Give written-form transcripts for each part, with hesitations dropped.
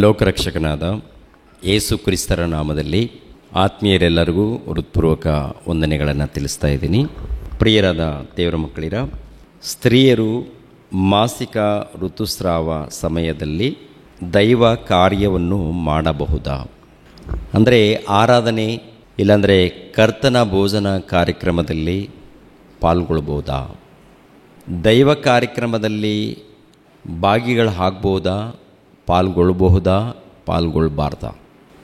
ಲೋಕರಕ್ಷಕನಾದ ಯೇಸು ಕ್ರಿಸ್ತರ ನಾಮದಲ್ಲಿ ಆತ್ಮೀಯರೆಲ್ಲರಿಗೂ ಹೃತ್ಪೂರ್ವಕ ವಂದನೆಗಳನ್ನು ತಿಳಿಸ್ತಾ ಇದ್ದೀನಿ. ಪ್ರಿಯರಾದ ದೇವರ ಮಕ್ಕಳಿರ, ಸ್ತ್ರೀಯರು ಮಾಸಿಕ ಋತುಸ್ರಾವ ಸಮಯದಲ್ಲಿ ದೈವ ಕಾರ್ಯವನ್ನು ಮಾಡಬಹುದಾ? ಅಂದರೆ ಆರಾಧನೆ ಇಲ್ಲಾಂದರೆ ಕರ್ತನ ಭೋಜನ ಕಾರ್ಯಕ್ರಮದಲ್ಲಿ ಪಾಲ್ಗೊಳ್ಬೋದಾ? ದೈವ ಕಾರ್ಯಕ್ರಮದಲ್ಲಿ ಭಾಗಿಗಳು ಆಗ್ಬೋದಾ? ಪಾಲ್ಗೊಳ್ಬಹುದಾ? ಪಾಲ್ಗೊಳ್ಬಾರ್ದಾ?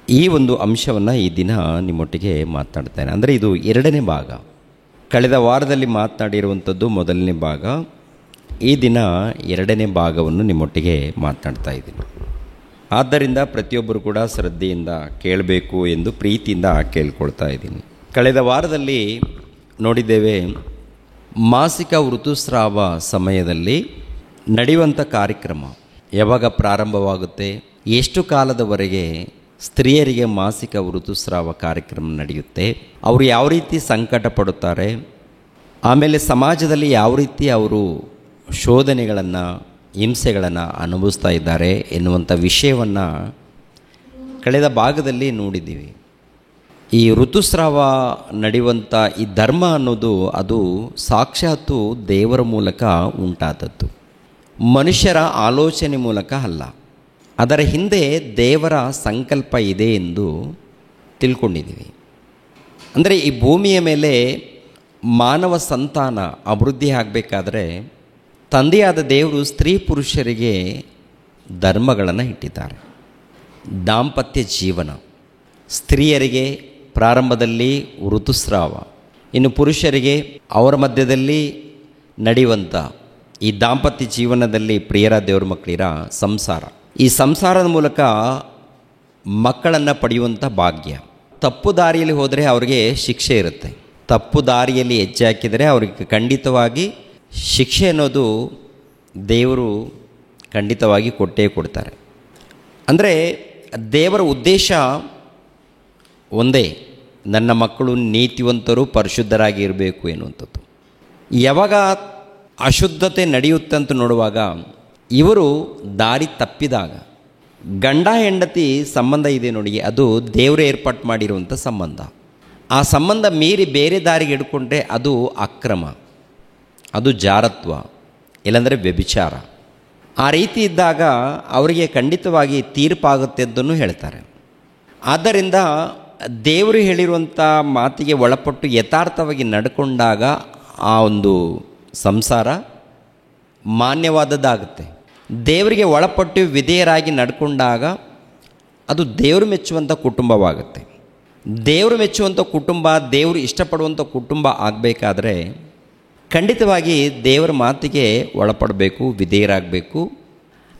ಈ ಒಂದು ಅಂಶವನ್ನು ಈ ದಿನ ನಿಮ್ಮೊಟ್ಟಿಗೆ ಮಾತನಾಡ್ತೇನೆ. ಅಂದರೆ ಇದು ಎರಡನೇ ಭಾಗ. ಕಳೆದ ವಾರದಲ್ಲಿ ಮಾತನಾಡಿರುವಂಥದ್ದು ಮೊದಲನೇ ಭಾಗ. ಈ ದಿನ ಎರಡನೇ ಭಾಗವನ್ನು ನಿಮ್ಮೊಟ್ಟಿಗೆ ಮಾತನಾಡ್ತಾ ಇದ್ದೀನಿ. ಆದ್ದರಿಂದ ಪ್ರತಿಯೊಬ್ಬರು ಕೂಡ ಶ್ರದ್ಧೆಯಿಂದ ಕೇಳಬೇಕು ಎಂದು ಪ್ರೀತಿಯಿಂದ ಕೇಳ್ಕೊಳ್ತಾ ಇದ್ದೀನಿ. ಕಳೆದ ವಾರದಲ್ಲಿ ನೋಡಿದ್ದೇವೆ, ಮಾಸಿಕ ಋತುಸ್ರಾವ ಸಮಯದಲ್ಲಿ ನಡೆಯುವಂಥ ಕಾರ್ಯಕ್ರಮ ಯಾವಾಗ ಪ್ರಾರಂಭವಾಗುತ್ತೆ, ಎಷ್ಟು ಕಾಲದವರೆಗೆ ಸ್ತ್ರೀಯರಿಗೆ ಮಾಸಿಕ ಋತುಸ್ರಾವ ಕಾರ್ಯಕ್ರಮ ನಡೆಯುತ್ತೆ, ಅವರು ಯಾವ ರೀತಿ ಸಂಕಟ ಪಡುತ್ತಾರೆ, ಆಮೇಲೆ ಸಮಾಜದಲ್ಲಿ ಯಾವ ರೀತಿ ಅವರು ಶೋಧನೆಗಳನ್ನು ಹಿಂಸೆಗಳನ್ನು ಅನುಭವಿಸ್ತಾ ಇದ್ದಾರೆ ಎನ್ನುವಂಥ ವಿಷಯವನ್ನು ಕಳೆದ ಭಾಗದಲ್ಲಿ ನೋಡಿದ್ದೀವಿ. ಈ ಋತುಸ್ರಾವ ನಡೆಯುವಂಥ ಈ ಧರ್ಮ ಅನ್ನೋದು ಅದು ಸಾಕ್ಷಾತ್ತು ದೇವರ ಮೂಲಕ ಉಂಟಾದದ್ದು, ಮನುಷ್ಯರ ಆಲೋಚನೆ ಮೂಲಕ ಅಲ್ಲ. ಅದರ ಹಿಂದೆ ದೇವರ ಸಂಕಲ್ಪ ಇದೆ ಎಂದು ತಿಳ್ಕೊಂಡಿದ್ದೀವಿ. ಅಂದರೆ ಈ ಭೂಮಿಯ ಮೇಲೆ ಮಾನವ ಸಂತಾನ ಅಭಿವೃದ್ಧಿ ಆಗಬೇಕಾದ್ರೆ ತಂದೆಯಾದ ದೇವರು ಸ್ತ್ರೀ ಪುರುಷರಿಗೆ ಧರ್ಮಗಳನ್ನು ಇಟ್ಟಿದ್ದಾರೆ. ದಾಂಪತ್ಯ ಜೀವನ, ಸ್ತ್ರೀಯರಿಗೆ ಪ್ರಾರಂಭದಲ್ಲಿ ಋತುಸ್ರಾವ, ಇನ್ನು ಪುರುಷರಿಗೆ ಅವರ ಮಧ್ಯದಲ್ಲಿ ನಡೆಯುವಂಥ ಈ ದಾಂಪತ್ಯ ಜೀವನದಲ್ಲಿ ಪ್ರಿಯರ ದೇವರ ಮಕ್ಕಳಿರ ಸಂಸಾರ, ಈ ಸಂಸಾರದ ಮೂಲಕ ಮಕ್ಕಳನ್ನು ಪಡೆಯುವಂಥ ಭಾಗ್ಯ. ತಪ್ಪು ದಾರಿಯಲ್ಲಿ ಹೋದರೆ ಅವರಿಗೆ ಶಿಕ್ಷೆ ಇರುತ್ತೆ. ತಪ್ಪು ದಾರಿಯಲ್ಲಿ ಹೆಜ್ಜೆ ಹಾಕಿದರೆ ಅವರಿಗೆ ಖಂಡಿತವಾಗಿ ಶಿಕ್ಷೆ ಅನ್ನೋದು ದೇವರು ಖಂಡಿತವಾಗಿ ಕೊಟ್ಟೇ ಕೊಡ್ತಾರೆ. ಅಂದರೆ ದೇವರ ಉದ್ದೇಶ ಒಂದೇ, ನನ್ನ ಮಕ್ಕಳು ನೀತಿವಂತರು ಪರಿಶುದ್ಧರಾಗಿ ಇರಬೇಕು ಎನ್ನುವಂಥದ್ದು. ಯಾವಾಗ ಅಶುದ್ಧತೆ ನಡೆಯುತ್ತೆ ಅಂತ ನೋಡುವಾಗ, ಇವರು ದಾರಿ ತಪ್ಪಿದಾಗ, ಗಂಡ ಹೆಂಡತಿ ಸಂಬಂಧ ಇದೆ ನೋಡಿ, ಅದು ದೇವರೇ ಏರ್ಪಾటు ಮಾಡಿರುವಂಥ ಸಂಬಂಧ. ಆ ಸಂಬಂಧ ಮೀರಿ ಬೇರೆ ದಾರಿಗೆ ಹಿಡ್ಕೊಂಡ್ರೆ ಅದು ಅಕ್ರಮ, ಅದು ಜಾರತ್ವ, ಇಲ್ಲಾಂದರೆ ವ್ಯಭಿಚಾರ. ಆ ರೀತಿ ಇದ್ದಾಗ ಅವರಿಗೆ ಖಂಡಿತವಾಗಿ ತೀರ್ಪಾಗುತ್ತೆ ಅಂತಲೂ ಹೇಳ್ತಾರೆ. ಆದ್ದರಿಂದ ದೇವರು ಹೇಳಿರುವಂಥ ಮಾತಿಗೆ ಒಳಪಟ್ಟು ಯಥಾರ್ಥವಾಗಿ ನಡ್ಕೊಂಡಾಗ ಆ ಒಂದು ಸಂಸಾರ ಮಾನ್ಯವಾದದ್ದಾಗುತ್ತೆ. ದೇವರಿಗೆ ಒಳಪಟ್ಟು ವಿಧೇಯರಾಗಿ ನಡ್ಕೊಂಡಾಗ ಅದು ದೇವರು ಮೆಚ್ಚುವಂಥ ಕುಟುಂಬವಾಗುತ್ತೆ. ದೇವರು ಮೆಚ್ಚುವಂಥ ಕುಟುಂಬ, ದೇವರು ಇಷ್ಟಪಡುವಂಥ ಕುಟುಂಬ ಆಗಬೇಕಾದ್ರೆ ಖಂಡಿತವಾಗಿ ದೇವರ ಮಾತಿಗೆ ಒಳಪಡಬೇಕು, ವಿಧೇಯರಾಗಬೇಕು.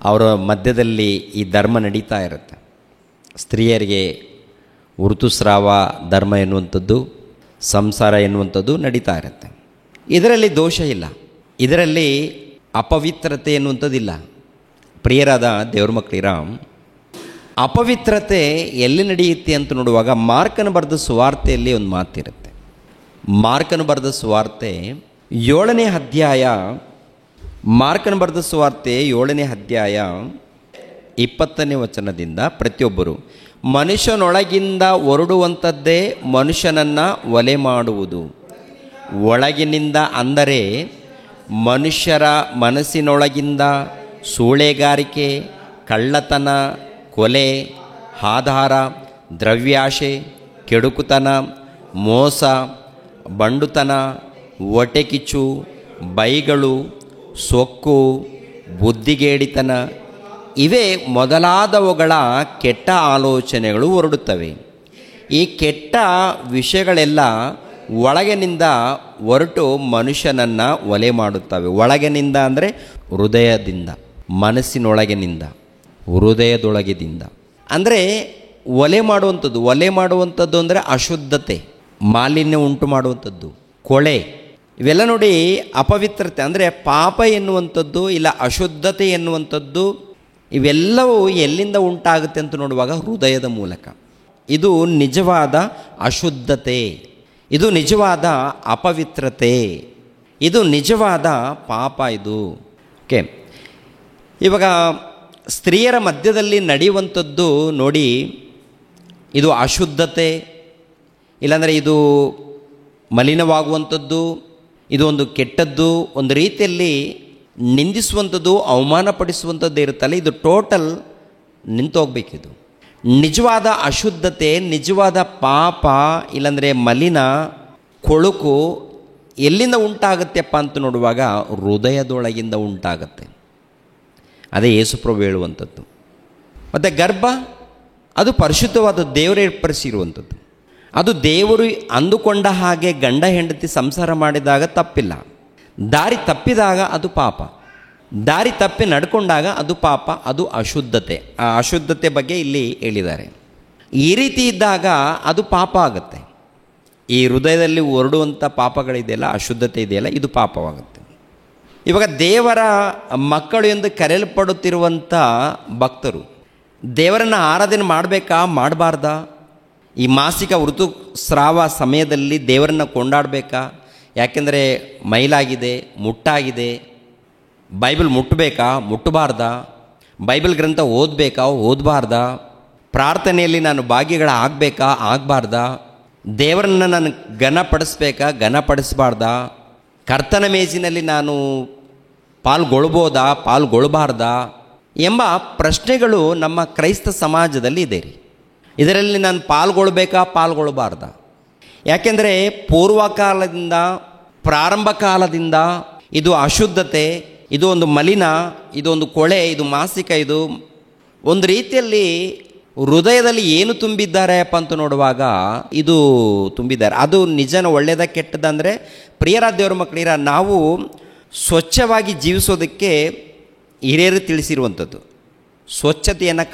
ಅವರ ಮಧ್ಯದಲ್ಲಿ ಈ ಧರ್ಮ ನಡೀತಾ ಇರುತ್ತೆ. ಸ್ತ್ರೀಯರಿಗೆ ಋತುಸ್ರಾವ ಧರ್ಮ ಎನ್ನುವಂಥದ್ದು, ಸಂಸಾರ ಎನ್ನುವಂಥದ್ದು ನಡೀತಾ ಇರುತ್ತೆ. ಇದರಲ್ಲಿ ದೋಷ ಇಲ್ಲ, ಇದರಲ್ಲಿ ಅಪವಿತ್ರತೆ ಎನ್ನುವಂಥದ್ದಿಲ್ಲ. ಪ್ರಿಯರಾದ ದೇವ್ರ ಮಕ್ಕಳಿರ, ಅಪವಿತ್ರತೆ ಎಲ್ಲಿ ನಡೆಯುತ್ತೆ ಅಂತ ನೋಡುವಾಗ ಮಾರ್ಕನ ಬರೆದ ಸುವಾರ್ತೆಯಲ್ಲಿ ಒಂದು ಮಾತಿರುತ್ತೆ. ಮಾರ್ಕನ ಬರೆದ ಸುವಾರ್ತೆ 7ನೇ ಅಧ್ಯಾಯ, ಮಾರ್ಕನ ಬರೆದ ಸುವಾರ್ತೆ 7ನೇ ಅಧ್ಯಾಯ 20ನೇ ವಚನದಿಂದ, ಪ್ರತಿಯೊಬ್ಬರು ಮನುಷ್ಯನೊಳಗಿಂದ ಹೊರಡುವಂಥದ್ದೇ ಮನುಷ್ಯನನ್ನು ಒಲೆ ಮಾಡುವುದು. ಒಳಗಿನಿಂದ ಅಂದರೆ ಮನುಷ್ಯರ ಮನಸ್ಸಿನೊಳಗಿಂದ ಸೂಳೆಗಾರಿಕೆ, ಕಳ್ಳತನ, ಕೊಲೆ, ಆಧಾರ, ದ್ರವ್ಯಾಶೆ, ಕೆಡುಕುತನ, ಮೋಸ, ಬಂಡುತನ, ಹೊಟೆಕಿಚ್ಚು, ಬೈಗಳು, ಸೊಕ್ಕು, ಬುದ್ಧಿಗೇಡಿತನ, ಇವೇ ಮೊದಲಾದವುಗಳ ಕೆಟ್ಟ ಆಲೋಚನೆಗಳು ಹೊರಡುತ್ತವೆ. ಈ ಕೆಟ್ಟ ವಿಷಯಗಳೆಲ್ಲ ಒಳಗಿನಿಂದ ಹೊರಟು ಮನುಷ್ಯನನ್ನು ಒಲೆ ಮಾಡುತ್ತವೆ. ಒಳಗಿನಿಂದ ಅಂದರೆ ಹೃದಯದಿಂದ, ಮನಸ್ಸಿನೊಳಗಿನಿಂದ, ಹೃದಯದೊಳಗಿನಿಂದ. ಅಂದರೆ ಒಲೆ ಮಾಡುವಂಥದ್ದು. ಒಲೆ ಮಾಡುವಂಥದ್ದು ಅಂದರೆ ಅಶುದ್ಧತೆ, ಮಾಲಿನ್ಯ ಉಂಟು ಮಾಡುವಂಥದ್ದು, ಕೊಳೆ, ಇವೆಲ್ಲ ನೋಡಿ ಅಪವಿತ್ರತೆ. ಅಂದರೆ ಪಾಪ ಎನ್ನುವಂಥದ್ದು ಇಲ್ಲ ಅಶುದ್ಧತೆ ಎನ್ನುವಂಥದ್ದು ಇವೆಲ್ಲವೂ ಎಲ್ಲಿಂದ ಉಂಟಾಗುತ್ತೆ ಅಂತ ನೋಡುವಾಗ ಹೃದಯದ ಮೂಲಕ. ಇದು ನಿಜವಾದ ಅಶುದ್ಧತೆ, ಇದು ನಿಜವಾದ ಅಪವಿತ್ರತೆ, ಇದು ನಿಜವಾದ ಪಾಪ ಇದು. ಓಕೆ, ಇವಾಗ ಸ್ತ್ರೀಯರ ಮಧ್ಯದಲ್ಲಿ ನಡೆಯುವಂಥದ್ದು ನೋಡಿ, ಇದು ಅಶುದ್ಧತೆ, ಇಲ್ಲಾಂದರೆ ಇದು ಮಲಿನವಾಗುವಂಥದ್ದು, ಇದು ಒಂದು ಕೆಟ್ಟದ್ದು, ಒಂದು ರೀತಿಯಲ್ಲಿ ನಿಂದಿಸುವಂಥದ್ದು, ಅವಮಾನಪಡಿಸುವಂಥದ್ದು ಇರುತ್ತಲ್ಲ, ಇದು ಟೋಟಲ್ ನಿಂತೋಗ್ಬೇಕಿದು. ನಿಜವಾದ ಅಶುದ್ಧತೆ, ನಿಜವಾದ ಪಾಪ, ಇಲ್ಲಾಂದರೆ ಮಲಿನ, ಕೊಳುಕು ಎಲ್ಲಿಂದ ಉಂಟಾಗತ್ತೆಪ್ಪ ಅಂತ ನೋಡುವಾಗ ಹೃದಯದೊಳಗಿಂದ ಉಂಟಾಗತ್ತೆ. ಅದೇ ಯೇಸುಪ್ರಭು ಹೇಳುವಂಥದ್ದು. ಮತ್ತು ಗರ್ಭ ಅದು ಪರಿಶುದ್ಧವಾದ ದೇವರೇ ಏರ್ಪಡಿಸಿರುವಂಥದ್ದು. ಅದು ದೇವರು ಅಂದುಕೊಂಡ ಹಾಗೆ ಗಂಡ ಹೆಂಡತಿ ಸಂಸಾರ ಮಾಡಿದಾಗ ತಪ್ಪಿಲ್ಲ. ದಾರಿ ತಪ್ಪಿದಾಗ ಅದು ಪಾಪ, ದಾರಿ ತಪ್ಪಿ ನಡ್ಕೊಂಡಾಗ ಅದು ಪಾಪ, ಅದು ಅಶುದ್ಧತೆ. ಆ ಅಶುದ್ಧತೆ ಬಗ್ಗೆ ಇಲ್ಲಿ ಹೇಳಿದ್ದಾರೆ. ಈ ರೀತಿ ಇದ್ದಾಗ ಅದು ಪಾಪ ಆಗುತ್ತೆ. ಈ ಹೃದಯದಲ್ಲಿ ಹೊರಡುವಂಥ ಪಾಪಗಳಿದೆಯಲ್ಲ, ಅಶುದ್ಧತೆ ಇದೆಯಲ್ಲ, ಇದು ಪಾಪವಾಗುತ್ತೆ. ಇವಾಗ ದೇವರ ಮಕ್ಕಳು ಎಂದು ಕರೆಯಲ್ಪಡುತ್ತಿರುವಂಥ ಭಕ್ತರು ದೇವರನ್ನು ಆರಾಧನೆ ಮಾಡಬೇಕಾ ಮಾಡಬಾರ್ದಾ? ಈ ಮಾಸಿಕ ಋತುಸ್ರಾವ ಸಮಯದಲ್ಲಿ ದೇವರನ್ನು ಕೊಂಡಾಡಬೇಕಾ? ಯಾಕೆಂದರೆ ಮೈಲಾಗಿದೆ, ಮುಟ್ಟಾಗಿದೆ, ಬೈಬಲ್ ಮುಟ್ಟಬೇಕಾ ಮುಟ್ಟಬಾರ್ದಾ? ಬೈಬಲ್ ಗ್ರಂಥ ಓದಬೇಕಾ ಓದಬಾರ್ದಾ? ಪ್ರಾರ್ಥನೆಯಲ್ಲಿ ನಾನು ಭಾಗಿಗಳಾಗಬೇಕಾ ಆಗಬಾರ್ದಾ? ದೇವರನ್ನು ನಾನು ಘನಪಡಿಸ್ಬೇಕಾ ಘನಪಡಿಸಬಾರ್ದಾ? ಕರ್ತನ ಮೇಜಿನಲ್ಲಿ ನಾನು ಪಾಲ್ಗೊಳ್ಬೋದಾ ಪಾಲ್ಗೊಳ್ಬಾರ್ದಾ ಎಂಬ ಪ್ರಶ್ನೆಗಳು ನಮ್ಮ ಕ್ರೈಸ್ತ ಸಮಾಜದಲ್ಲಿ ಇದೆ ರೀ. ಇದರಲ್ಲಿ ನಾನು ಪಾಲ್ಗೊಳ್ಬೇಕಾ ಪಾಲ್ಗೊಳ್ಬಾರ್ದಾ? ಯಾಕೆಂದರೆ ಪೂರ್ವಕಾಲದಿಂದ, ಪ್ರಾರಂಭ ಕಾಲದಿಂದ ಇದು ಅಶುದ್ಧತೆ, ಇದು ಒಂದು ಮಲಿನ, ಇದು ಒಂದು ಕೊಳೆ, ಇದು ಮಾಸಿಕ, ಇದು ಒಂದು ರೀತಿಯಲ್ಲಿ ಹೃದಯದಲ್ಲಿ ಏನು ತುಂಬಿದ್ದಾರೆಪ್ಪ ಅಂತ ನೋಡುವಾಗ ಇದು ತುಂಬಿದ್ದಾರೆ. ಅದು ನಿಜನ ಒಳ್ಳೆಯದ ಕೆಟ್ಟದ ಅಂದರೆ, ಪ್ರಿಯರಾದ ದೇವರ ಮಕ್ಕಳಿರ, ನಾವು ಸ್ವಚ್ಛವಾಗಿ ಜೀವಿಸೋದಕ್ಕೆ ಹಿರಿಯರು ತಿಳಿಸಿರುವಂಥದ್ದು. ಸ್ವಚ್ಛತೆಯನ್ನು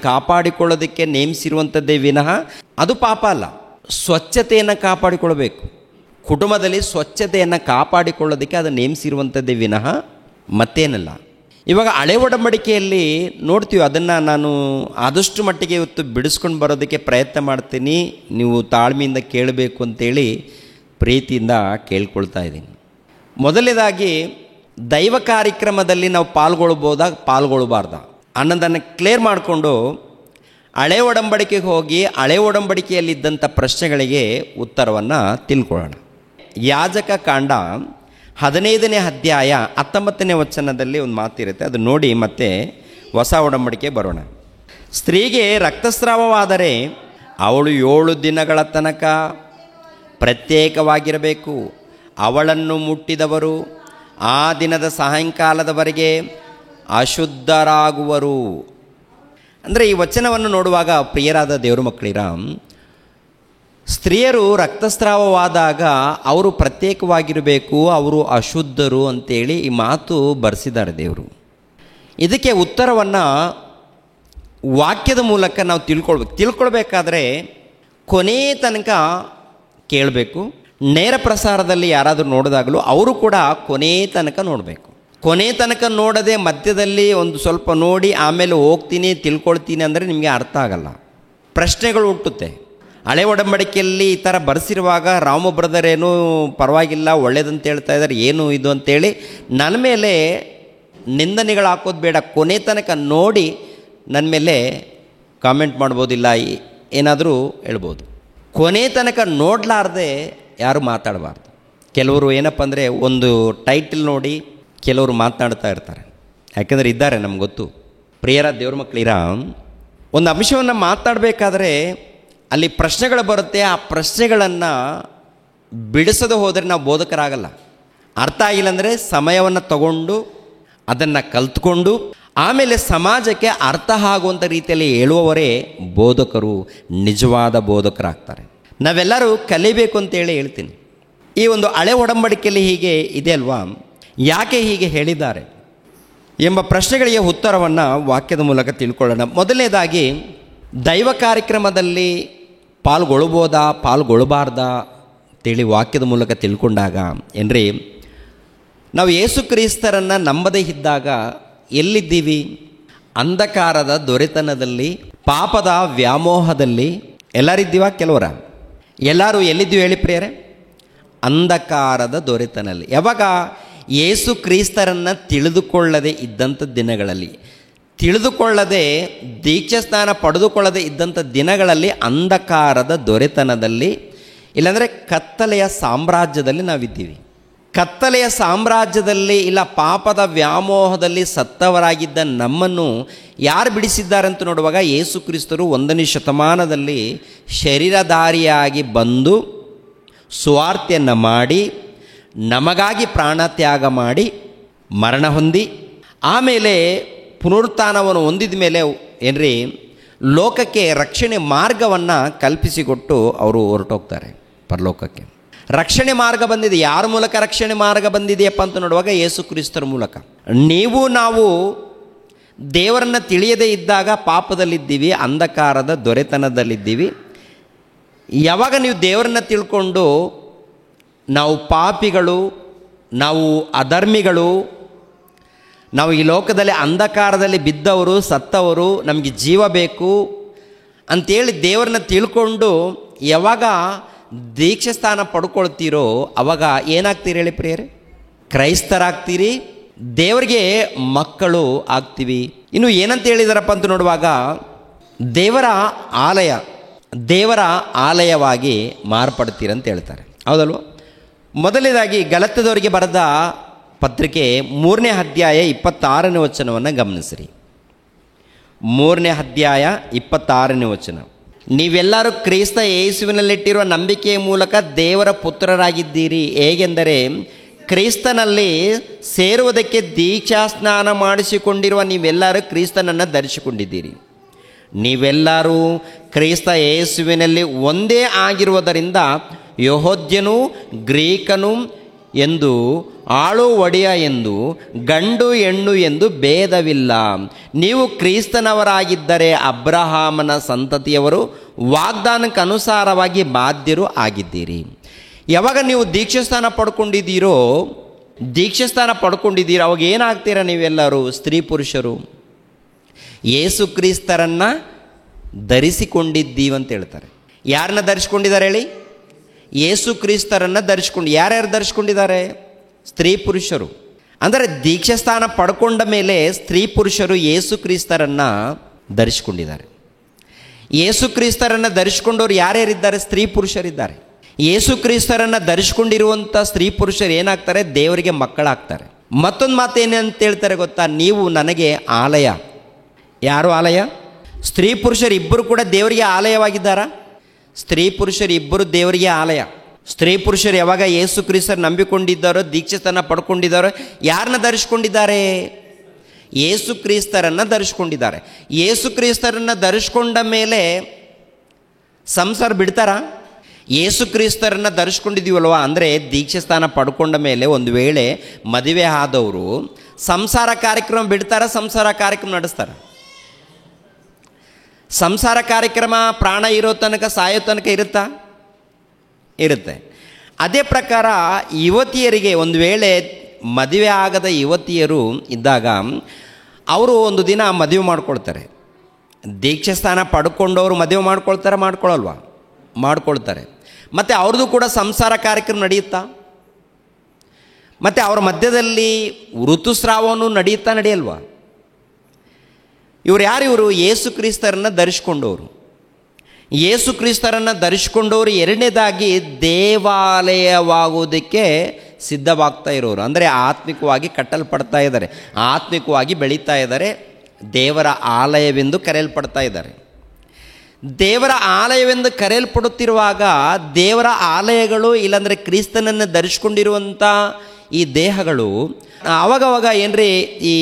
ಕಾಪಾಡಿಕೊಳ್ಳೋದಕ್ಕೆ ನೇಮಿಸಿರುವಂಥದ್ದೇ ವಿನಃ ಅದು ಪಾಪ ಅಲ್ಲ. ಸ್ವಚ್ಛತೆಯನ್ನು ಕಾಪಾಡಿಕೊಳ್ಳಬೇಕು. ಕುಟುಂಬದಲ್ಲಿ ಸ್ವಚ್ಛತೆಯನ್ನು ಕಾಪಾಡಿಕೊಳ್ಳೋದಕ್ಕೆ ಅದು ನೇಮಿಸಿರುವಂಥದ್ದೇ ವಿನಃ ಮತ್ತೇನಲ್ಲ. ಇವಾಗ ಹಳೆ ಒಡಂಬಡಿಕೆಯಲ್ಲಿ ನೋಡ್ತೀವಿ, ಅದನ್ನು ನಾನು ಆದಷ್ಟು ಮಟ್ಟಿಗೆ ಇವತ್ತು ಬಿಡಿಸ್ಕೊಂಡು ಬರೋದಕ್ಕೆ ಪ್ರಯತ್ನ ಮಾಡ್ತೀನಿ. ನೀವು ತಾಳ್ಮೆಯಿಂದ ಕೇಳಬೇಕು ಅಂತೇಳಿ ಪ್ರೀತಿಯಿಂದ ಕೇಳ್ಕೊಳ್ತಾ ಇದ್ದೀನಿ. ಮೊದಲನೇದಾಗಿ, ದೈವ ಕಾರ್ಯಕ್ರಮದಲ್ಲಿ ನಾವು ಪಾಲ್ಗೊಳ್ಬಾರ್ದಾ ಅನ್ನೋದನ್ನು ಕ್ಲಿಯರ್ ಮಾಡಿಕೊಂಡು ಹಳೆ ಒಡಂಬಡಿಕೆಗೆ ಹೋಗಿ ಹಳೆ ಒಡಂಬಡಿಕೆಯಲ್ಲಿದ್ದಂಥ ಪ್ರಶ್ನೆಗಳಿಗೆ ಉತ್ತರವನ್ನು ತಿಳ್ಕೊಳ್ಳೋಣ. ಯಾಜಕ ಕಾಂಡ 15ನೇ ಅಧ್ಯಾಯ 19ನೇ ವಚನದಲ್ಲಿ ಒಂದು ಮಾತಿರುತ್ತೆ, ಅದು ನೋಡಿ ಮತ್ತೆ ಹೊಸ ಒಡಂಬಡಿಕೆ ಬರೋಣ. ಸ್ತ್ರೀಗೆ ರಕ್ತಸ್ರಾವವಾದರೆ ಅವಳು 7 ದಿನಗಳ ತನಕ ಪ್ರತ್ಯೇಕವಾಗಿರಬೇಕು. ಅವಳನ್ನು ಮುಟ್ಟಿದವರು ಆ ದಿನದ ಸಾಯಂಕಾಲದವರೆಗೆ ಅಶುದ್ಧರಾಗುವರು. ಅಂದರೆ ಈ ವಚನವನ್ನು ನೋಡುವಾಗ ಪ್ರಿಯರಾದ ದೇವರ ಮಕ್ಕಳಿರ, ಸ್ತ್ರೀಯರು ರಕ್ತಸ್ರಾವವಾದಾಗ ಅವರು ಪ್ರತ್ಯೇಕವಾಗಿರಬೇಕು, ಅವರು ಅಶುದ್ಧರು ಅಂತೇಳಿ ಈ ಮಾತು ಬರೆಸಿದ್ದಾರೆ ದೇವರು. ಇದಕ್ಕೆ ಉತ್ತರವನ್ನು ವಾಕ್ಯದ ಮೂಲಕ ನಾವು ತಿಳ್ಕೊಳ್ಬೇಕಾದ್ರೆ ಕೊನೆ ತನಕ ಕೇಳಬೇಕು. ನೇರ ಪ್ರಸಾರದಲ್ಲಿ ಯಾರಾದರೂ ನೋಡಿದಾಗಲೂ ಅವರು ಕೂಡ ಕೊನೆ ತನಕ ನೋಡಬೇಕು. ಕೊನೆ ತನಕ ನೋಡದೆ ಮಧ್ಯದಲ್ಲಿ ಒಂದು ಸ್ವಲ್ಪ ನೋಡಿ ಆಮೇಲೆ ಹೋಗ್ತೀನಿ ತಿಳ್ಕೊಳ್ತೀನಿ ಅಂದರೆ ನಿಮಗೆ ಅರ್ಥ ಆಗಲ್ಲ, ಪ್ರಶ್ನೆಗಳು ಹುಟ್ಟುತ್ತೆ. ಹಳೆ ಒಡಂಬಡಿಕೆಯಲ್ಲಿ ಈ ಥರ ಬರೆಸಿರುವಾಗ ರಾಮ ಬ್ರದರ್ ಏನೂ ಪರವಾಗಿಲ್ಲ ಒಳ್ಳೇದಂತ ಹೇಳ್ತಾ ಇದ್ದಾರೆ, ಏನು ಇದು ಅಂತೇಳಿ ನನ್ನ ಮೇಲೆ ನಿಂದನೆಗಳು ಹಾಕೋದು ಬೇಡ. ಕೊನೆ ತನಕ ನೋಡಿ ನನ್ನ ಮೇಲೆ ಕಾಮೆಂಟ್ ಮಾಡ್ಬೋದಿಲ್ಲ, ಏನಾದರೂ ಹೇಳ್ಬೋದು. ಕೊನೆ ತನಕ ನೋಡಲಾರ್ದೆ ಯಾರು ಮಾತಾಡಬಾರ್ದು. ಕೆಲವರು ಏನಪ್ಪ ಅಂದರೆ ಒಂದು ಟೈಟಲ್ ನೋಡಿ ಕೆಲವರು ಮಾತನಾಡ್ತಾ ಇರ್ತಾರೆ. ಯಾಕೆಂದರೆ ಇದ್ದಾರೆ, ನಮ್ಗೆ ಗೊತ್ತು. ಪ್ರಿಯರ ದೇವ್ರ ಮಕ್ಕಳಿರ, ಒಂದು ಅಂಶವನ್ನು ಮಾತನಾಡಬೇಕಾದ್ರೆ ಅಲ್ಲಿ ಪ್ರಶ್ನೆಗಳು ಬರುತ್ತೆ. ಆ ಪ್ರಶ್ನೆಗಳನ್ನು ಬಿಡಿಸದೆ ಹೋದರೆ ನಾವು ಬೋಧಕರಾಗಲ್ಲ. ಅರ್ಥ ಆಗಿಲ್ಲ ಅಂದರೆ ಸಮಯವನ್ನು ತಗೊಂಡು ಅದನ್ನು ಕಲ್ತ್ಕೊಂಡು ಆಮೇಲೆ ಸಮಾಜಕ್ಕೆ ಅರ್ಥ ಆಗುವಂಥ ರೀತಿಯಲ್ಲಿ ಹೇಳುವವರೇ ಬೋಧಕರು, ನಿಜವಾದ ಬೋಧಕರಾಗ್ತಾರೆ. ನಾವೆಲ್ಲರೂ ಕಲಿಬೇಕು ಅಂತೇಳಿ ಹೇಳ್ತೀನಿ. ಈ ಒಂದು ಹಳೆ ಒಡಂಬಡಿಕೆಯಲ್ಲಿ ಹೀಗೆ ಇದೆ ಅಲ್ವಾ, ಯಾಕೆ ಹೀಗೆ ಹೇಳಿದ್ದಾರೆ ಎಂಬ ಪ್ರಶ್ನೆಗಳಿಗೆ ಉತ್ತರವನ್ನು ವಾಕ್ಯದ ಮೂಲಕ ತಿಳ್ಕೊಳ್ಳೋಣ. ಮೊದಲನೇದಾಗಿ, ದೈವ ಕಾರ್ಯಕ್ರಮದಲ್ಲಿ ಪಾಲ್ಗೊಳ್ಬೋದಾ ಪಾಲ್ಗೊಳ್ಬಾರ್ದಾ ಅಂತೇಳಿ ವಾಕ್ಯದ ಮೂಲಕ ತಿಳ್ಕೊಂಡಾಗ ಏನ್ರಿ, ನಾವು ಯೇಸು ಕ್ರಿಸ್ತರನ್ನು ನಂಬದೇ ಇದ್ದಾಗ ಎಲ್ಲಿದ್ದೀವಿ? ಅಂಧಕಾರದ ದೊರೆತನದಲ್ಲಿ, ಪಾಪದ ವ್ಯಾಮೋಹದಲ್ಲಿ ಎಲ್ಲರಿದ್ದೀವ? ಕೆಲವರ? ಎಲ್ಲರೂ ಎಲ್ಲಿದ್ದೀವಿ ಹೇಳಿ ಪ್ರಿಯರೇ? ಅಂಧಕಾರದ ದೊರೆತನಲ್ಲಿ. ಯಾವಾಗ ಯೇಸು ಕ್ರಿಸ್ತರನ್ನು ತಿಳಿದುಕೊಳ್ಳದೆ ಇದ್ದಂಥ ದಿನಗಳಲ್ಲಿ, ತಿಳಿದುಕೊಳ್ಳದೆ ದೀಕ್ಷಾಸ್ನಾನ ಪಡೆದುಕೊಳ್ಳದೆ ಇದ್ದಂಥ ದಿನಗಳಲ್ಲಿ ಅಂಧಕಾರದ ದೊರೆತನದಲ್ಲಿ, ಇಲ್ಲಾಂದರೆ ಕತ್ತಲೆಯ ಸಾಮ್ರಾಜ್ಯದಲ್ಲಿ ನಾವಿದ್ದೀವಿ. ಕತ್ತಲೆಯ ಸಾಮ್ರಾಜ್ಯದಲ್ಲಿ ಇಲ್ಲ ಪಾಪದ ವ್ಯಾಮೋಹದಲ್ಲಿ ಸತ್ತವರಾಗಿದ್ದ ನಮ್ಮನ್ನು ಯಾರು ಬಿಡಿಸಿದ್ದಾರೆ ಅಂತ ನೋಡುವಾಗ ಯೇಸು ಕ್ರಿಸ್ತರು 1ನೇ ಶತಮಾನದಲ್ಲಿ ಶರೀರಧಾರಿಯಾಗಿ ಬಂದು ಸುವಾರ್ತೆಯನ್ನು ಮಾಡಿ ನಮಗಾಗಿ ಪ್ರಾಣ ತ್ಯಾಗ ಮಾಡಿ ಮರಣ ಹೊಂದಿ ಆಮೇಲೆ ಪುನರುತ್ಥಾನವನ್ನು ಹೊಂದಿದ ಮೇಲೆ ಏನ್ರಿ ಲೋಕಕ್ಕೆ ರಕ್ಷಣೆ ಮಾರ್ಗವನ್ನು ಕಲ್ಪಿಸಿಕೊಟ್ಟು ಅವರು ಹೊರಟೋಗ್ತಾರೆ ಪರಲೋಕಕ್ಕೆ. ರಕ್ಷಣೆ ಮಾರ್ಗ ಬಂದಿದೆ. ಯಾರ ಮೂಲಕ ರಕ್ಷಣೆ ಮಾರ್ಗ ಬಂದಿದೆಯಪ್ಪ ಅಂತ ನೋಡುವಾಗ ಯೇಸು ಕ್ರಿಸ್ತರ ಮೂಲಕ. ನೀವು ನಾವು ದೇವರನ್ನು ತಿಳಿಯದೇ ಇದ್ದಾಗ ಪಾಪದಲ್ಲಿದ್ದೀವಿ, ಅಂಧಕಾರದ ದೊರೆತನದಲ್ಲಿದ್ದೀವಿ. ಯಾವಾಗ ನೀವು ದೇವರನ್ನು ತಿಳ್ಕೊಂಡು ನಾವು ಪಾಪಿಗಳು, ನಾವು ಅಧರ್ಮಿಗಳು, ನಾವು ಈ ಲೋಕದಲ್ಲಿ ಅಂಧಕಾರದಲ್ಲಿ ಬಿದ್ದವರು, ಸತ್ತವರು, ನಮಗೆ ಜೀವ ಬೇಕು ಅಂಥೇಳಿ ದೇವರನ್ನ ತಿಳ್ಕೊಂಡು ಯಾವಾಗ ದೀಕ್ಷಾಸ್ಥಾನ ಪಡ್ಕೊಳ್ತೀರೋ ಅವಾಗ ಏನಾಗ್ತೀರಿ ಹೇಳಿ ಪ್ರಿಯರೇ? ಕ್ರೈಸ್ತರಾಗ್ತೀರಿ, ದೇವರಿಗೆ ಮಕ್ಕಳು ಆಗ್ತೀವಿ. ಇನ್ನು ಏನಂತ ಹೇಳಿದಾರಪ್ಪ ಅಂತ ನೋಡುವಾಗ ದೇವರ ಆಲಯವಾಗಿ ಮಾರ್ಪಡ್ತೀರಂತ ಹೇಳ್ತಾರೆ. ಹೌದಲ್ವ? ಮೊದಲನೇದಾಗಿ ಗಲಾತ್ಯದವರಿಗೆ ಬರೆದ ಪತ್ರಿಕೆ 3ನೇ ಅಧ್ಯಾಯ 26ನೇ ವಚನವನ್ನು ಗಮನಿಸಿರಿ. 3ನೇ ಅಧ್ಯಾಯ 26ನೇ ವಚನ. ನೀವೆಲ್ಲರೂ ಕ್ರಿಸ್ತ ಯೇಸುವಿನಲ್ಲಿಟ್ಟಿರುವ ನಂಬಿಕೆಯ ಮೂಲಕ ದೇವರ ಪುತ್ರರಾಗಿದ್ದೀರಿ. ಹೇಗೆಂದರೆ ಕ್ರಿಸ್ತನಲ್ಲಿ ಸೇರುವುದಕ್ಕೆ ದೀಕ್ಷಾಸ್ನಾನ ಮಾಡಿಸಿಕೊಂಡಿರುವ ನೀವೆಲ್ಲರೂ ಕ್ರಿಸ್ತನನ್ನು ಧರಿಸಿಕೊಂಡಿದ್ದೀರಿ. ನೀವೆಲ್ಲರೂ ಕ್ರಿಸ್ತ ಯೇಸುವಿನಲ್ಲಿ ಒಂದೇ ಆಗಿರುವುದರಿಂದ ಯೆಹೂದ್ಯನೂ ಗ್ರೀಕನೂ ಎಂದು, ಆಳು ಒಡೆಯ ಎಂದು, ಗಂಡು ಹೆಣ್ಣು ಎಂದು ಭೇದವಿಲ್ಲ. ನೀವು ಕ್ರಿಸ್ತನವರಾಗಿದ್ದರೆ ಅಬ್ರಹಾಮನ ಸಂತತಿಯವರು, ವಾಗ್ದಾನಕ್ಕೆ ಅನುಸಾರವಾಗಿ ಬಾಧ್ಯರು ಆಗಿದ್ದೀರಿ. ಯಾವಾಗ ನೀವು ದೀಕ್ಷಾಸ್ನಾನ ಪಡ್ಕೊಂಡಿದ್ದೀರೋ ಅವಾಗ ಏನಾಗ್ತೀರಾ? ನೀವೆಲ್ಲರೂ ಸ್ತ್ರೀ ಪುರುಷರು ಯೇಸು ಕ್ರಿಸ್ತರನ್ನು ಧರಿಸಿಕೊಂಡಿದ್ದೀವಿ ಅಂತ ಹೇಳ್ತಾರೆ. ಯಾರನ್ನ ಧರಿಸ್ಕೊಂಡಿದ್ದಾರೆ ಹೇಳಿ? ಯೇಸು ಕ್ರಿಸ್ತರನ್ನು ಧರಿಸ್ಕೊಂಡು. ಯಾರ್ಯಾರು ಧರಿಸ್ಕೊಂಡಿದ್ದಾರೆ? ಸ್ತ್ರೀ ಪುರುಷರು. ಅಂದರೆ ದೀಕ್ಷಾಸ್ನಾನ ಪಡ್ಕೊಂಡ ಮೇಲೆ ಸ್ತ್ರೀ ಪುರುಷರು ಯೇಸು ಕ್ರಿಸ್ತರನ್ನು ಧರಿಸ್ಕೊಂಡಿದ್ದಾರೆ. ಯೇಸು ಕ್ರಿಸ್ತರನ್ನು ಧರಿಸ್ಕೊಂಡವ್ರು ಯಾರ್ಯಾರಿದ್ದಾರೆ? ಸ್ತ್ರೀ ಪುರುಷರಿದ್ದಾರೆ. ಯೇಸು ಕ್ರಿಸ್ತರನ್ನು ಧರಿಸ್ಕೊಂಡಿರುವಂಥ ಸ್ತ್ರೀ ಪುರುಷರು ಏನಾಗ್ತಾರೆ? ದೇವರಿಗೆ ಮಕ್ಕಳಾಗ್ತಾರೆ. ಮತ್ತೊಂದು ಮಾತು ಏನಂತ ಹೇಳ್ತಾರೆ ಗೊತ್ತಾ? ನೀವು ನನಗೆ ಆಲಯ. ಯಾರು ಆಲಯ? ಸ್ತ್ರೀ ಪುರುಷರು ಇಬ್ಬರು ಕೂಡ ದೇವರಿಗೆ ಆಲಯವಾಗಿದ್ದಾರಾ? ಸ್ತ್ರೀ ಪುರುಷರು ಇಬ್ಬರು ದೇವರಿಗೆ ಆಲಯ. ಸ್ತ್ರೀ ಪುರುಷರು ಯಾವಾಗ ಯೇಸು ಕ್ರಿಸ್ತರು ನಂಬಿಕೊಂಡಿದ್ದಾರೋ, ದೀಕ್ಷಾಸ್ನಾನ ಪಡ್ಕೊಂಡಿದ್ದಾರೋ, ಯಾರನ್ನ ಧರಿಸ್ಕೊಂಡಿದ್ದಾರೆ? ಯೇಸು ಕ್ರಿಸ್ತರನ್ನು ಧರಿಸ್ಕೊಂಡಿದ್ದಾರೆ. ಯೇಸು ಕ್ರಿಸ್ತರನ್ನು ಧರಿಸ್ಕೊಂಡ ಮೇಲೆ ಸಂಸಾರ ಬಿಡ್ತಾರಾ? ಯೇಸು ಕ್ರಿಸ್ತರನ್ನು ಧರಿಸ್ಕೊಂಡಿದ್ದೀವಲ್ವ, ಅಂದರೆ ದೀಕ್ಷಾಸ್ನಾನ ಪಡ್ಕೊಂಡ ಮೇಲೆ ಒಂದು ವೇಳೆ ಮದುವೆ ಆದವರು ಸಂಸಾರ ಕಾರ್ಯಕ್ರಮ ಬಿಡ್ತಾರ? ಸಂಸಾರ ಕಾರ್ಯಕ್ರಮ ನಡೆಸ್ತಾರೆ? ಸಂಸಾರ ಕಾರ್ಯಕ್ರಮ ಪ್ರಾಣ ಇರೋ ತನಕ, ಸಾಯೋ ತನಕ ಇರುತ್ತಾ? ಇರುತ್ತೆ. ಅದೇ ಪ್ರಕಾರ ಯುವತಿಯರಿಗೆ ಒಂದು ವೇಳೆ ಮದುವೆ ಆಗದ ಯುವತಿಯರು ಇದ್ದಾಗ ಅವರು ಒಂದು ದಿನ ಮದುವೆ ಮಾಡ್ಕೊಳ್ತಾರೆ. ದೀಕ್ಷಾಸ್ನಾನ ಪಡ್ಕೊಂಡವರು ಮದುವೆ ಮಾಡ್ಕೊಳ್ತಾರ? ಮಾಡ್ಕೊಳ್ತಾರೆ. ಮತ್ತು ಅವ್ರದ್ದು ಕೂಡ ಸಂಸಾರ ಕಾರ್ಯಕ್ರಮ ನಡೆಯುತ್ತಾ? ಮತ್ತು ಅವರ ಮಧ್ಯದಲ್ಲಿ ಋತುಸ್ರಾವವನ್ನು ನಡೆಯಲ್ವಾ? ಇವರು ಯಾರು? ಇವರು ಯೇಸು ಕ್ರಿಸ್ತರನ್ನು ಧರಿಸ್ಕೊಂಡವರು. ಯೇಸು ಕ್ರಿಸ್ತರನ್ನು ಧರಿಸ್ಕೊಂಡವರು ಎರಡನೇದಾಗಿ ದೇವಾಲಯವಾಗುವುದಕ್ಕೆ ಸಿದ್ಧವಾಗ್ತಾ ಇರೋರು. ಅಂದರೆ ಆತ್ಮಿಕವಾಗಿ ಕಟ್ಟಲ್ಪಡ್ತಾ ಇದ್ದಾರೆ, ಆತ್ಮಿಕವಾಗಿ ಬೆಳೀತಾ ಇದ್ದಾರೆ, ದೇವರ ಆಲಯವೆಂದು ಕರೆಯಲ್ಪಡ್ತಾ ಇದ್ದಾರೆ. ದೇವರ ಆಲಯವೆಂದು ಕರೆಯಲ್ಪಡುತ್ತಿರುವಾಗ ದೇವರ ಆಲಯಗಳು, ಇಲ್ಲಾಂದರೆ ಕ್ರಿಸ್ತನನ್ನು ಧರಿಸ್ಕೊಂಡಿರುವಂಥ ಈ ದೇಹಗಳು ಅವಾಗವಾಗ ಏನ್ರಿ ಈ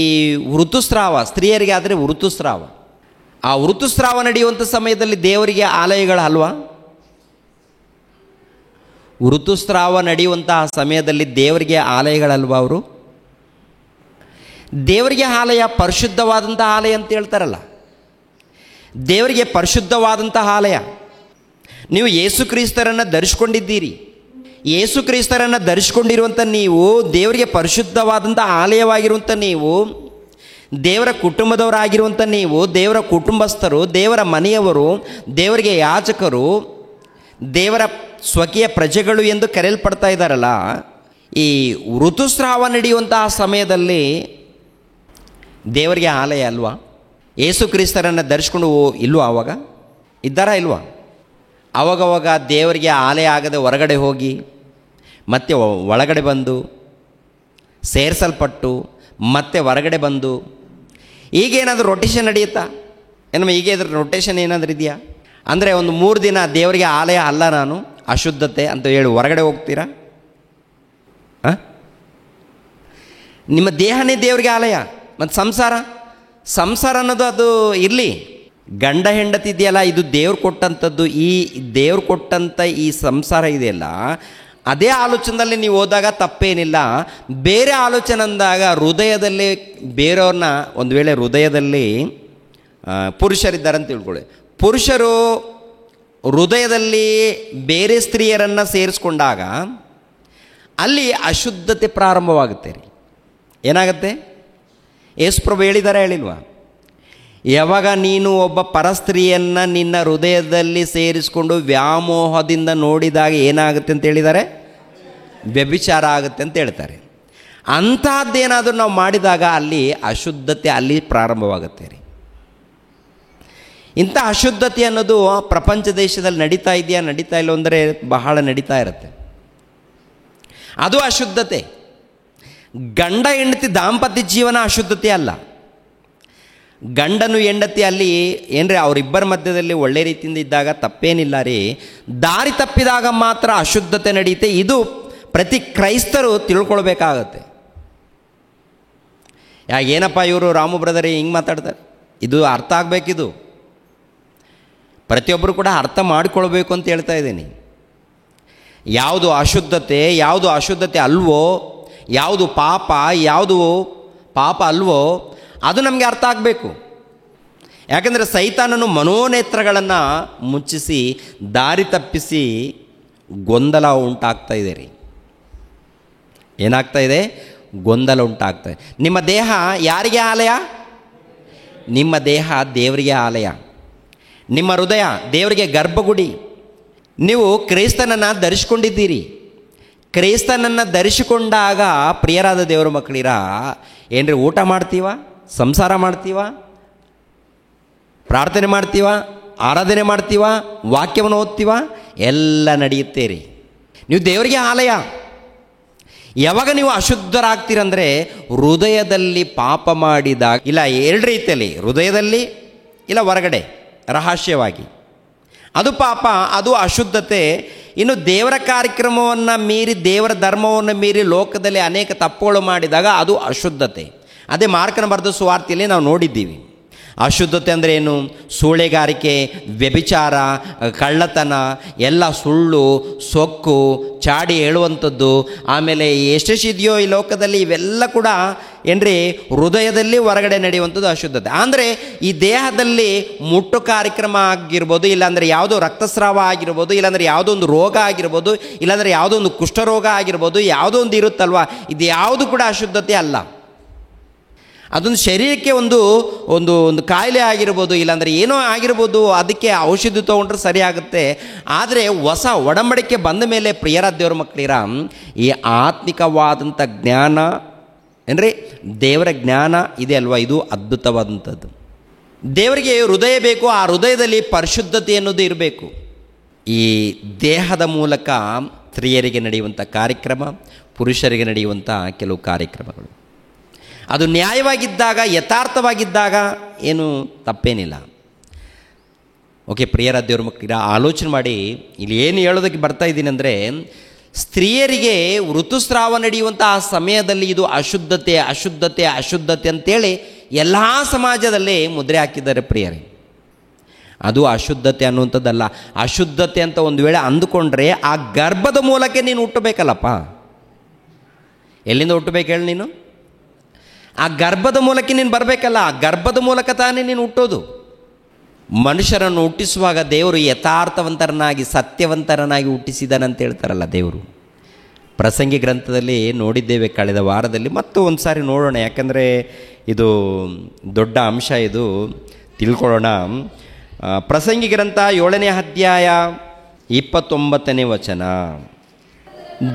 ಋತುಸ್ರಾವ, ಸ್ತ್ರೀಯರಿಗೆ ಆದರೆ ಋತುಸ್ರಾವ, ಆ ಋತುಸ್ರಾವ ನಡೆಯುವಂಥ ಸಮಯದಲ್ಲಿ ದೇವರಿಗೆ ಆಲಯಗಳಲ್ವಾ? ಋತುಸ್ರಾವ ನಡೆಯುವಂತಹ ಸಮಯದಲ್ಲಿ ದೇವರಿಗೆ ಆಲಯಗಳಲ್ವಾ? ಅವರು ದೇವರಿಗೆ ಆಲಯ, ಪರಿಶುದ್ಧವಾದಂಥ ಆಲಯ ಅಂತ ಹೇಳ್ತಾರಲ್ಲ, ದೇವರಿಗೆ ಪರಿಶುದ್ಧವಾದಂತಹ ಆಲಯ. ನೀವು ಯೇಸು ಕ್ರಿಸ್ತರನ್ನು ಧರಿಸ್ಕೊಂಡಿದ್ದೀರಿ. ಯೇಸು ಕ್ರಿಸ್ತರನ್ನು ಧರಿಸ್ಕೊಂಡಿರುವಂಥ ನೀವು, ದೇವರಿಗೆ ಪರಿಶುದ್ಧವಾದಂಥ ಆಲಯವಾಗಿರುವಂಥ ನೀವು, ದೇವರ ಕುಟುಂಬದವರಾಗಿರುವಂಥ ನೀವು, ದೇವರ ಕುಟುಂಬಸ್ಥರು, ದೇವರ ಮನೆಯವರು, ದೇವರಿಗೆ ಯಾಜಕರು, ದೇವರ ಸ್ವಕೀಯ ಪ್ರಜೆಗಳು ಎಂದು ಕರೆಯಲ್ಪಡ್ತಾ ಇದ್ದಾರಲ್ಲ, ಈ ಋತುಸ್ರಾವ ನಡೆಯುವಂತಹ ಸಮಯದಲ್ಲಿ ದೇವರಿಗೆ ಆಲಯ ಅಲ್ವಾ? ಯೇಸು ಕ್ರಿಸ್ತರನ್ನು ಧರಿಸ್ಕೊಂಡು ಇಲ್ವಾ? ಆವಾಗ ಇದ್ದಾರಾ ಇಲ್ವಾ? ಅವಾಗವಾಗ ದೇವರಿಗೆ ಆಲಯ ಆಗದೆ ಹೊರಗಡೆ ಹೋಗಿ ಮತ್ತೆ ಒಳಗಡೆ ಬಂದು ಸೇರಿಸಲ್ಪಟ್ಟು ಮತ್ತೆ ಹೊರಗಡೆ ಬಂದು ಈಗೇನಾದರೂ ರೊಟೇಷನ್ ನಡೆಯುತ್ತಾ? ಏನಮ್ಮ ಈಗ ಇದ್ರ ರೊಟೇಷನ್ ಏನಾದರೂ ಇದೆಯಾ? ಅಂದರೆ ಒಂದು 3 ದಿನ ದೇವರಿಗೆ ಆಲಯ ಅಲ್ಲ ನಾನು ಅಶುದ್ಧತೆ ಅಂತ ಹೇಳಿ ಹೊರಗಡೆ ಹೋಗ್ತೀರಾ? ನಿಮ್ಮ ದೇಹನೇ ದೇವರಿಗೆ ಆಲಯ. ಮತ್ತು ಸಂಸಾರ ಅನ್ನೋದು ಅದು ಇರಲಿ, ಗಂಡ ಹೆಂಡತಿ ಇದೆಯಲ್ಲ, ಇದು ದೇವ್ರು ಕೊಟ್ಟಂಥದ್ದು. ಈ ದೇವ್ರು ಕೊಟ್ಟಂಥ ಈ ಸಂಸಾರ ಇದೆಯಲ್ಲ, ಅದೇ ಆಲೋಚನೆಯಲ್ಲಿ ನೀವು ಹೋದಾಗ ತಪ್ಪೇನಿಲ್ಲ. ಬೇರೆ ಆಲೋಚನೆ ಅಂದಾಗ ಹೃದಯದಲ್ಲಿ ಬೇರೆಯವ್ರನ್ನ, ಒಂದು ವೇಳೆ ಹೃದಯದಲ್ಲಿ ಪುರುಷರಿದ್ದಾರೆ ಅಂತ ತಿಳ್ಕೊಳ್ಳಿ, ಪುರುಷರು ಹೃದಯದಲ್ಲಿ ಬೇರೆ ಸ್ತ್ರೀಯರನ್ನು ಸೇರಿಸ್ಕೊಂಡಾಗ ಅಲ್ಲಿ ಅಶುದ್ಧತೆ ಪ್ರಾರಂಭವಾಗುತ್ತೆ ರೀ. ಏನಾಗುತ್ತೆ? ಯೇಸುಪ್ರಭು ಹೇಳಿದಾರ ಹೇಳಿಲ್ವಾ? ಯಾವಾಗ ನೀನು ಒಬ್ಬ ಪರಸ್ತ್ರೀಯನ್ನು ನಿನ್ನ ಹೃದಯದಲ್ಲಿ ಸೇರಿಸ್ಕೊಂಡು ವ್ಯಾಮೋಹದಿಂದ ನೋಡಿದಾಗ ಏನಾಗುತ್ತೆ ಅಂತ ಹೇಳಿದ್ದಾರೆ? ವ್ಯಭಿಚಾರ ಆಗುತ್ತೆ ಅಂತ ಹೇಳ್ತಾರೆ. ಅಂಥದ್ದೇನಾದರೂ ನಾವು ಮಾಡಿದಾಗ ಅಲ್ಲಿ ಅಶುದ್ಧತೆ ಅಲ್ಲಿ ಪ್ರಾರಂಭವಾಗುತ್ತೆ ರೀ. ಇಂಥ ಅಶುದ್ಧತೆ ಅನ್ನೋದು ಪ್ರಪಂಚ ದೇಶದಲ್ಲಿ ನಡೀತಾ ಇದೆಯಾ ನಡೀತಾ ಇಲ್ಲ ಅಂದರೆ ಬಹಳ ನಡೀತಾ ಇರುತ್ತೆ. ಅದು ಅಶುದ್ಧತೆ. ಗಂಡ ಹೆಂಡತಿ ದಾಂಪತ್ಯ ಜೀವನ ಅಶುದ್ಧತೆ ಅಲ್ಲ. ಗಂಡನು ಹೆಂಡತಿ ಅಲ್ಲಿ ಏನ್ರಿ ಅವರಿಬ್ಬರ ಮಧ್ಯದಲ್ಲಿ ಒಳ್ಳೆ ರೀತಿಯಿಂದ ಇದ್ದಾಗ ತಪ್ಪೇನಿಲ್ಲ ರೀ. ದಾರಿ ತಪ್ಪಿದಾಗ ಮಾತ್ರ ಅಶುದ್ಧತೆ ನಡೆಯುತ್ತೆ. ಇದು ಪ್ರತಿ ಕ್ರೈಸ್ತರು ತಿಳ್ಕೊಳ್ಬೇಕಾಗತ್ತೆ. ಏನಪ್ಪ ಇವರು ರಾಮು ಬ್ರದರೇ ಹಿಂಗೆ ಮಾತಾಡ್ತಾರೆ, ಇದು ಅರ್ಥ ಆಗಬೇಕಿದು. ಪ್ರತಿಯೊಬ್ಬರು ಕೂಡ ಅರ್ಥ ಮಾಡಿಕೊಳ್ಬೇಕು ಅಂತ ಹೇಳ್ತಾ ಇದ್ದೀನಿ. ಯಾವುದು ಅಶುದ್ಧತೆ ಅಲ್ವೋ, ಯಾವುದು ಪಾಪ ಅಲ್ವೋ ಅದು ನಮಗೆ ಅರ್ಥ ಆಗಬೇಕು. ಯಾಕಂದರೆ ಸೈತಾನನು ಮನೋನೇತ್ರಗಳನ್ನು ಮುಚ್ಚಿಸಿ ದಾರಿ ತಪ್ಪಿಸಿ ಗೊಂದಲ ಉಂಟಾಗ್ತಾ ಇದೆ ರೀ. ಏನಾಗ್ತಾ ಇದೆ? ಗೊಂದಲ ಉಂಟಾಗ್ತಾ ಇದೆ. ನಿಮ್ಮ ದೇಹ ಯಾರಿಗೆ ಆಲಯ? ನಿಮ್ಮ ದೇಹ ದೇವರಿಗೆ ಆಲಯ. ನಿಮ್ಮ ಹೃದಯ ದೇವರಿಗೆ ಗರ್ಭಗುಡಿ. ನೀವು ಕ್ರೈಸ್ತನನ್ನು ಧರಿಸ್ಕೊಂಡಿದ್ದೀರಿ. ಕ್ರೈಸ್ತನನ್ನು ಧರಿಸಿಕೊಂಡಾಗ ಪ್ರಿಯರಾದ ದೇವರ ಮಕ್ಕಳಿರ ಏನ್ರಿ, ಊಟ ಮಾಡ್ತೀವ, ಸಂಸಾರ ಮಾಡ್ತೀವ, ಪ್ರಾರ್ಥನೆ ಮಾಡ್ತೀವ, ಆರಾಧನೆ ಮಾಡ್ತೀವ, ವಾಕ್ಯವನ್ನು ಓದ್ತೀವ, ಎಲ್ಲ ನಡೆಯುತ್ತೆ ರೀ. ನೀವು ದೇವರಿಗೆ ಆಲಯ. ಯಾವಾಗ ನೀವು ಅಶುದ್ಧರಾಗ್ತೀರಂದರೆ ಹೃದಯದಲ್ಲಿ ಪಾಪ ಮಾಡಿದಾಗ, ಇಲ್ಲ 2 ರೀತಿಯಲ್ಲಿ, ಹೃದಯದಲ್ಲಿ ಇಲ್ಲ ಹೊರಗಡೆ ರಹಸ್ಯವಾಗಿ, ಅದು ಪಾಪ, ಅದು ಅಶುದ್ಧತೆ. ಇನ್ನು ದೇವರ ಕಾರ್ಯಕ್ರಮವನ್ನು ಮೀರಿ, ದೇವರ ಧರ್ಮವನ್ನು ಮೀರಿ ಲೋಕದಲ್ಲಿ ಅನೇಕ ತಪ್ಪುಗಳು ಮಾಡಿದಾಗ ಅದು ಅಶುದ್ಧತೆ. ಅದೇ ಮಾರ್ಕನ ಬರೆದ ಸುವಾರ್ತೆಯಲ್ಲಿ ನಾವು ನೋಡಿದ್ದೀವಿ. ಅಶುದ್ಧತೆ ಅಂದರೆ ಏನು? ಸೂಳೆಗಾರಿಕೆ, ವ್ಯಭಿಚಾರ, ಕಳ್ಳತನ, ಎಲ್ಲ ಸುಳ್ಳು, ಸೊಕ್ಕು, ಚಾಡಿ ಹೇಳುವಂಥದ್ದು, ಆಮೇಲೆ ಎಷ್ಟೆಷ್ಟಿದೆಯೋ ಈ ಲೋಕದಲ್ಲಿ ಇವೆಲ್ಲ ಕೂಡ ಏನ್ರಿ ಹೃದಯದಲ್ಲಿ ಹೊರಗಡೆ ನಡೆಯುವಂಥದ್ದು ಅಶುದ್ಧತೆ. ಅಂದರೆ ಈ ದೇಹದಲ್ಲಿ ಮುಟ್ಟು ಕಾರ್ಯಕ್ರಮ ಆಗಿರ್ಬೋದು, ಇಲ್ಲಾಂದರೆ ಯಾವುದೋ ರಕ್ತಸ್ರಾವ ಆಗಿರ್ಬೋದು, ಇಲ್ಲಾಂದರೆ ಯಾವುದೋ ಒಂದು ರೋಗ ಆಗಿರ್ಬೋದು, ಇಲ್ಲಾಂದರೆ ಯಾವುದೋ ಒಂದು ಕುಷ್ಠರೋಗ ಆಗಿರ್ಬೋದು, ಯಾವುದೋ ಒಂದು ಇರುತ್ತಲ್ವ, ಇದು ಯಾವುದು ಕೂಡ ಅಶುದ್ಧತೆ ಅಲ್ಲ. ಅದೊಂದು ಶರೀರಕ್ಕೆ ಒಂದು ಒಂದು ಒಂದು ಕಾಯಿಲೆ ಆಗಿರ್ಬೋದು, ಇಲ್ಲಾಂದರೆ ಏನೋ ಆಗಿರ್ಬೋದು, ಅದಕ್ಕೆ ಔಷಧಿ ತೊಗೊಂಡ್ರೆ ಸರಿಯಾಗುತ್ತೆ. ಆದರೆ ಹೊಸ ಒಡಂಬಡಿಕೆ ಬಂದ ಮೇಲೆ ಪ್ರಿಯರಾದ ದೇವರ ಮಕ್ಕಳಿರ ಈ ಆತ್ಮಿಕವಾದಂಥ ಜ್ಞಾನ ಏನ್ರಿ, ದೇವರ ಜ್ಞಾನ ಇದೆ ಅಲ್ವಾ, ಇದು ಅದ್ಭುತವಾದಂಥದ್ದು. ದೇವರಿಗೆ ಹೃದಯ ಬೇಕು. ಆ ಹೃದಯದಲ್ಲಿ ಪರಿಶುದ್ಧತೆ ಅನ್ನೋದು ಇರಬೇಕು. ಈ ದೇಹದ ಮೂಲಕ ಸ್ತ್ರೀಯರಿಗೆ ನಡೆಯುವಂಥ ಕಾರ್ಯಕ್ರಮ, ಪುರುಷರಿಗೆ ನಡೆಯುವಂಥ ಕೆಲವು ಕಾರ್ಯಕ್ರಮಗಳು ಅದು ನ್ಯಾಯವಾಗಿದ್ದಾಗ, ಯಥಾರ್ಥವಾಗಿದ್ದಾಗ ಏನು ತಪ್ಪೇನಿಲ್ಲ. ಓಕೆ, ಪ್ರಿಯರ ದೇವ್ರ ಮಕ್ಕಳಿಗೆ ಆಲೋಚನೆ ಮಾಡಿ ಇಲ್ಲಿ ಏನು ಹೇಳೋದಕ್ಕೆ ಬರ್ತಾ ಇದ್ದೀನಿ ಅಂದರೆ, ಸ್ತ್ರೀಯರಿಗೆ ಋತುಸ್ರಾವ ನಡೆಯುವಂಥ ಆ ಸಮಯದಲ್ಲಿ ಇದು ಅಶುದ್ಧತೆ ಅಂತೇಳಿ ಎಲ್ಲ ಸಮಾಜದಲ್ಲಿ ಮುದ್ರೆ ಹಾಕಿದ್ದಾರೆ ಪ್ರಿಯರೇ. ಅದು ಅಶುದ್ಧತೆ ಅನ್ನುವಂಥದ್ದಲ್ಲ. ಅಶುದ್ಧತೆ ಅಂತ ಒಂದು ವೇಳೆ ಅಂದುಕೊಂಡ್ರೆ ಆ ಗರ್ಭದ ಮೂಲಕ ನೀನು ಹುಟ್ಟಬೇಕಲ್ಲಪ್ಪ. ಎಲ್ಲಿಂದ ಹುಟ್ಟಬೇಕು ಹೇಳಿ? ನೀನು ಆ ಗರ್ಭದ ಮೂಲಕ ನೀನು ಬರಬೇಕಲ್ಲ. ಆ ಗರ್ಭದ ಮೂಲಕ ತಾನೇ ನೀನು ಹುಟ್ಟೋದು. ಮನುಷ್ಯರನ್ನು ಹುಟ್ಟಿಸುವಾಗ ದೇವರು ಯಥಾರ್ಥವಂತರನಾಗಿ, ಸತ್ಯವಂತರನಾಗಿ ಹುಟ್ಟಿಸಿದಾನಂತ ಹೇಳ್ತಾರಲ್ಲ ದೇವರು. ಪ್ರಸಂಗಿ ಗ್ರಂಥದಲ್ಲಿ ನೋಡಿದ್ದೇವೆ ಕಳೆದ ವಾರದಲ್ಲಿ. ಮತ್ತು ಒಂದು ಸಾರಿ ನೋಡೋಣ, ಯಾಕಂದರೆ ಇದು ದೊಡ್ಡ ಅಂಶ, ಇದು ತಿಳ್ಕೊಳ್ಳೋಣ. ಪ್ರಸಂಗಿ ಗ್ರಂಥ 7ನೇ ಅಧ್ಯಾಯ 29ನೇ ವಚನ.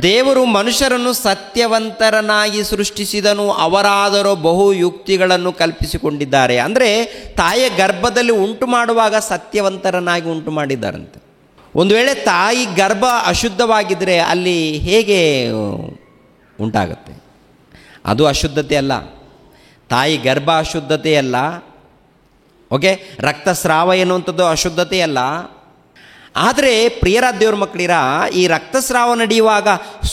ದೇವರು ಮನುಷ್ಯರನ್ನು ಸತ್ಯವಂತರನ್ನಾಗಿ ಸೃಷ್ಟಿಸಿದನು, ಅವರಾದರೂ ಬಹು ಯುಕ್ತಿಗಳನ್ನು ಕಲ್ಪಿಸಿಕೊಂಡಿದ್ದಾರೆ. ಅಂದರೆ ತಾಯಿಯ ಗರ್ಭದಲ್ಲಿ ಉಂಟು ಮಾಡುವಾಗ ಸತ್ಯವಂತರನ್ನಾಗಿ ಉಂಟು ಮಾಡಿದ್ದಾರಂತೆ. ಒಂದು ವೇಳೆ ತಾಯಿ ಗರ್ಭ ಅಶುದ್ಧವಾಗಿದ್ದರೆ ಅಲ್ಲಿ ಹೇಗೆ ಉಂಟಾಗುತ್ತೆ? ಅದು ಅಶುದ್ಧತೆ ಅಲ್ಲ, ತಾಯಿ ಗರ್ಭ ಅಶುದ್ಧತೆ ಅಲ್ಲ. ಓಕೆ, ರಕ್ತಸ್ರಾವ ಎನ್ನುವಂಥದ್ದು ಅಶುದ್ಧತೆ ಅಲ್ಲ. ಆದರೆ ಪ್ರಿಯರಾದ ದೇವ್ರ ಮಕ್ಕಳಿರ, ಈ ರಕ್ತಸ್ರಾವ ನಡೆಯುವಾಗ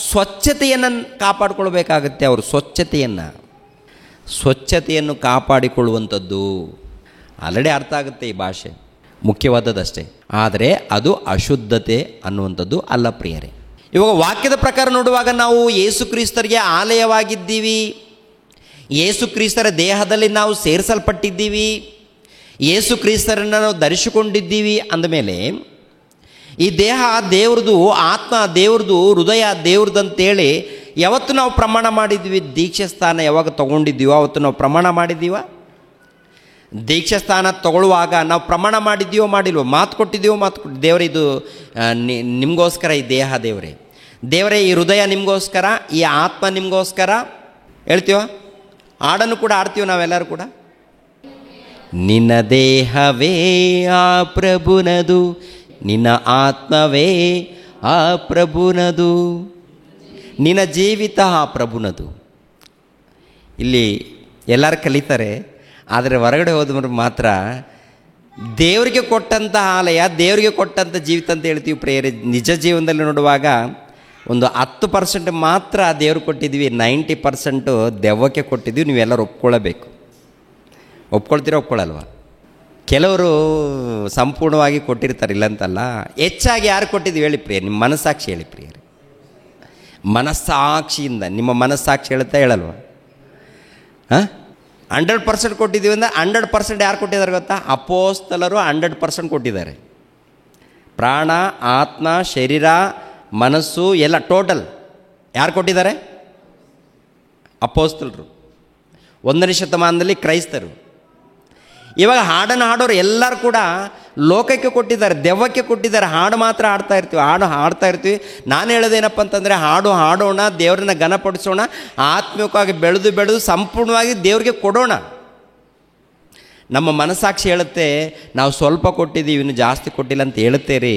ಸ್ವಚ್ಛತೆಯನ್ನು ಕಾಪಾಡಿಕೊಳ್ಬೇಕಾಗತ್ತೆ. ಅವರು ಸ್ವಚ್ಛತೆಯನ್ನು ಕಾಪಾಡಿಕೊಳ್ಳುವಂಥದ್ದು. ಆಲ್ರೆಡಿ ಅರ್ಥ ಆಗುತ್ತೆ ಈ ಭಾಷೆ, ಮುಖ್ಯವಾದದ್ದಷ್ಟೇ. ಆದರೆ ಅದು ಅಶುದ್ಧತೆ ಅನ್ನುವಂಥದ್ದು ಅಲ್ಲ ಪ್ರಿಯರೇ. ಇವಾಗ ವಾಕ್ಯದ ಪ್ರಕಾರ ನೋಡುವಾಗ ನಾವು ಯೇಸು ಕ್ರಿಸ್ತರಿಗೆ ಆಲಯವಾಗಿದ್ದೀವಿ, ಯೇಸು ಕ್ರಿಸ್ತರ ದೇಹದಲ್ಲಿ ನಾವು ಸೇರಿಸಲ್ಪಟ್ಟಿದ್ದೀವಿ, ಯೇಸು ಕ್ರಿಸ್ತರನ್ನು ನಾವು ಧರಿಸಿಕೊಂಡಿದ್ದೀವಿ ಅಂದಮೇಲೆ ಈ ದೇಹ ದೇವ್ರದು, ಆತ್ಮ ದೇವ್ರದು, ಹೃದಯ ದೇವ್ರದ್ದು ಅಂತೇಳಿ ಯಾವತ್ತು ನಾವು ಪ್ರಮಾಣ ಮಾಡಿದ್ದೀವಿ? ದೀಕ್ಷೆ ಸ್ಥಾನ ಯಾವಾಗ ತೊಗೊಂಡಿದ್ದೀವೋ ಅವತ್ತು ನಾವು ಪ್ರಮಾಣ ಮಾಡಿದ್ದೀವ? ದೀಕ್ಷಾ ಸ್ಥಾನ ತಗೊಳ್ಳುವಾಗ ನಾವು ಪ್ರಮಾಣ ಮಾಡಿದ್ದೀವೋ ಮಾಡಿಲ್ವೋ? ಮಾತು ಕೊಟ್ಟಿದ್ದೀವೋ ದೇವರೇ ಇದು ನಿಮಗೋಸ್ಕರ ಈ ದೇಹ ದೇವರೇ ಈ ಹೃದಯ ನಿಮಗೋಸ್ಕರ, ಈ ಆತ್ಮ ನಿಮಗೋಸ್ಕರ ಹೇಳ್ತೀವ? ಹಾಡನ್ನು ಕೂಡ ಆಡ್ತೀವಿ ನಾವೆಲ್ಲರೂ ಕೂಡ. ನಿನ್ನ ದೇಹವೇ ಆ ಪ್ರಭುನದು, ನಿನ್ನ ಆತ್ಮವೇ ಆ ಪ್ರಭುನದು, ನಿನ್ನ ಜೀವಿತ ಆ ಪ್ರಭುನದು. ಇಲ್ಲಿ ಎಲ್ಲರೂ ಕಲಿತಾರೆ, ಆದರೆ ಹೊರಗಡೆ ಹೋದವರು ಮಾತ್ರ ದೇವರಿಗೆ ಕೊಟ್ಟಂಥ ಆಲಯ, ದೇವರಿಗೆ ಕೊಟ್ಟಂಥ ಜೀವಿತ ಅಂತ ಹೇಳ್ತೀವಿ ಪ್ರೇರೆ. ನಿಜ ಜೀವನದಲ್ಲಿ ನೋಡುವಾಗ ಒಂದು 10% ಮಾತ್ರ ದೇವ್ರು ಕೊಟ್ಟಿದ್ವಿ, 90% ದೆವ್ವಕ್ಕೆ ಕೊಟ್ಟಿದ್ವಿ. ನೀವೆಲ್ಲರೂ ಒಪ್ಕೊಳ್ಳಬೇಕು. ಒಪ್ಕೊಳ್ತೀರಾ ಒಪ್ಕೊಳ್ಳಲ್ವ? ಕೆಲವರು ಸಂಪೂರ್ಣವಾಗಿ ಕೊಟ್ಟಿರ್ತಾರೆ, ಇಲ್ಲಂತಲ್ಲ. ಹೆಚ್ಚಾಗಿ ಯಾರು ಕೊಟ್ಟಿದ್ದೀವಿ ಹೇಳಿ ಪ್ರಿಯ? ನಿಮ್ಮ ಮನಸ್ಸಾಕ್ಷಿ ಹೇಳಿ ಪ್ರಿಯರೇ. ಮನಸ್ಸಾಕ್ಷಿಯಿಂದ ನಿಮ್ಮ ಮನಸ್ಸಾಕ್ಷಿ ಹೇಳಲ್ವ? 100% ಕೊಟ್ಟಿದ್ದೀವಿ ಅಂದರೆ 100% ಯಾರು ಕೊಟ್ಟಿದ್ದಾರೆ ಗೊತ್ತಾ? ಅಪೋಸ್ತಲರು 100% ಕೊಟ್ಟಿದ್ದಾರೆ. ಪ್ರಾಣ, ಆತ್ಮ, ಶರೀರ, ಮನಸ್ಸು ಎಲ್ಲ ಟೋಟಲ್ ಯಾರು ಕೊಟ್ಟಿದ್ದಾರೆ? ಅಪೋಸ್ತಲರು. 1ನೇ ಶತಮಾನದಲ್ಲಿ ಕ್ರೈಸ್ತರು. ಇವಾಗ ಹಾಡನ್ನು ಹಾಡೋರು ಎಲ್ಲರೂ ಕೂಡ ಲೋಕಕ್ಕೆ ಕೊಟ್ಟಿದ್ದಾರೆ, ದೆವ್ವಕ್ಕೆ ಕೊಟ್ಟಿದ್ದಾರೆ. ಹಾಡು ಮಾತ್ರ ಹಾಡ್ತಾ ಇರ್ತೀವಿ. ನಾನು ಹೇಳೋದೇನಪ್ಪ ಅಂತಂದರೆ, ಹಾಡೋಣ, ದೇವರನ್ನ ಘನಪಡಿಸೋಣ, ಆತ್ಮಿಕವಾಗಿ ಬೆಳೆದು ಸಂಪೂರ್ಣವಾಗಿ ದೇವರಿಗೆ ಕೊಡೋಣ. ನಮ್ಮ ಮನಸ್ಸಾಕ್ಷಿ ಹೇಳುತ್ತೆ ನಾವು ಸ್ವಲ್ಪ ಕೊಟ್ಟಿದ್ದೀವಿ, ಇನ್ನು ಜಾಸ್ತಿ ಕೊಟ್ಟಿಲ್ಲ ಅಂತ ಹೇಳುತ್ತೇರಿ.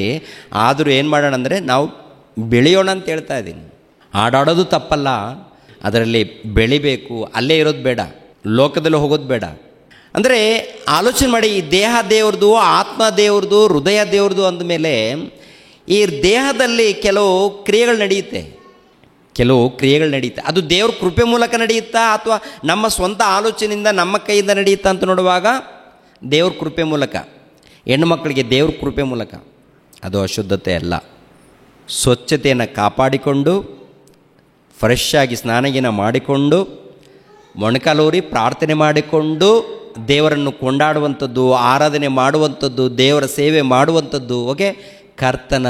ಆದರೂ ಏನು ಮಾಡೋಣ ಅಂದರೆ ನಾವು ಬೆಳೆಯೋಣ ಅಂತ ಹೇಳ್ತಾ ಇದ್ದೀನಿ. ಹಾಡಾಡೋದು ತಪ್ಪಲ್ಲ, ಅದರಲ್ಲಿ ಬೆಳಿಬೇಕು. ಅಲ್ಲೇ ಇರೋದು ಬೇಡ, ಲೋಕದಲ್ಲಿ ಹೋಗೋದು ಬೇಡ. ಅಂದರೆ ಆಲೋಚನೆ ಮಾಡಿ, ಈ ದೇಹ ದೇವ್ರದು, ಆತ್ಮ ದೇವ್ರದು, ಹೃದಯ ದೇವ್ರದು ಅಂದಮೇಲೆ ಈ ದೇಹದಲ್ಲಿ ಕೆಲವು ಕ್ರಿಯೆಗಳು ನಡೆಯುತ್ತೆ. ಅದು ದೇವ್ರ ಕೃಪೆ ಮೂಲಕ ನಡೆಯುತ್ತಾ ಅಥವಾ ನಮ್ಮ ಸ್ವಂತ ಆಲೋಚನೆಯಿಂದ ನಮ್ಮ ಕೈಯಿಂದ ನಡೆಯುತ್ತಾ ಅಂತ ನೋಡುವಾಗ ದೇವ್ರ ಕೃಪೆ ಮೂಲಕ. ಹೆಣ್ಣು ಮಕ್ಕಳಿಗೆ ದೇವ್ರ ಕೃಪೆ ಮೂಲಕ. ಅದು ಅಶುದ್ಧತೆ ಅಲ್ಲ. ಸ್ವಚ್ಛತೆಯನ್ನು ಕಾಪಾಡಿಕೊಂಡು, ಫ್ರೆಶ್ ಆಗಿ ಸ್ನಾನಗಿನ ಮಾಡಿಕೊಂಡು, ಮೊಣಕಾಲೂರಿ ಪ್ರಾರ್ಥನೆ ಮಾಡಿಕೊಂಡು ದೇವರನ್ನು ಕೊಂಡಾಡುವಂಥದ್ದು, ಆರಾಧನೆ ಮಾಡುವಂಥದ್ದು, ದೇವರ ಸೇವೆ ಮಾಡುವಂಥದ್ದು. ಓಕೆ, ಕರ್ತನ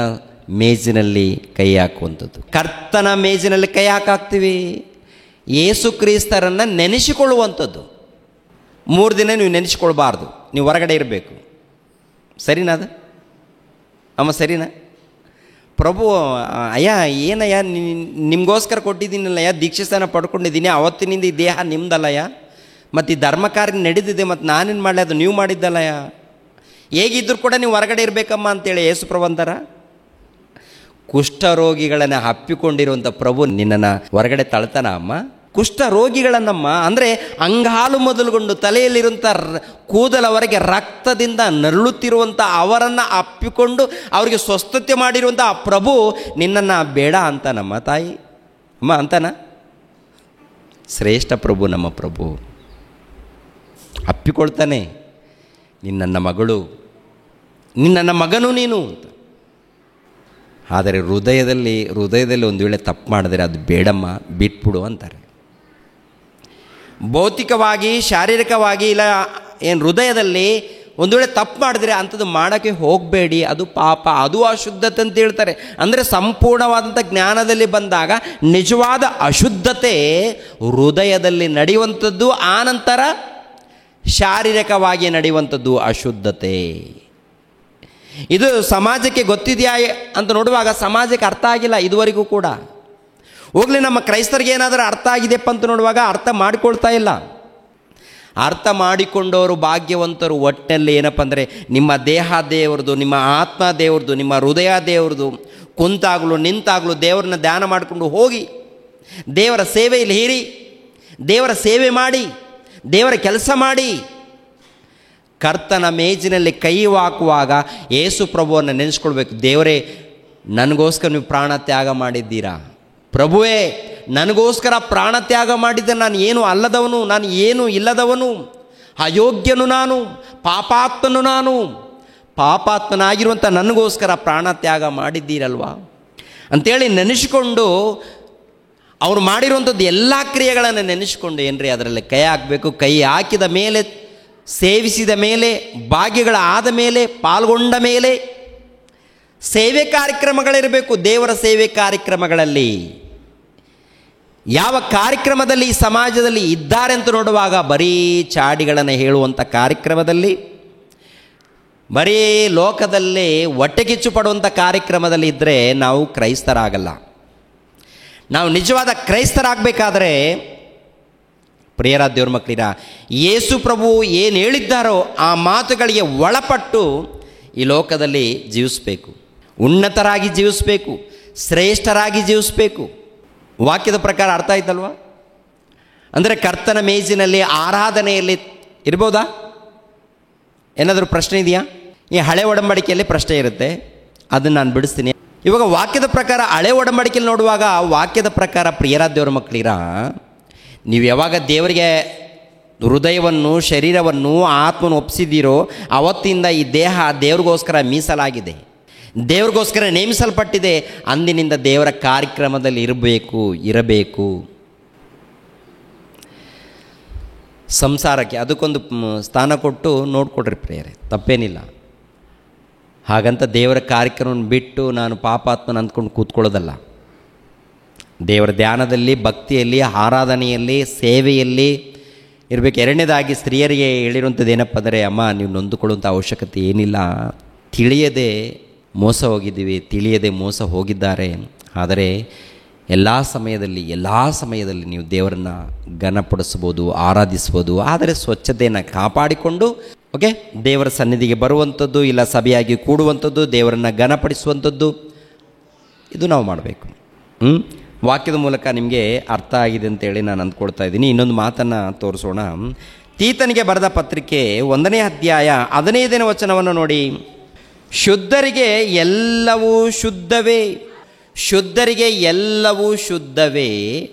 ಮೇಜಿನಲ್ಲಿ ಕೈ ಹಾಕುವಂಥದ್ದು. ಕರ್ತನ ಮೇಜಿನಲ್ಲಿ ಕೈ ಹಾಕಾಕ್ತೀವಿ. ಯೇಸು ಕ್ರಿಸ್ತರನ್ನು ನೆನೆಸಿಕೊಳ್ಳುವಂಥದ್ದು. 3 ದಿನ ನೀವು ನೆನೆಸಿಕೊಳ್ಬಾರ್ದು, ನೀವು ಹೊರಗಡೆ ಇರಬೇಕು. ಸರಿನಾ? ಅದು ಅಮ್ಮ ಸರಿನಾ? ಪ್ರಭು ಅಯ್ಯ ಏನಯ್ಯ ನಿಮಗೋಸ್ಕರ ಕೊಟ್ಟಿದ್ದೀನಲ್ಲಯ್ಯ, ದೀಕ್ಷೆ ಸ್ಥಾನ ಪಡ್ಕೊಂಡಿದ್ದೀನಿ, ಅವತ್ತಿನಿಂದ ಈ ದೇಹ ನಿಮ್ದಲ್ಲಯ್ಯ, ಮತ್ತು ಈ ಧರ್ಮ ಕಾರ್ಯ ನಡೆದಿದೆ, ಮತ್ತು ನಾನೇನು ಮಾಡಲಿ, ಅದು ನೀವು ಮಾಡಿದ್ದಲ್ಲಯ್ಯ, ಹೇಗಿದ್ದರೂ ಕೂಡ ನೀವು ಹೊರಗಡೆ ಇರಬೇಕಮ್ಮ ಅಂತೇಳಿ ಯೇಸು ಪ್ರಭು ಅಂತಾರ. ಕುಷ್ಠರೋಗಿಗಳನ್ನು ಹಪ್ಪಿಕೊಂಡಿರುವಂಥ ಪ್ರಭು ನಿನ್ನನ್ನು ಹೊರಗಡೆ ತಳ್ತಾನ ಅಮ್ಮ? ಕುಷ್ಠರೋಗಿಗಳನ್ನಮ್ಮ, ಅಂದರೆ ಅಂಗಾಲು ಮೊದಲುಗೊಂಡು ತಲೆಯಲ್ಲಿರುವಂಥ ಕೂದಲವರೆಗೆ ರಕ್ತದಿಂದ ನರಳುತ್ತಿರುವಂಥ ಅವರನ್ನು ಅಪ್ಪಿಕೊಂಡು ಅವರಿಗೆ ಸ್ವಸ್ಥತೆ ಮಾಡಿರುವಂಥ ಆ ಪ್ರಭು ನಿನ್ನನ್ನು ಬೇಡ ಅಂತಾನಮ್ಮ ತಾಯಿ ಅಮ್ಮ ಅಂತಾನ? ಶ್ರೇಷ್ಠ ಪ್ರಭು ನಮ್ಮ ಪ್ರಭು ಅಪ್ಪಿಕೊಳ್ತಾನೆ, ನಿನ್ನ ಮಗಳು, ನಿನ್ನ ಮಗನು ನೀನು ಅಂತ. ಆದರೆ ಹೃದಯದಲ್ಲಿ ಒಂದು ವೇಳೆ ತಪ್ಪು ಮಾಡಿದರೆ ಅದು ಬೇಡಮ್ಮ, ಬಿಟ್ಬಿಡು ಅಂತಾರೆ. ಭೌತಿಕವಾಗಿ, ಶಾರೀರಿಕವಾಗಿ, ಇಲ್ಲ ಏನು ಹೃದಯದಲ್ಲಿ ಒಂದು ವೇಳೆ ತಪ್ಪು ಮಾಡಿದ್ರೆ ಅಂಥದ್ದು ಮಾಡೋಕ್ಕೆ ಹೋಗಬೇಡಿ, ಅದು ಪಾಪ, ಅದು ಅಶುದ್ಧತೆ ಅಂತ ಹೇಳ್ತಾರೆ. ಅಂದರೆ ಸಂಪೂರ್ಣವಾದಂಥ ಜ್ಞಾನದಲ್ಲಿ ಬಂದಾಗ ನಿಜವಾದ ಅಶುದ್ಧತೆ ಹೃದಯದಲ್ಲಿ ನಡೆಯುವಂಥದ್ದು, ಆನಂತರ ಶಾರೀರಿಕವಾಗಿ ನಡೆಯುವಂಥದ್ದು ಅಶುದ್ಧತೆ. ಇದು ಸಮಾಜಕ್ಕೆ ಗೊತ್ತಿದೆಯಾ ಅಂತ ನೋಡುವಾಗ ಸಮಾಜಕ್ಕೆ ಅರ್ಥ ಆಗಿಲ್ಲ ಇದುವರೆಗೂ ಕೂಡ. ಹೋಗಲಿ ನಮ್ಮ ಕ್ರೈಸ್ತರಿಗೆ ಏನಾದರೂ ಅರ್ಥ ಆಗಿದೆಯಪ್ಪ ಅಂತ ನೋಡುವಾಗ ಅರ್ಥ ಮಾಡಿಕೊಳ್ತಾ ಇಲ್ಲ. ಅರ್ಥ ಮಾಡಿಕೊಂಡವರು ಭಾಗ್ಯವಂತರು. ಒಟ್ಟಿನಲ್ಲಿ ಏನಪ್ಪ ಅಂದರೆ ನಿಮ್ಮ ದೇಹ ದೇವ್ರದ್ದು, ನಿಮ್ಮ ಆತ್ಮ ದೇವ್ರದ್ದು, ನಿಮ್ಮ ಹೃದಯ ದೇವ್ರದ್ದು. ಕುಂತಾಗಲೂ ನಿಂತಾಗಲೂ ದೇವರನ್ನ ಧ್ಯಾನ ಮಾಡಿಕೊಂಡು ಹೋಗಿ, ದೇವರ ಸೇವೆಯಲ್ಲಿ ಹೀರಿ, ದೇವರ ಸೇವೆ ಮಾಡಿ, ದೇವರ ಕೆಲಸ ಮಾಡಿ. ಕರ್ತನ ಮೇಜಿನಲ್ಲಿ ಕೈ ಹಾಕುವಾಗ ಯೇಸು ಪ್ರಭುವನ್ನು ನೆನೆಸ್ಕೊಳ್ಬೇಕು. ದೇವರೇ, ನನಗೋಸ್ಕರ ನೀವು ಪ್ರಾಣ ತ್ಯಾಗ ಮಾಡಿದ್ದೀರಾ. ಪ್ರಭುವೇ, ನನಗೋಸ್ಕರ ಪ್ರಾಣ ತ್ಯಾಗ ಮಾಡಿದ್ದೆ. ನಾನು ಏನು ಅಲ್ಲದವನು, ನಾನು ಏನು ಇಲ್ಲದವನು, ಅಯೋಗ್ಯನು ನಾನು, ಪಾಪಾತ್ಮನು ನಾನು. ಪಾಪಾತ್ಮನಾಗಿರುವಂಥ ನನಗೋಸ್ಕರ ಪ್ರಾಣ ತ್ಯಾಗ ಮಾಡಿದ್ದೀರಲ್ವಾ ಅಂಥೇಳಿ ನೆನೆಸಿಕೊಂಡು, ಅವ್ರು ಮಾಡಿರುವಂಥದ್ದು ಎಲ್ಲ ಕ್ರಿಯೆಗಳನ್ನು ನೆನೆಸಿಕೊಂಡು ಏನ್ರಿ ಅದರಲ್ಲಿ ಕೈ ಹಾಕಬೇಕು. ಕೈ ಹಾಕಿದ ಮೇಲೆ, ಸೇವಿಸಿದ ಮೇಲೆ, ಭಾಗ್ಯಗಳಾದ ಮೇಲೆ, ಪಾಲ್ಗೊಂಡ ಮೇಲೆ ಸೇವೆ ಕಾರ್ಯಕ್ರಮಗಳಿರಬೇಕು. ದೇವರ ಸೇವೆ ಕಾರ್ಯಕ್ರಮಗಳಲ್ಲಿ ಯಾವ ಕಾರ್ಯಕ್ರಮದಲ್ಲಿ ಈ ಸಮಾಜದಲ್ಲಿ ಇದ್ದಾರೆ ಅಂತ ನೋಡುವಾಗ, ಬರೀ ಚಾಡಿಗಳನ್ನು ಹೇಳುವಂಥ ಕಾರ್ಯಕ್ರಮದಲ್ಲಿ, ಬರೀ ಲೋಕದಲ್ಲೇ ಹೊಟ್ಟೆಕಿಚ್ಚು ಪಡುವಂಥ ಕಾರ್ಯಕ್ರಮದಲ್ಲಿ ಇದ್ದರೆ ನಾವು ಕ್ರೈಸ್ತರಾಗಲ್ಲ. ನಾವು ನಿಜವಾದ ಕ್ರೈಸ್ತರಾಗಬೇಕಾದ್ರೆ, ಪ್ರಿಯರ ದೇವ್ರ ಮಕ್ಕಳಿರ, ಯೇಸು ಪ್ರಭು ಏನು ಹೇಳಿದ್ದಾರೋ ಆ ಮಾತುಗಳಿಗೆ ಒಳಪಟ್ಟು ಈ ಲೋಕದಲ್ಲಿ ಜೀವಿಸಬೇಕು. ಉನ್ನತರಾಗಿ ಜೀವಿಸಬೇಕು, ಶ್ರೇಷ್ಠರಾಗಿ ಜೀವಿಸಬೇಕು. ವಾಕ್ಯದ ಪ್ರಕಾರ ಅರ್ಥ ಆಯ್ತಲ್ವ? ಅಂದರೆ ಕರ್ತನ ಮೇಜಿನಲ್ಲಿ ಆರಾಧನೆಯಲ್ಲಿ ಇರ್ಬೋದಾ? ಏನಾದರೂ ಪ್ರಶ್ನೆ ಇದೆಯಾ? ಈ ಹಳೆ ಒಡಂಬಡಿಕೆಯಲ್ಲಿ ಪ್ರಶ್ನೆ ಇರುತ್ತೆ, ಅದನ್ನು ನಾನು ಬಿಡಿಸ್ತೀನಿ. ಇವಾಗ ವಾಕ್ಯದ ಪ್ರಕಾರ ಹಳೆ ಒಡಂಬಡಿಕೆಯಲ್ಲಿ ನೋಡುವಾಗ, ವಾಕ್ಯದ ಪ್ರಕಾರ ಪ್ರಿಯರ ದೇವರ ಮಕ್ಕಳಿರ, ನೀವು ಯಾವಾಗ ದೇವರಿಗೆ ಹೃದಯವನ್ನು, ಶರೀರವನ್ನು, ಆತ್ಮವನ್ನು ಒಪ್ಪಿಸಿದ್ದೀರೋ ಅವತ್ತಿಂದ ಈ ದೇಹ ದೇವ್ರಿಗೋಸ್ಕರ ಮೀಸಲಾಗಿದೆ, ದೇವ್ರಿಗೋಸ್ಕರ ನೇಮಿಸಲ್ಪಟ್ಟಿದೆ. ಅಂದಿನಿಂದ ದೇವರ ಕಾರ್ಯಕ್ರಮದಲ್ಲಿ ಇರಬೇಕು. ಸಂಸಾರಕ್ಕೆ ಅದಕ್ಕೊಂದು ಸ್ಥಾನ ಕೊಟ್ಟು ನೋಡಿಕೊಡ್ರಿ ಪ್ರಿಯರೇ, ತಪ್ಪೇನಿಲ್ಲ. ಹಾಗಂತ ದೇವರ ಕಾರ್ಯಕ್ರಮವನ್ನು ಬಿಟ್ಟು ನಾನು ಪಾಪಾತ್ಮನ ಅಂದ್ಕೊಂಡು ಕೂತ್ಕೊಳ್ಳೋದಲ್ಲ. ದೇವರ ಧ್ಯಾನದಲ್ಲಿ, ಭಕ್ತಿಯಲ್ಲಿ, ಆರಾಧನೆಯಲ್ಲಿ, ಸೇವೆಯಲ್ಲಿ ಇರಬೇಕು. ಎರಡನೇದಾಗಿ ಸ್ತ್ರೀಯರಿಗೆ ಹೇಳಿರುವಂಥದ್ದು ಏನಪ್ಪ ಅಂದರೆ, ಅಮ್ಮ ನೀವು ನೊಂದುಕೊಳ್ಳುವಂಥ ಅವಶ್ಯಕತೆ ಏನಿಲ್ಲ. ತಿಳಿಯದೆ ಮೋಸ ಹೋಗಿದ್ದೀವಿ, ತಿಳಿಯದೆ ಮೋಸ ಹೋಗಿದ್ದಾರೆ. ಆದರೆ ಎಲ್ಲ ಸಮಯದಲ್ಲಿ ನೀವು ದೇವರನ್ನು ಘನಪಡಿಸ್ಬೋದು, ಆರಾಧಿಸ್ಬೋದು. ಆದರೆ ಸ್ವಚ್ಛತೆಯನ್ನು ಕಾಪಾಡಿಕೊಂಡು, ಓಕೆ, ದೇವರ ಸನ್ನಿಧಿಗೆ ಬರುವಂಥದ್ದು, ಇಲ್ಲ ಸಭೆಯಾಗಿ ಕೂಡುವಂಥದ್ದು, ದೇವರನ್ನು ಘನಪಡಿಸುವಂಥದ್ದು, ಇದು ನಾವು ಮಾಡಬೇಕು. ವಾಕ್ಯದ ಮೂಲಕ ನಿಮಗೆ ಅರ್ಥ ಆಗಿದೆ ಅಂತೇಳಿ ನಾನು ಅಂದ್ಕೊಳ್ತಾ ಇದ್ದೀನಿ. ಇನ್ನೊಂದು ಮಾತನ್ನು ತೋರಿಸೋಣ. ತೀತನಿಗೆ ಬರೆದ ಪತ್ರಿಕೆ 1ನೇ ಅಧ್ಯಾಯ 15ನೇ ವಚನವನ್ನು ನೋಡಿ. ಶುದ್ಧರಿಗೆ ಎಲ್ಲವೂ ಶುದ್ಧವೇ,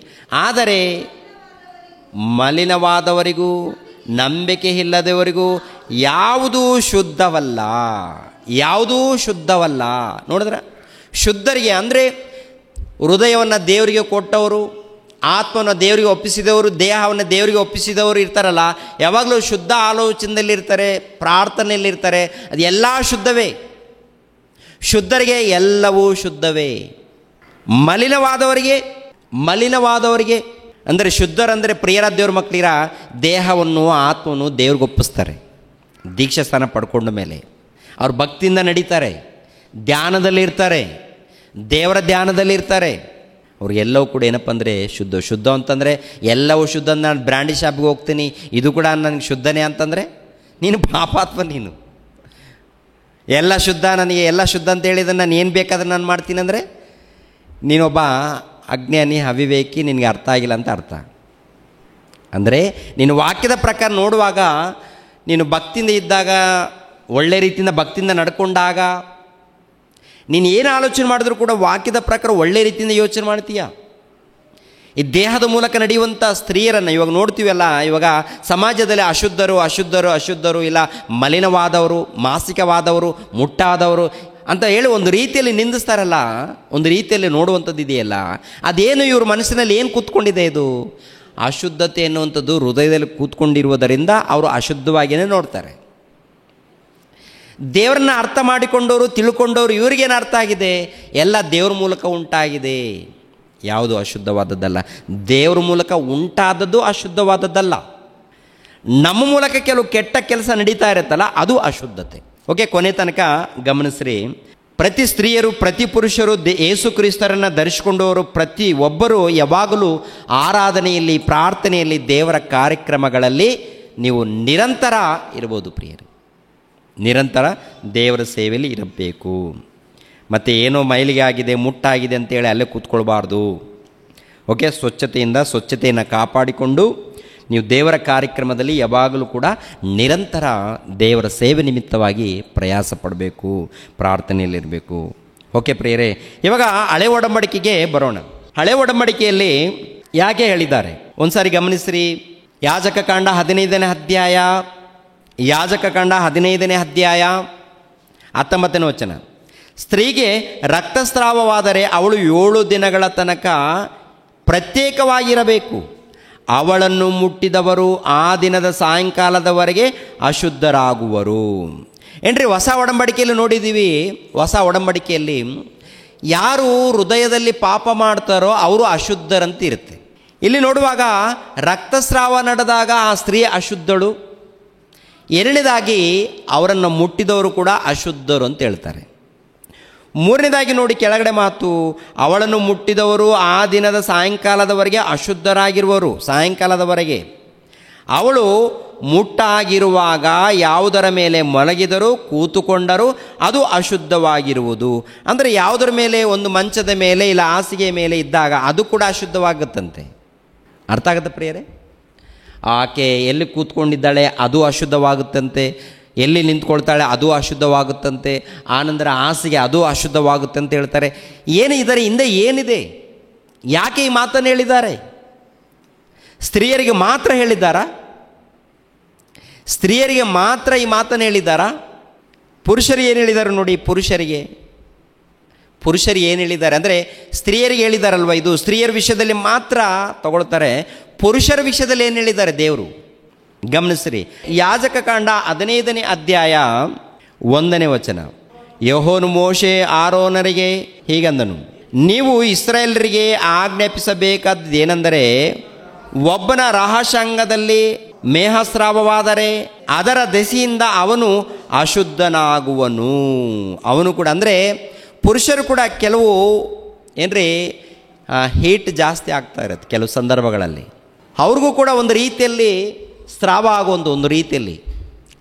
ಆದರೆ ಮಲಿನವಾದವರಿಗೂ ನಂಬಿಕೆ ಇಲ್ಲದವರಿಗೂ ಯಾವುದೂ ಶುದ್ಧವಲ್ಲ. ನೋಡಿದ್ರೆ, ಶುದ್ಧರಿಗೆ ಅಂದರೆ ಹೃದಯವನ್ನು ದೇವರಿಗೆ ಕೊಟ್ಟವರು, ಆತ್ಮವನ್ನು ದೇವರಿಗೆ ಒಪ್ಪಿಸಿದವರು, ದೇಹವನ್ನು ದೇವರಿಗೆ ಒಪ್ಪಿಸಿದವರು ಇರ್ತಾರಲ್ಲ, ಯಾವಾಗಲೂ ಶುದ್ಧ ಆಲೋಚನೆಯಲ್ಲಿರ್ತಾರೆ, ಪ್ರಾರ್ಥನೆಯಲ್ಲಿರ್ತಾರೆ. ಅದು ಎಲ್ಲ ಶುದ್ಧವೇ. ಶುದ್ಧರಿಗೆ ಎಲ್ಲವೂ ಶುದ್ಧವೇ. ಮಲಿನವಾದವರಿಗೆ ಅಂದರೆ ಶುದ್ಧರಂದರೆ ಪ್ರಿಯರ ದೇವ್ರ ಮಕ್ಕಳಿರ ದೇಹವನ್ನು, ಆತ್ಮವನ್ನು ದೇವ್ರಿಗೆ ಒಪ್ಪಿಸ್ತಾರೆ. ದೀಕ್ಷಾ ಸ್ಥಾನ ಪಡ್ಕೊಂಡ ಮೇಲೆ ಅವ್ರು ಭಕ್ತಿಯಿಂದ ನಡೀತಾರೆ, ಧ್ಯಾನದಲ್ಲಿರ್ತಾರೆ, ದೇವರ ಧ್ಯಾನದಲ್ಲಿರ್ತಾರೆ. ಅವ್ರಿಗೆಲ್ಲವೂ ಕೂಡ ಏನಪ್ಪ ಅಂದರೆ ಶುದ್ಧ ಅಂತಂದರೆ ಎಲ್ಲವೂ ಶುದ್ಧ. ನಾನು ಬ್ರ್ಯಾಂಡಿ ಶಾಪ್ಗೆ ಹೋಗ್ತೀನಿ, ಇದು ಕೂಡ ನನಗೆ ಶುದ್ಧನೇ ಅಂತಂದರೆ ನೀನು ಪಾಪಾತ್ಮ. ನೀನು ಎಲ್ಲ ಶುದ್ಧ, ನನಗೆ ಎಲ್ಲ ಶುದ್ಧ ಅಂತ ಹೇಳಿದ್ರೆ ನಾನು ಏನು ಬೇಕಾದ್ರೆ ನಾನು ಮಾಡ್ತೀನಿ ಅಂದರೆ ನೀನೊಬ್ಬ ಅಜ್ಞಾನಿ, ಅವಿವೇಕಿ, ನಿನಗೆ ಅರ್ಥ ಆಗಿಲ್ಲ ಅಂತ ಅರ್ಥ. ಅಂದರೆ ನೀನು ವಾಕ್ಯದ ಪ್ರಕಾರ ನೋಡುವಾಗ, ನೀನು ಭಕ್ತಿಯಿಂದ ಇದ್ದಾಗ, ಒಳ್ಳೆ ರೀತಿಯಿಂದ ಭಕ್ತಿಯಿಂದ ನಡ್ಕೊಂಡಾಗ, ನೀನು ಏನು ಆಲೋಚನೆ ಮಾಡಿದ್ರೂ ಕೂಡ ವಾಕ್ಯದ ಪ್ರಕಾರ ಒಳ್ಳೆ ರೀತಿಯಿಂದ ಯೋಚನೆ ಮಾಡ್ತೀಯ. ಈ ದೇಹದ ಮೂಲಕ ನಡೆಯುವಂಥ ಸ್ತ್ರೀಯರನ್ನು ಇವಾಗ ನೋಡ್ತೀವಲ್ಲ, ಇವಾಗ ಸಮಾಜದಲ್ಲಿ ಅಶುದ್ಧರು, ಇಲ್ಲ ಮಲಿನವಾದವರು, ಮಾಸಿಕವಾದವರು, ಮುಟ್ಟಾದವರು ಅಂತ ಹೇಳಿ ಒಂದು ರೀತಿಯಲ್ಲಿ ನಿಂದಿಸ್ತಾರಲ್ಲ, ಒಂದು ರೀತಿಯಲ್ಲಿ ನೋಡುವಂಥದ್ದು ಇದೆಯಲ್ಲ, ಅದೇನು ಇವ್ರ ಮನಸ್ಸಿನಲ್ಲಿ ಏನು ಕೂತ್ಕೊಂಡಿದೆ? ಇದು ಅಶುದ್ಧತೆ ಎನ್ನುವಂಥದ್ದು ಹೃದಯದಲ್ಲಿ ಕೂತ್ಕೊಂಡಿರುವುದರಿಂದ ಅವರು ಅಶುದ್ಧವಾಗಿಯೇ ನೋಡ್ತಾರೆ. ದೇವರನ್ನ ಅರ್ಥ ಮಾಡಿಕೊಂಡವರು, ತಿಳ್ಕೊಂಡವರು, ಇವ್ರಿಗೇನು ಅರ್ಥ ಆಗಿದೆ? ಎಲ್ಲ ದೇವ್ರ ಮೂಲಕ ಉಂಟಾಗಿದೆ, ಯಾವುದು ಅಶುದ್ಧವಾದದ್ದಲ್ಲ. ದೇವ್ರ ಮೂಲಕ ಉಂಟಾದದ್ದು ಅಶುದ್ಧವಾದದ್ದಲ್ಲ. ನಮ್ಮ ಮೂಲಕ ಕೆಲವು ಕೆಟ್ಟ ಕೆಲಸ ನಡೀತಾ ಇರುತ್ತಲ್ಲ, ಅದು ಅಶುದ್ಧತೆ. ಓಕೆ, ಕೊನೆ ತನಕ ಗಮನಿಸ್ರಿ. ಪ್ರತಿ ಸ್ತ್ರೀಯರು, ಪ್ರತಿ ಪುರುಷರು ಯೇಸು ಕ್ರಿಸ್ತರನ್ನು ಧರಿಸಿಕೊಂಡವರು ಪ್ರತಿ ಒಬ್ಬರು ಯಾವಾಗಲೂ ಆರಾಧನೆಯಲ್ಲಿ, ಪ್ರಾರ್ಥನೆಯಲ್ಲಿ, ದೇವರ ಕಾರ್ಯಕ್ರಮಗಳಲ್ಲಿ ನೀವು ನಿರಂತರ ಇರ್ಬೋದು ಪ್ರಿಯರೇ. ನಿರಂತರ ದೇವರ ಸೇವೆಯಲ್ಲಿ ಇರಬೇಕು. ಮತ್ತು ಏನೋ ಮೈಲಿಗೆ ಆಗಿದೆ, ಮುಟ್ಟಾಗಿದೆ ಅಂತೇಳಿ ಅಲ್ಲೇ ಕೂತ್ಕೊಳ್ಬಾರ್ದು. ಓಕೆ, ಸ್ವಚ್ಛತೆಯನ್ನು ಕಾಪಾಡಿಕೊಂಡು ನೀವು ದೇವರ ಕಾರ್ಯಕ್ರಮದಲ್ಲಿ ಯಾವಾಗಲೂ ಕೂಡ ನಿರಂತರ ದೇವರ ಸೇವೆ ನಿಮಿತ್ತವಾಗಿ ಪ್ರಯಾಸ ಪಡಬೇಕು, ಪ್ರಾರ್ಥನೆಯಲ್ಲಿರಬೇಕು. ಓಕೆ ಪ್ರಿಯರೇ, ಇವಾಗ ಹಳೆ ಒಡಂಬಡಿಕೆಗೆ ಬರೋಣ. ಹಳೆ ಒಡಂಬಡಿಕೆಯಲ್ಲಿ ಯಾಕೆ ಹೇಳಿದ್ದಾರೆ ಒಂದು ಸಾರಿ ಗಮನಿಸ್ರಿ. ಯಾಜಕಕಾಂಡ 15ನೇ ಅಧ್ಯಾಯ, ಯಾಜಕಕಾಂಡ 15ನೇ ಅಧ್ಯಾಯ 19ನೇ ವಚನ. ಸ್ತ್ರೀಗೆ ರಕ್ತಸ್ರಾವವಾದರೆ ಅವಳು 7 ದಿನಗಳ ತನಕ ಪ್ರತ್ಯೇಕವಾಗಿರಬೇಕು. ಅವಳನ್ನು ಮುಟ್ಟಿದವರು ಆ ದಿನದ ಸಾಯಂಕಾಲದವರೆಗೆ ಅಶುದ್ಧರಾಗುವರು. ಏನ್ರಿ, ಹೊಸ ಒಡಂಬಡಿಕೆಯಲ್ಲಿ ನೋಡಿದ್ದೀವಿ. ಹೊಸ ಒಡಂಬಡಿಕೆಯಲ್ಲಿ ಯಾರು ಹೃದಯದಲ್ಲಿ ಪಾಪ ಮಾಡ್ತಾರೋ ಅವರು ಅಶುದ್ಧರಂತ ಇರುತ್ತೆ. ಇಲ್ಲಿ ನೋಡುವಾಗ ರಕ್ತಸ್ರಾವ ನಡೆದಾಗ ಆ ಸ್ತ್ರೀ ಅಶುದ್ಧಳು. ಎರಡನೇದಾಗಿ ಅವರನ್ನು ಮುಟ್ಟಿದವರು ಕೂಡ ಅಶುದ್ಧರು ಅಂತ ಹೇಳ್ತಾರೆ. ಮೂರನೇದಾಗಿ ನೋಡಿ ಕೆಳಗಡೆ ಮಾತು, ಅವಳನ್ನು ಮುಟ್ಟಿದವರು ಆ ದಿನದ ಸಾಯಂಕಾಲದವರೆಗೆ ಅಶುದ್ಧರಾಗಿರುವರು. ಸಾಯಂಕಾಲದವರೆಗೆ ಅವಳು ಮುಟ್ಟಾಗಿರುವಾಗ ಯಾವುದರ ಮೇಲೆ ಮಲಗಿದರೂ ಕೂತುಕೊಂಡರೂ ಅದು ಅಶುದ್ಧವಾಗಿರುವುದು. ಅಂದರೆ ಯಾವುದರ ಮೇಲೆ, ಒಂದು ಮಂಚದ ಮೇಲೆ ಇಲ್ಲ ಹಾಸಿಗೆ ಮೇಲೆ ಇದ್ದಾಗ ಅದು ಕೂಡ ಅಶುದ್ಧವಾಗುತ್ತಂತೆ. ಅರ್ಥ ಆಗುತ್ತೆ ಪ್ರಿಯರೇ? ಆಕೆ ಎಲ್ಲಿ ಕೂತ್ಕೊಂಡಿದ್ದಾಳೆ ಅದು ಅಶುದ್ಧವಾಗುತ್ತಂತೆ, ಎಲ್ಲಿ ನಿಂತ್ಕೊಳ್ತಾಳೆ ಅದು ಅಶುದ್ಧವಾಗುತ್ತಂತೆ, ಆನಂತರ ಹಾಸಿಗೆ ಅದು ಅಶುದ್ಧವಾಗುತ್ತೆ ಅಂತ ಹೇಳ್ತಾರೆ. ಏನು ಇದರ ಹಿಂದೆ ಏನಿದೆ? ಯಾಕೆ ಈ ಮಾತನ್ನು ಹೇಳಿದ್ದಾರೆ? ಸ್ತ್ರೀಯರಿಗೆ ಮಾತ್ರ ಹೇಳಿದ್ದಾರಾ? ಸ್ತ್ರೀಯರಿಗೆ ಮಾತ್ರ ಈ ಮಾತನ್ನು ಹೇಳಿದ್ದಾರಾ? ಪುರುಷರಿಗೆ ಏನು ಹೇಳಿದ್ದಾರೆ ನೋಡಿ. ಪುರುಷರಿಗೆ ಏನು ಹೇಳಿದ್ದಾರೆ ಅಂದರೆ ಸ್ತ್ರೀಯರಿಗೆ ಹೇಳಿದಾರಲ್ವ, ಇದು ಸ್ತ್ರೀಯರ ವಿಷಯದಲ್ಲಿ ಮಾತ್ರ ತಗೊಳ್ತಾರೆ. ಪುರುಷರ ವಿಷಯದಲ್ಲಿ ಏನು ಹೇಳಿದ್ದಾರೆ ದೇವರು ಗಮನಿಸ್ರಿ. ಯಾಜಕಕಾಂಡ 15ನೇ ಅಧ್ಯಾಯ 1ನೇ ವಚನ. ಯೆಹೋವನು ಮೋಶೆ ಆರೋನರಿಗೆ ಹೀಗಂದನು, ನೀವು ಇಸ್ರಾಯೇಲರಿಗೆ ಆಜ್ಞಾಪಿಸಬೇಕಾದ್ದೇನೆಂದರೆ, ಒಬ್ಬನ ರಹಸ್ಯಾಂಗದಲ್ಲಿ ಮೇಹಸ್ರಾವವಾದರೆ ಅದರ ದೆಸೆಯಿಂದ ಅವನು ಅಶುದ್ಧನಾಗುವನು. ಅವನು ಕೂಡ ಅಂದರೆ ಪುರುಷರು ಕೂಡ ಕೆಲವು ಏನ್ರಿ ಹೀಟ್ ಜಾಸ್ತಿ ಆಗ್ತಾ ಇರುತ್ತೆ ಕೆಲವು ಸಂದರ್ಭಗಳಲ್ಲಿ. ಅವ್ರಿಗೂ ಕೂಡ ಒಂದು ರೀತಿಯಲ್ಲಿ ಸ್ರಾವ ಆಗುವಂಥ ಒಂದು ರೀತಿಯಲ್ಲಿ,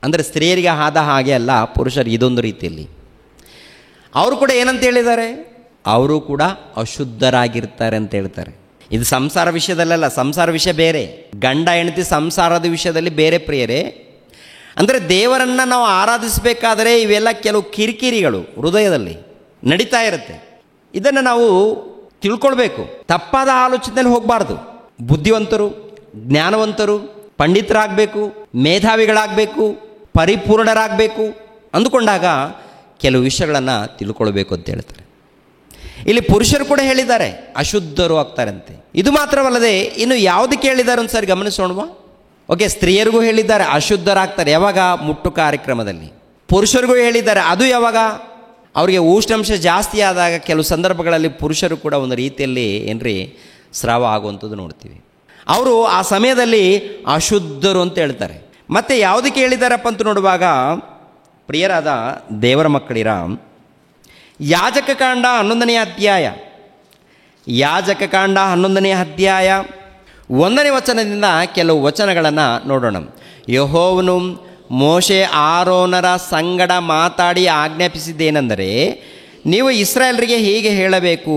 ಅಂದರೆ ಸ್ತ್ರೀಯರಿಗೆ ಆದ ಹಾಗೆ ಅಲ್ಲ, ಪುರುಷರಿಗೆ ಇದೊಂದು ರೀತಿಯಲ್ಲಿ. ಅವರು ಕೂಡ ಏನಂತ ಹೇಳಿದ್ದಾರೆ? ಅವರು ಕೂಡ ಅಶುದ್ಧರಾಗಿರ್ತಾರೆ ಅಂತ ಹೇಳ್ತಾರೆ. ಇದು ಸಂಸಾರ ವಿಷಯದಲ್ಲ, ಸಂಸಾರ ವಿಷಯ ಬೇರೆ, ಗಂಡ ಹೆಂಡತಿ ಸಂಸಾರದ ವಿಷಯದಲ್ಲಿ ಬೇರೆ ಪ್ರಿಯರೇ. ಅಂದರೆ ದೇವರನ್ನು ನಾವು ಆರಾಧಿಸಬೇಕಾದರೆ ಇವೆಲ್ಲ ಕೆಲವು ಕಿರಿಕಿರಿಗಳು ಹೃದಯದಲ್ಲಿ ನಡೀತಾ ಇರುತ್ತೆ. ಇದನ್ನು ನಾವು ತಿಳ್ಕೊಳ್ಬೇಕು. ತಪ್ಪಾದ ಆಲೋಚನೆಯಲ್ಲಿ ಹೋಗಬಾರ್ದು. ಬುದ್ಧಿವಂತರು, ಜ್ಞಾನವಂತರು, ಪಂಡಿತರಾಗಬೇಕು, ಮೇಧಾವಿಗಳಾಗಬೇಕು, ಪರಿಪೂರ್ಣರಾಗಬೇಕು ಅಂದುಕೊಂಡಾಗ ಕೆಲವು ವಿಷಯಗಳನ್ನು ತಿಳ್ಕೊಳ್ಬೇಕು ಅಂತ ಹೇಳ್ತಾರೆ. ಇಲ್ಲಿ ಪುರುಷರು ಕೂಡ ಹೇಳಿದ್ದಾರೆ ಅಶುದ್ಧರು ಆಗ್ತಾರಂತೆ. ಇದು ಮಾತ್ರವಲ್ಲದೆ ಇನ್ನು ಯಾವುದಕ್ಕೆ ಹೇಳಿದ್ದಾರೆ ಒಂದು ಸಾರಿ ಗಮನಿಸೋಣವಾ? ಓಕೆ, ಸ್ತ್ರೀಯರಿಗೂ ಹೇಳಿದ್ದಾರೆ ಅಶುದ್ಧರಾಗ್ತಾರೆ. ಯಾವಾಗ? ಮುಟ್ಟು ಕಾರ್ಯಕ್ರಮದಲ್ಲಿ. ಪುರುಷರಿಗೂ ಹೇಳಿದ್ದಾರೆ. ಅದು ಯಾವಾಗ? ಅವರಿಗೆ ಉಷ್ಣಾಂಶ ಜಾಸ್ತಿ ಆದಾಗ ಕೆಲವು ಸಂದರ್ಭಗಳಲ್ಲಿ ಪುರುಷರು ಕೂಡ ಒಂದು ರೀತಿಯಲ್ಲಿ ಏನ್ರಿ ಸ್ರಾವ ಆಗುವಂಥದ್ದು ನೋಡ್ತೀವಿ. ಅವರು ಆ ಸಮಯದಲ್ಲಿ ಅಶುದ್ಧರು ಅಂತ ಹೇಳ್ತಾರೆ. ಮತ್ತು ಯಾವುದಕ್ಕೆ ಹೇಳಿದ್ದಾರಪ್ಪ ಅಂತ ನೋಡುವಾಗ ಪ್ರಿಯರಾದ ದೇವರ ಮಕ್ಕಳಿರ, ಯಾಜಕಕಾಂಡ 11ನೇ ಅಧ್ಯಾಯ, ಯಾಜಕಕಾಂಡ 11ನೇ ಅಧ್ಯಾಯ 1ನೇ ವಚನದಿಂದ ಕೆಲವು ವಚನಗಳನ್ನು ನೋಡೋಣ. ಯೆಹೋವನು ಮೋಶೆ ಆರೋನರ ಸಂಗಡ ಮಾತಾಡಿ ಆಜ್ಞಾಪಿಸಿದ್ದೇನೆಂದರೆ, ನೀವು ಇಸ್ರಾಯೇಲರಿಗೆ ಹೀಗೆ ಹೇಳಬೇಕು,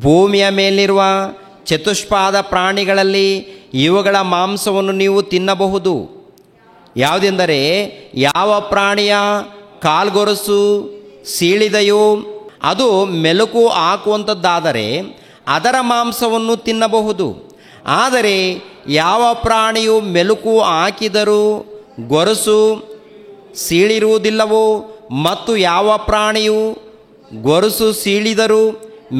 ಭೂಮಿಯ ಮೇಲಿರುವ ಚತುಷ್ಪಾದ ಪ್ರಾಣಿಗಳಲ್ಲಿ ಇವುಗಳ ಮಾಂಸವನ್ನು ನೀವು ತಿನ್ನಬಹುದು. ಯಾವುದೆಂದರೆ, ಯಾವ ಪ್ರಾಣಿಯ ಕಾಲ್ಗೊರಸು ಸೀಳಿದೆಯೋ ಅದು ಮೆಲುಕು ಹಾಕುವಂಥದ್ದಾದರೆ ಅದರ ಮಾಂಸವನ್ನು ತಿನ್ನಬಹುದು. ಆದರೆ ಯಾವ ಪ್ರಾಣಿಯು ಮೆಲುಕು ಹಾಕಿದರೂ ಗೊರಸು ಸೀಳಿರುವುದಿಲ್ಲವೋ ಮತ್ತು ಯಾವ ಪ್ರಾಣಿಯು ಗೊರಸು ಸೀಳಿದರೂ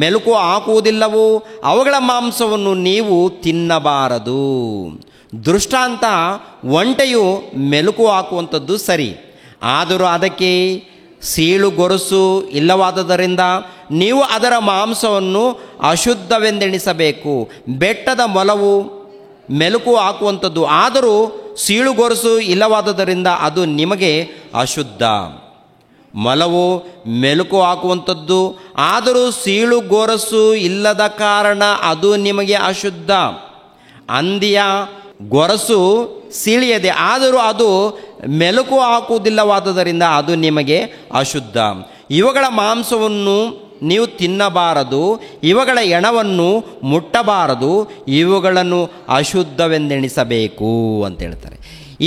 ಮೆಲುಕು ಹಾಕುವುದಿಲ್ಲವೋ ಅವುಗಳ ಮಾಂಸವನ್ನು ನೀವು ತಿನ್ನಬಾರದು. ದೃಷ್ಟಾಂತ, ಒಂಟೆಯು ಮೆಲುಕು ಹಾಕುವಂಥದ್ದು ಸರಿ, ಆದರೂ ಅದಕ್ಕೆ ಸೀಳು ಗೊರಸು ಇಲ್ಲವಾದುದರಿಂದ ನೀವು ಅದರ ಮಾಂಸವನ್ನು ಅಶುದ್ಧವೆಂದೆಣಿಸಬೇಕು. ಬೆಟ್ಟದ ಮೊಲವು ಮೆಲುಕು ಹಾಕುವಂಥದ್ದು, ಆದರೂ ಸೀಳು ಗೊರಸು ಇಲ್ಲವಾದುದರಿಂದ ಅದು ನಿಮಗೆ ಅಶುದ್ಧ. ಮಲವು ಮೆಲುಕು ಹಾಕುವಂಥದ್ದು, ಆದರೂ ಸೀಳು ಗೊರಸು ಇಲ್ಲದ ಕಾರಣ ಅದು ನಿಮಗೆ ಅಶುದ್ಧ. ಹಂದಿಯ ಗೊರಸು ಸೀಳಿಯದೆ, ಆದರೂ ಅದು ಮೆಲುಕು ಹಾಕುವುದಿಲ್ಲವಾದುದರಿಂದ ಅದು ನಿಮಗೆ ಅಶುದ್ಧ. ಇವುಗಳ ಮಾಂಸವನ್ನು ನೀವು ತಿನ್ನಬಾರದು, ಇವುಗಳ ಎಣವನ್ನು ಮುಟ್ಟಬಾರದು, ಇವುಗಳನ್ನು ಅಶುದ್ಧವೆಂದೆಣಿಸಬೇಕು ಅಂತ ಹೇಳ್ತಾರೆ.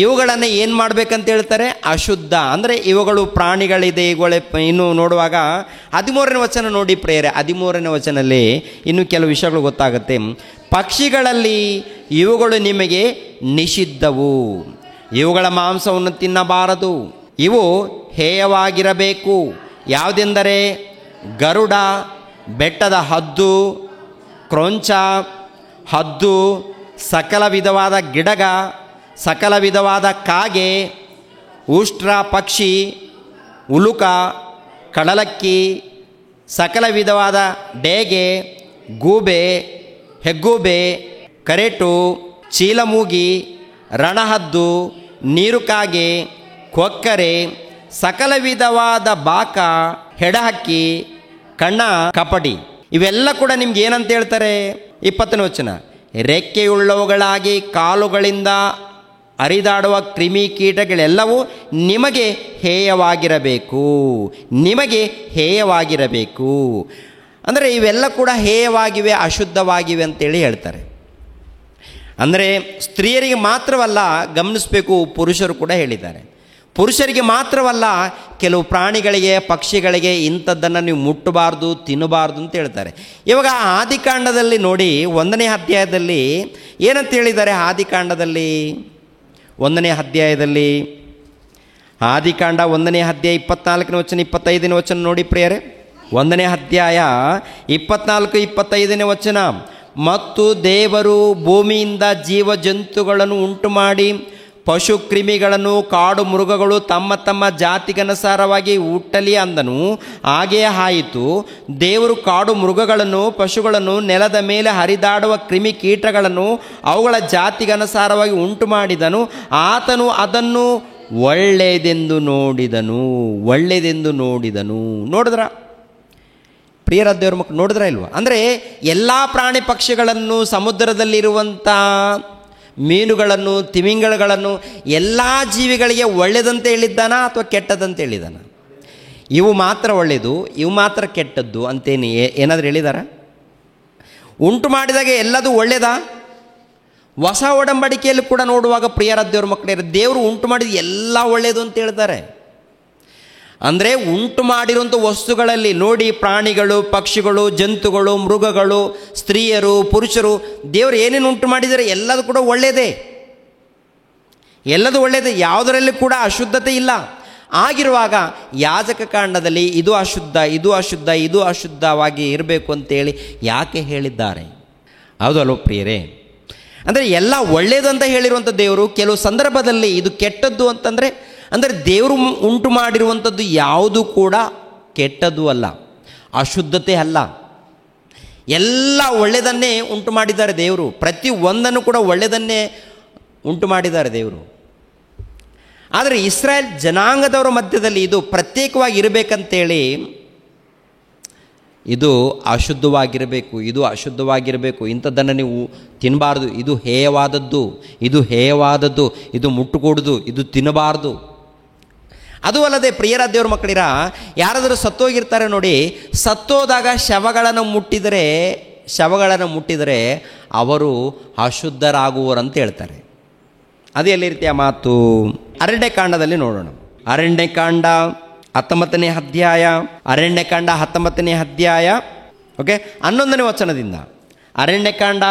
ಇವುಗಳನ್ನು ಏನು ಮಾಡಬೇಕಂತ ಹೇಳ್ತಾರೆ? ಅಶುದ್ಧ. ಅಂದರೆ ಇವುಗಳು ಪ್ರಾಣಿಗಳಿದೆ. ಇವುಗಳೇ ಇನ್ನು ನೋಡುವಾಗ 13ನೇ ವಚನ ನೋಡಿ ಪ್ರೇರೆ. 13ನೇ ವಚನಲ್ಲಿ ಇನ್ನು ಕೆಲವು ವಿಷಯಗಳು ಗೊತ್ತಾಗುತ್ತೆ. ಪಕ್ಷಿಗಳಲ್ಲಿ ಇವುಗಳು ನಿಮಗೆ ನಿಷಿದ್ಧವು, ಇವುಗಳ ಮಾಂಸವನ್ನು ತಿನ್ನಬಾರದು, ಇವು ಹೇಯವಾಗಿರಬೇಕು. ಯಾವುದೆಂದರೆ ಗರುಡ, ಬೆಟ್ಟದ ಹದ್ದು, ಕ್ರೌಂಚ, ಹದ್ದು, ಸಕಲ ವಿಧವಾದ ಗಿಡಗ, ಸಕಲ ವಿಧವಾದ ಕಾಗೆ, ಉಷ್ಟ್ರ ಪಕ್ಷಿ, ಉಲುಕ, ಕಡಲಕ್ಕಿ, ಸಕಲ ವಿಧವಾದ ಡೇಗೆ, ಗೂಬೆ, ಹೆಗ್ಗೂಬೆ, ಕರೆಟು, ಚೀಲಮೂಗಿ, ರಣಹದ್ದು, ನೀರುಕಾಗೆ, ಕೊಕ್ಕರೆ, ಸಕಲ ವಿಧವಾದ ಬಾಕ, ಹೆಡಹಕ್ಕಿ, ಕಣ್ಣ ಕಪಟಿ, ಇವೆಲ್ಲ ಕೂಡ ನಿಮ್ಗೆ ಏನಂತ ಹೇಳ್ತಾರೆ? 20ನೇ ವಚನ, ರೆಕ್ಕೆಯುಳ್ಳವುಗಳಾಗಿ ಕಾಲುಗಳಿಂದ ಹರಿದಾಡುವ ಕ್ರಿಮಿ ಕೀಟಗಳೆಲ್ಲವೂ ನಿಮಗೆ ಹೇಯವಾಗಿರಬೇಕು, ನಿಮಗೆ ಹೇಯವಾಗಿರಬೇಕು. ಅಂದರೆ ಇವೆಲ್ಲ ಕೂಡ ಹೇಯವಾಗಿವೆ, ಅಶುದ್ಧವಾಗಿವೆ ಅಂತೇಳಿ ಹೇಳ್ತಾರೆ. ಅಂದರೆ ಸ್ತ್ರೀಯರಿಗೆ ಮಾತ್ರವಲ್ಲ, ಗಮನಿಸಬೇಕು, ಪುರುಷರು ಕೂಡ ಹೇಳಿದ್ದಾರೆ. ಪುರುಷರಿಗೆ ಮಾತ್ರವಲ್ಲ, ಕೆಲವು ಪ್ರಾಣಿಗಳಿಗೆ, ಪಕ್ಷಿಗಳಿಗೆ ಇಂಥದ್ದನ್ನು ನೀವು ಮುಟ್ಟಬಾರ್ದು, ತಿನ್ನಬಾರ್ದು ಅಂತ ಹೇಳ್ತಾರೆ. ಇವಾಗ ಆದಿಕಾಂಡದಲ್ಲಿ ನೋಡಿ, 1ನೇ ಅಧ್ಯಾಯದಲ್ಲಿ ಏನಂತ ಹೇಳಿದ್ದಾರೆ? ಆದಿಕಾಂಡದಲ್ಲಿ 1ನೇ ಅಧ್ಯಾಯದಲ್ಲಿ, ಆದಿಕಾಂಡ 1ನೇ ಅಧ್ಯಾಯ 24ನೇ ವಚನ 25ನೇ ವಚನ ನೋಡಿ ಪ್ರಿಯರೇ. 1ನೇ ಅಧ್ಯಾಯ 24-25ನೇ ವಚನ. ಮತ್ತು ದೇವರು ಭೂಮಿಯಿಂದ ಜೀವ ಜಂತುಗಳನ್ನು ಉಂಟು ಮಾಡಿ ಪಶು ಕ್ರಿಮಿಗಳನ್ನು ಕಾಡು ಮೃಗಗಳು ತಮ್ಮ ತಮ್ಮ ಜಾತಿಗನುಸಾರವಾಗಿ ಹುಟ್ಟಲಿ ಅಂದನು. ಹಾಗೆಯೇ ಆಯಿತು. ದೇವರು ಕಾಡು ಮೃಗಗಳನ್ನು, ಪಶುಗಳನ್ನು, ನೆಲದ ಮೇಲೆ ಹರಿದಾಡುವ ಕ್ರಿಮಿ ಕೀಟಗಳನ್ನು ಅವುಗಳ ಜಾತಿಗನುಸಾರವಾಗಿ ಉಂಟು ಮಾಡಿದನು. ಆತನು ಅದನ್ನು ಒಳ್ಳೆಯದೆಂದು ನೋಡಿದನು, ಒಳ್ಳೆಯದೆಂದು ನೋಡಿದನು. ನೋಡಿದ್ರ ಪ್ರಿಯರ ದೇವ್ರ ಮಕ್ಕಳು, ನೋಡಿದ್ರ ಇಲ್ವಾ? ಅಂದರೆ ಎಲ್ಲ ಪ್ರಾಣಿ ಪಕ್ಷಿಗಳನ್ನು, ಸಮುದ್ರದಲ್ಲಿರುವಂಥ ಮೀನುಗಳನ್ನು, ತಿಮಿಂಗಲಗಳನ್ನು, ಎಲ್ಲ ಜೀವಿಗಳಿಗೆ ಒಳ್ಳೆಯದಂತ ಹೇಳಿದ್ದಾನ ಅಥವಾ ಕೆಟ್ಟದಂತ ಹೇಳಿದ್ದಾನ? ಇವು ಮಾತ್ರ ಒಳ್ಳೆಯದು, ಇವು ಮಾತ್ರ ಕೆಟ್ಟದ್ದು ಅಂತೇನು ಏನಾದರೂ ಹೇಳಿದಾರ? ಉಂಟು ಮಾಡಿದಾಗ ಎಲ್ಲದೂ ಒಳ್ಳೆಯದಾ? ಹೊಸ ಒಡಂಬಡಿಕೆಯಲ್ಲಿ ಕೂಡ ನೋಡುವಾಗ ಪ್ರಿಯರ ದೇವ್ರ ಮಕ್ಕಳೇ, ದೇವರು ಉಂಟು ಮಾಡಿದ ಎಲ್ಲ ಒಳ್ಳೆಯದು ಅಂತ ಹೇಳ್ತಾರೆ. ಅಂದರೆ ಉಂಟು ಮಾಡಿರುವಂಥ ವಸ್ತುಗಳಲ್ಲಿ ನೋಡಿ, ಪ್ರಾಣಿಗಳು, ಪಕ್ಷಿಗಳು, ಜಂತುಗಳು, ಮೃಗಗಳು, ಸ್ತ್ರೀಯರು, ಪುರುಷರು, ದೇವರು ಏನೇನು ಉಂಟು ಮಾಡಿದರೆ ಎಲ್ಲದೂ ಕೂಡ ಒಳ್ಳೆಯದೇ, ಎಲ್ಲದೂ ಒಳ್ಳೆಯದೇ, ಯಾವುದರಲ್ಲಿ ಕೂಡ ಅಶುದ್ಧತೆ ಇಲ್ಲ. ಆಗಿರುವಾಗ ಯಾಜಕ ಕಾಂಡದಲ್ಲಿ ಇದು ಅಶುದ್ಧ, ಇದು ಅಶುದ್ಧ, ಇದು ಅಶುದ್ಧವಾಗಿ ಇರಬೇಕು ಅಂತೇಳಿ ಯಾಕೆ ಹೇಳಿದ್ದಾರೆ? ಹೌದು ಅಲ್ವ ಪ್ರಿಯರೇ? ಅಂದರೆ ಎಲ್ಲ ಒಳ್ಳೆಯದು ಅಂತ ಹೇಳಿರುವಂಥ ದೇವರು ಕೆಲವು ಸಂದರ್ಭದಲ್ಲಿ ಇದು ಕೆಟ್ಟದ್ದು ಅಂತಂದರೆ, ಅಂದರೆ ದೇವರು ಉಂಟು ಮಾಡಿರುವಂಥದ್ದು ಯಾವುದು ಕೂಡ ಕೆಟ್ಟದ್ದು ಅಲ್ಲ, ಅಶುದ್ಧತೆ ಅಲ್ಲ, ಎಲ್ಲ ಒಳ್ಳೆಯದನ್ನೇ ಉಂಟು ಮಾಡಿದ್ದಾರೆ ದೇವರು. ಪ್ರತಿ ಒಂದನ್ನು ಕೂಡ ಒಳ್ಳೆಯದನ್ನೇ ಉಂಟು ಮಾಡಿದ್ದಾರೆ ದೇವರು. ಆದರೆ ಇಸ್ರಾಯೇಲ್ ಜನಾಂಗದವರ ಮಧ್ಯದಲ್ಲಿ ಇದು ಪ್ರತ್ಯೇಕವಾಗಿ ಇರಬೇಕಂತೇಳಿ, ಇದು ಅಶುದ್ಧವಾಗಿರಬೇಕು, ಇದು ಅಶುದ್ಧವಾಗಿರಬೇಕು, ಇಂಥದ್ದನ್ನು ನೀವು ತಿನ್ನಬಾರ್ದು, ಇದು ಹೇಯವಾದದ್ದು, ಇದು ಹೇಯವಾದದ್ದು, ಇದು ಮುಟ್ಟುಕೊಡುದು, ಇದು ತಿನ್ನಬಾರ್ದು. ಅದು ಅಲ್ಲದೆ ಪ್ರಿಯರ ದೇವ್ರ ಮಕ್ಕಳಿರ, ಯಾರಾದರೂ ಸತ್ತೋಗಿರ್ತಾರೆ ನೋಡಿ, ಸತ್ತೋದಾಗ ಶವಗಳನ್ನು ಮುಟ್ಟಿದರೆ ಅವರು ಅಶುದ್ಧರಾಗುವರಂತ ಹೇಳ್ತಾರೆ. ಅದು ಎಲ್ಲಿ ಆ ಮಾತು? ಅರಣ್ಯಕಾಂಡದಲ್ಲಿ ನೋಡೋಣ. ಅರಣ್ಯಕಾಂಡ 19ನೇ ಅಧ್ಯಾಯ, ಅರಣ್ಯಕಾಂಡ 19ನೇ ಅಧ್ಯಾಯ, ಓಕೆ, 11ನೇ ವಚನದಿಂದ. ಅರಣ್ಯಕಾಂಡ